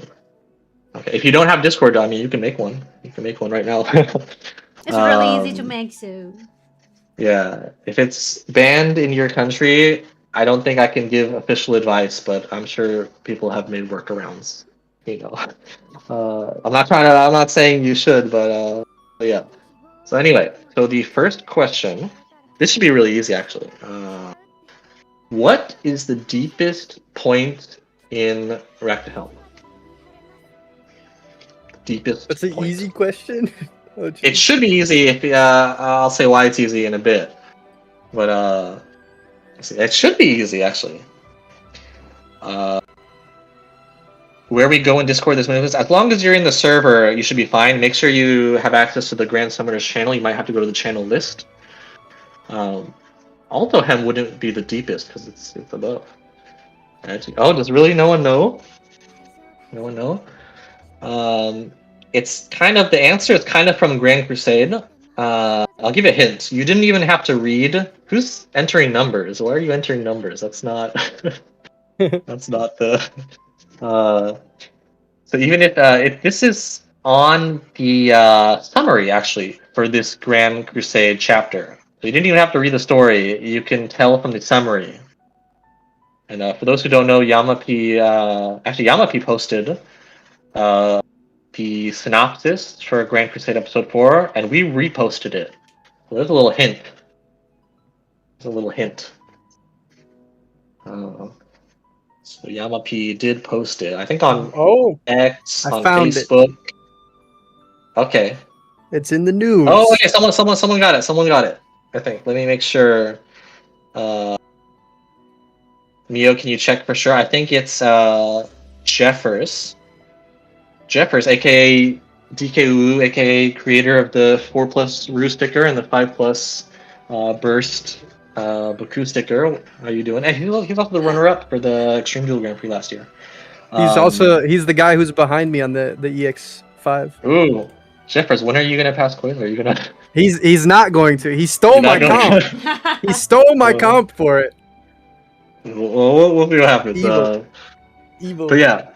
Okay, if you don't have Discord, I mean, you can make one. You can make one right now. It's really easy to make, so. Yeah, if it's banned in your country, I don't think I can give official advice, but I'm sure people have made workarounds. I'm not saying you should, but yeah. So anyway, so the first question, this should be really easy actually. What is the deepest point in Raktahelm? Deepest. That's an point. easy question. Oh, it should be easy. If I'll say why it's easy in a bit, but it should be easy actually. Where we go in Discord, there's minutes. As long as you're in the server, you should be fine. Make sure you have access to the Grand Summoners channel. You might have to go to the channel list. Altohem wouldn't be the deepest because it's above. Oh, does really no one know? No one know? It's kind of, the answer is kind of from Grand Crusade. I'll give you a hint. You didn't even have to read. Who's entering numbers? Why are you entering numbers? That's not. That's not the. So even if this is on the summary actually for this Grand Crusade chapter, so you didn't even have to read the story. You can tell from the summary. And for those who don't know, Yamapi posted the synopsis for Grand Crusade Episode 4, and we reposted it. So there's a little hint. So Yamapi did post it. I think on X, on Facebook. Okay. It's in the news. Oh, okay. Someone got it. Someone got it. I think. Let me make sure. Mio, can you check for sure? I think it's Jeffers, aka DKU, aka creator of the 4+ Rue sticker and the 5+ Burst Baku sticker. How are you doing? And he's also the runner-up for the Extreme Duel Grand Prix last year. He's the guy who's behind me on the EX5. Ooh, Jeffers, when are you gonna pass quiz? Are you gonna? He's not going to. He stole my comp. He stole my comp for it. We'll see what happens. Evil. But yeah.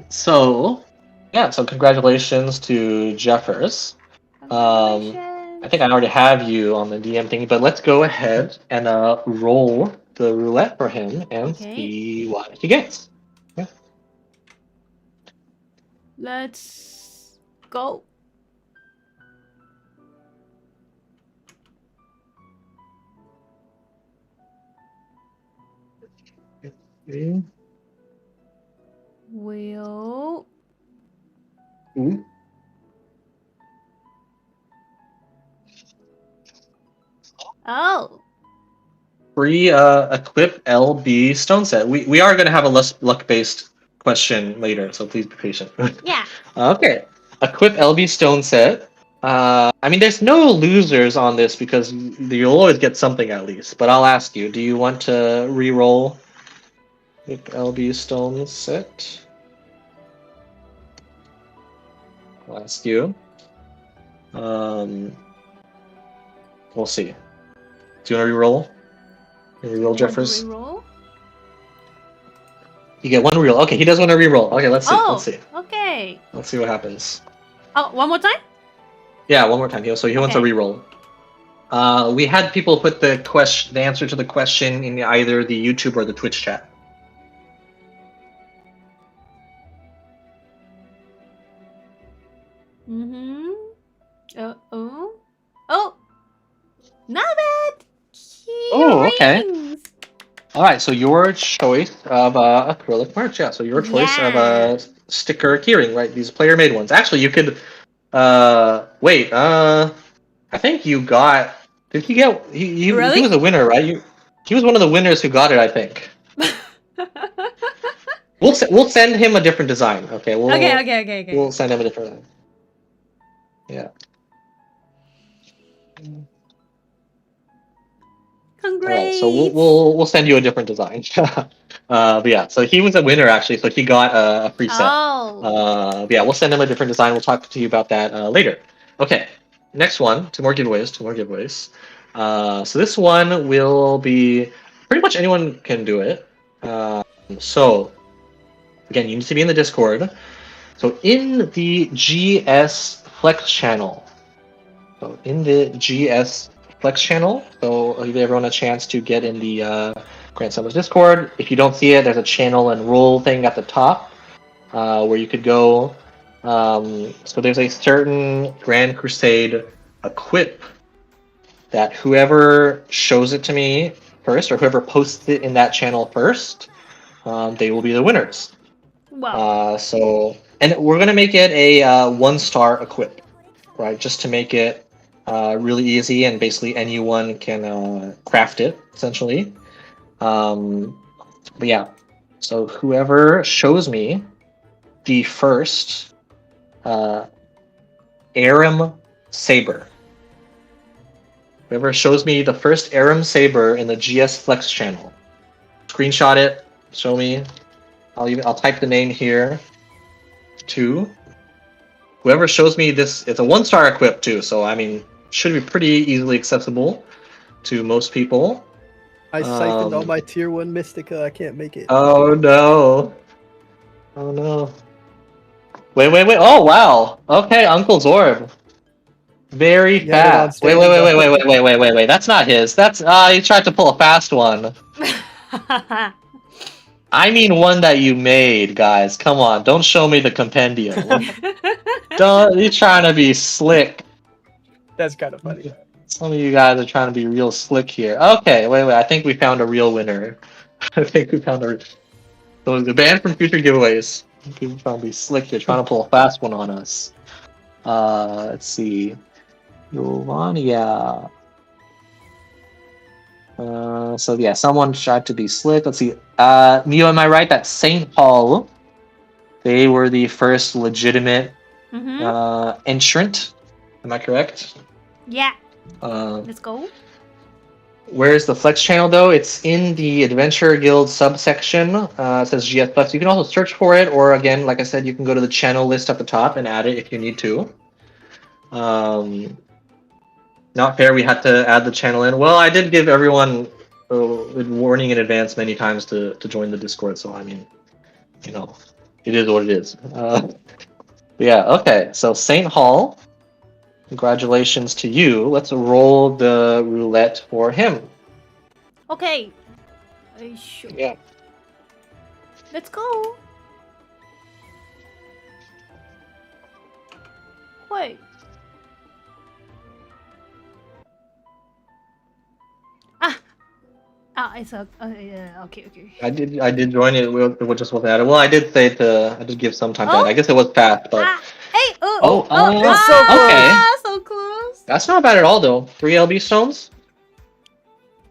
So congratulations to Jeffers. Congratulations. I think I already have you on the DM thing, but let's go ahead and roll the roulette for him and Okay. see what he gets. Yeah. Let's go. Will. Ooh. Oh. Free equip LB stone set. We are going to have a less luck-based question later, so please be patient. Yeah. Okay. Equip LB stone set. I mean, there's no losers on this because you'll always get something at least. But I'll ask you: do you want to re-roll the LB stone set? I'll ask you. We'll see. Do you want to re-roll? Re-roll, Jeffers. Reroll? You get one reroll. Okay, he does want to re-roll. Okay, let's see. Let's see. Okay. Let's see what happens. Oh, one more time? Yeah, one more time. So he wants a Okay. reroll. We had people put the answer to the question in either the YouTube or the Twitch chat. Mm-hmm. Oh. Not bad. Oh, okay. Keyrings. All right, so your choice of acrylic marks. Yeah, so your choice of a sticker keyring, right? These player-made ones. Actually, you could. Wait. I think you got. Did he get? He Really? was a winner, right? He was one of the winners who got it, I think. We'll send him a different design. Okay. Okay. We'll send him a different design. Yeah. Congrats. All right, so we'll send you a different design. But yeah, so he was a winner actually, so he got a free set. Oh. But yeah, we'll send him a different design. We'll talk to you about that later. Okay, next one. Two more giveaways. So this one will be pretty much anyone can do it. So again, you need to be in the Discord. So in the GS Flex channel. So in the GS Flex channel, so I'll give everyone a chance to get in the Grand Summers Discord. If you don't see it, there's a channel and role thing at the top where you could go. So there's a certain Grand Crusade equip that whoever shows it to me first, or whoever posts it in that channel first, they will be the winners. Wow. And we're gonna make it a 1-star equip, right? Just to make it really easy, and basically anyone can craft it essentially. But yeah, so whoever shows me the first Aram Saber, whoever shows me the first Aram Saber in the GS Flex channel, screenshot it, show me. I'll type the name here too. Whoever shows me this, it's a 1-star equip too, so I mean, should be pretty easily accessible to most people. I siphoned all my tier 1 Mystica. I can't make it. Oh no. Oh no. Wait. Oh wow. Okay, Uncle Zorb. Very fast. Wait. That's not his. That's he tried to pull a fast one. I mean one that you made, guys. Come on, don't show me the compendium. You're trying to be slick. That's kind of funny. Some of you guys are trying to be real slick here. Okay, wait. I think we found a real winner. I think we found a. So the banned from future giveaways. People trying to be slick. They're trying to pull a fast one on us. Let's see. Yolania. So yeah, someone tried to be slick. Let's see. Mio, am I right that St. Paul, they were the first legitimate entrant? Am I correct? Yeah. Let's go. Where's the Flex channel though? It's in the Adventure Guild subsection. It says GS Flex. You can also search for it, or again, like I said, you can go to the channel list at the top and add it if you need to. Not fair, we had to add the channel in. Well, I did give everyone warning in advance many times to join the Discord. So I mean, you know, it is what it is. Yeah. Okay. So Saint Hall, congratulations to you. Let's roll the roulette for him. Okay. Sure. Yeah. Let's go. Wait. It's a yeah. Okay. I did join it. It just wasn't added. Well, I did give some time to Oh. add. I guess it was fast, but Hey. it's so okay. So close. That's not bad at all, though. 3 LB stones.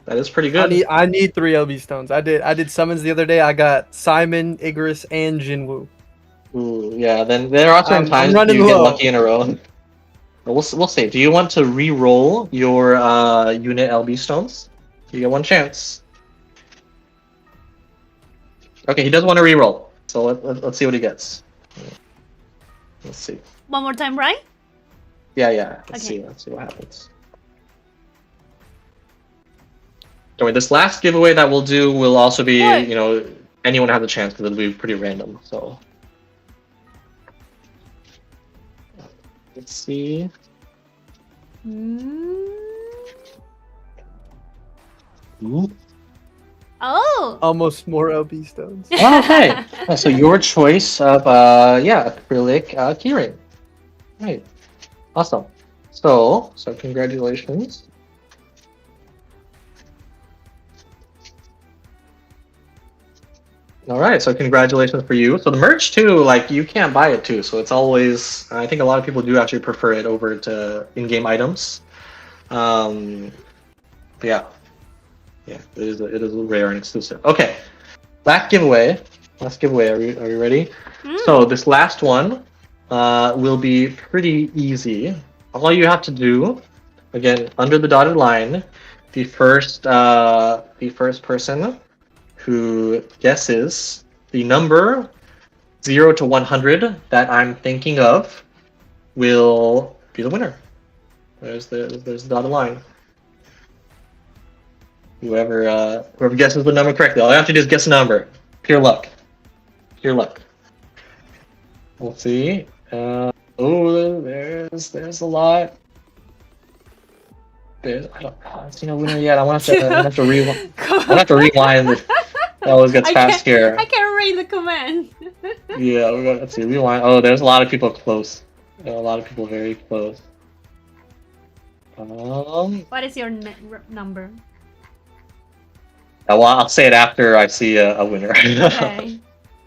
That is pretty good. I need 3 LB stones. I did summons the other day. I got Simon, Igris, and Jinwoo. Ooh, yeah. Then there are certain I'm times running you get low. lucky in a row. But we'll see. Do you want to re-roll your unit LB stones? You get one chance. Okay, he does want to re-roll. So let's see what he gets. Let's see. One more time, right? Yeah. Let's Okay. see. Let's see what happens. Don't worry, this last giveaway that we'll do will also be, What? you know, anyone has a chance because it'll be pretty random. So let's see. Ooh. Oh. Almost more LB stones. Okay. So your choice of acrylic keyring. Right. Awesome. So congratulations. All right, so congratulations for you. So the merch too, like you can't buy it too. So it's always, I think a lot of people do actually prefer it over to in-game items. But yeah, it is rare and exclusive. Okay, last giveaway. Are you ready? So this last one will be pretty easy. All you have to do, again, under the dotted line, the first person who guesses the number 0 to 100 that I'm thinking of will be the winner. There's the dotted line. Whoever guesses the number correctly, all you have to do is guess a number. Pure luck. We'll see. There's a lot. I haven't seen a winner yet. I want to have to rewind. I have to rewind. It always gets fast here. I can't read the command. Yeah, let's see. Rewind. Oh, there's a lot of people close. There are a lot of people very close. What is your number? Well, I'll say it after I see a winner. Okay.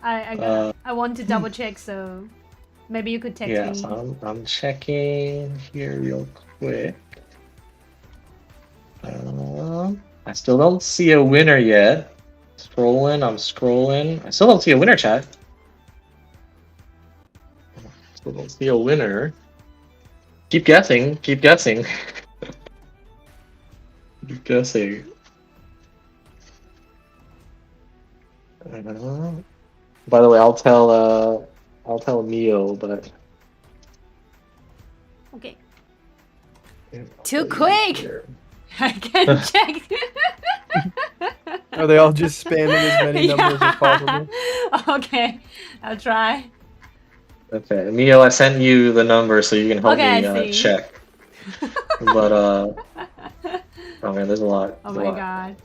I want to double check, so maybe you could text Yeah, me. so I'm checking here real quick. I still don't see a winner yet. I'm scrolling. I still don't see a winner, chat. Still don't see a winner. Keep guessing. Keep guessing. By the way, I'll tell Mio, but Okay. Too quick! I can't check. Are they all just spamming as many numbers as possible? Okay, I'll try. Okay, Mio, I sent you the number so you can help Okay, me I see. check. But oh man, there's a lot. Oh There's a my lot. god.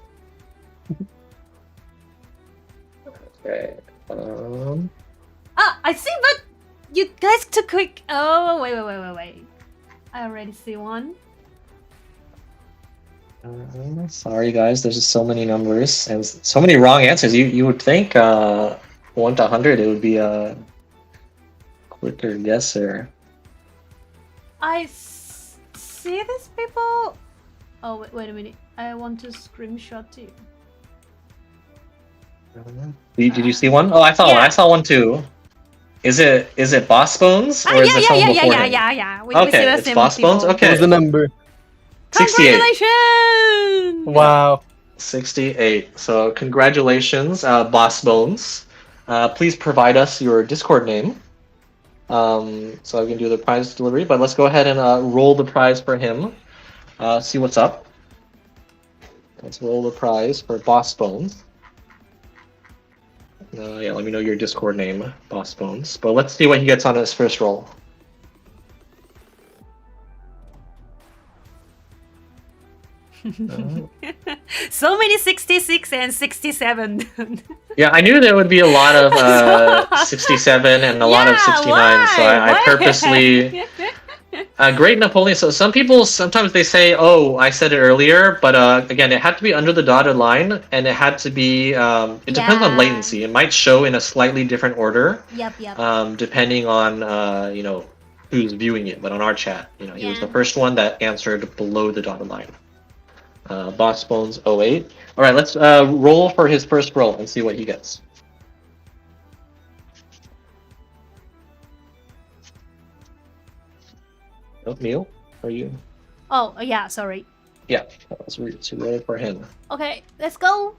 Okay. I see, but you guys too quick. Oh, wait. I already see one. Sorry guys, there's just so many numbers and so many wrong answers. You would think 1 to 100 it would be a quicker guesser. I see these people. Oh, wait a minute. I want to screenshot too. Did you see one? Oh, I saw one. I saw one too. Is it Boss Bones or is it someone before him? Yeah. We Okay, see the it's same Boss Bones? people. Okay. What was the number? 68. Congratulations! Wow. 68. So congratulations, Boss Bones. Please provide us your Discord name, so I can do the prize delivery. But let's go ahead and roll the prize for him. See what's up. Let's roll the prize for Boss Bones. Yeah, let me know your Discord name, Boss Bones. But let's see what he gets on his first roll. So many 66 and 67. Yeah, I knew there would be a lot of 67 and a lot of 69, so I purposely... Great Napoleon. So some people, sometimes they say, oh, I said it earlier, but again, it had to be under the dotted line, and it had to be, it depends on latency. It might show in a slightly different order, Yep. depending on, you know, who's viewing it. But on our chat, you know, he was the first one that answered below the dotted line. Boss Bones 08. All right, let's roll for his first roll and see what he gets. Oh, Neil, are you? Oh, yeah, sorry. Yeah, let's roll for him. Okay, let's go.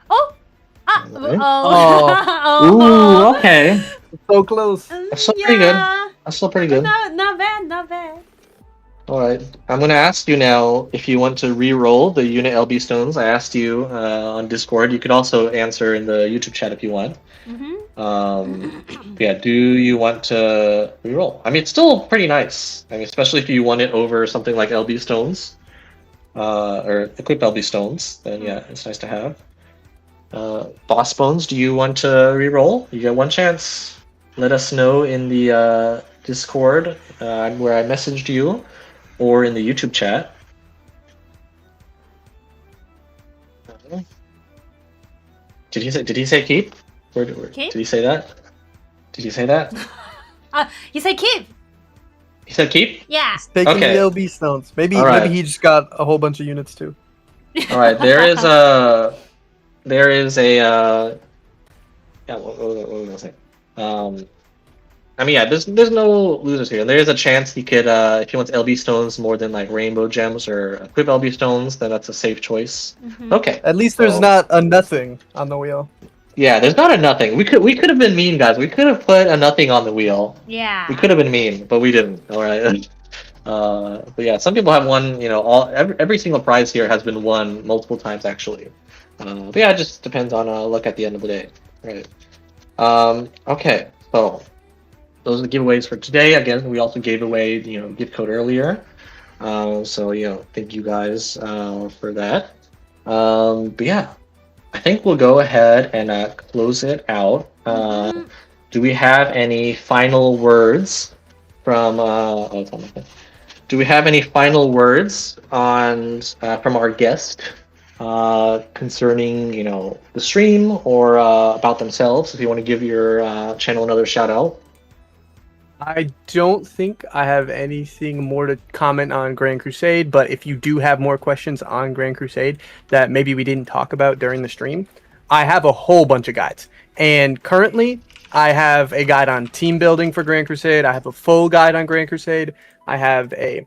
Oh! Ah! Alright. Oh! Ooh, okay. So close. That's still pretty good. That's still pretty good. Not bad, not bad. All right, I'm gonna ask you now if you want to re-roll the unit LB stones. I asked you on Discord. You could also answer in the YouTube chat if you want. Yeah, do you want to re-roll? I mean, it's still pretty nice. I mean, especially if you want it over something like LB stones or equip LB stones. Then yeah, it's nice to have. Boss Bones, do you want to re-roll? You get one chance. Let us know in the Discord where I messaged you, or in the YouTube chat. Did he say keep? Keep? Did he say that? Did he say that? You say keep. He said keep? Yeah. He's taking Okay. the LB stones. Maybe All right. maybe he just got a whole bunch of units too. All right, there is a yeah. What was I gonna say? I mean, yeah. There's no losers here. There is a chance he could, if he wants LB stones more than like rainbow gems or equip LB stones, then that's a safe choice. Okay. At least there's So- not a nothing on the wheel. Yeah, there's not a nothing. We could have been mean, guys. We could have put a nothing on the wheel. Yeah. We could have been mean, but we didn't. All right. But yeah, some people have won. You know, every single prize here has been won multiple times actually. But yeah, it just depends on luck at the end of the day. Right. Okay. So those are the giveaways for today. Again, we also gave away gift code earlier. So thank you guys for that. But yeah. I think we'll go ahead and close it out. Do we have any final words from? Do we have any final words on from our guest concerning the stream or about themselves? If you want to give your channel another shout out. I don't think I have anything more to comment on Grand Crusade, but if you do have more questions on Grand Crusade that maybe we didn't talk about during the stream, I have a whole bunch of guides. And currently, I have a guide on team building for Grand Crusade. I have a full guide on Grand Crusade. I have a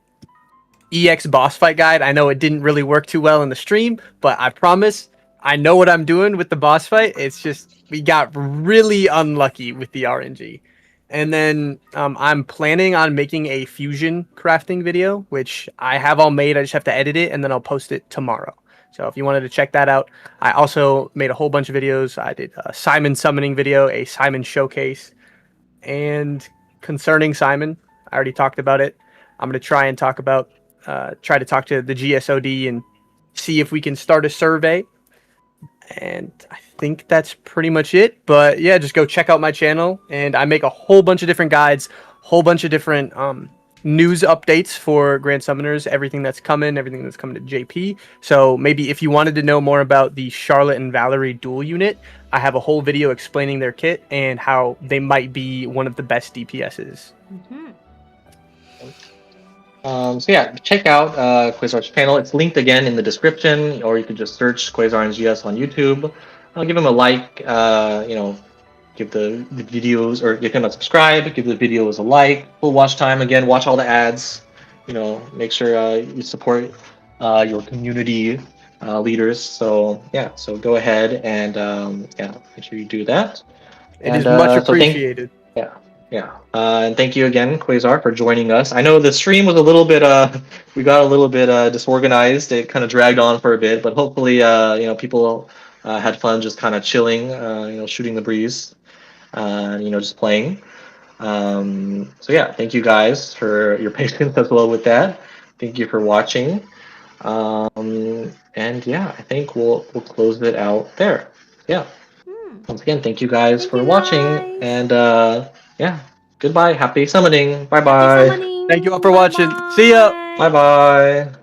EX boss fight guide. I know it didn't really work too well in the stream, but I promise I know what I'm doing with the boss fight. It's just we got really unlucky with the RNG. And then I'm planning on making a fusion crafting video, which I have all made. I just have to edit it, and then I'll post it tomorrow. So if you wanted to check that out, I also made a whole bunch of videos. I did a Simon summoning video, a Simon showcase, and concerning Simon, I already talked about it. I'm going to try to talk to the GSOD and see if we can start a survey. And I think that's pretty much it. But yeah, just go check out my channel. And I make a whole bunch of different guides, whole bunch of different news updates for Grand Summoners, everything that's coming to JP. So maybe if you wanted to know more about the Charlotte and Valerie dual unit, I have a whole video explaining their kit and how they might be one of the best DPSs. So yeah, check out Quasar's channel. It's linked again in the description, or you could just search Quasar and GS on YouTube. Give him a like, give the videos, or give him a subscribe, give the videos a like, full watch time. Again, watch all the ads. Make sure you support your community leaders. So yeah, so go ahead and yeah, make sure you do that. It is much So appreciated. yeah, and thank you again, Quasar, for joining us. I know the stream was a little bit we got a little bit disorganized. It kind of dragged on for a bit, but hopefully people had fun just kind of chilling, shooting the breeze, just playing. So yeah, thank you guys for your patience as well with that. Thank you for watching. And yeah, I think we'll close it out there. Yeah. Once again, thank you guys Thank for you, watching, guys. and yeah, goodbye. Happy summoning. Bye Happy bye. summoning. Thank you all for Bye watching. See ya. bye. Bye bye.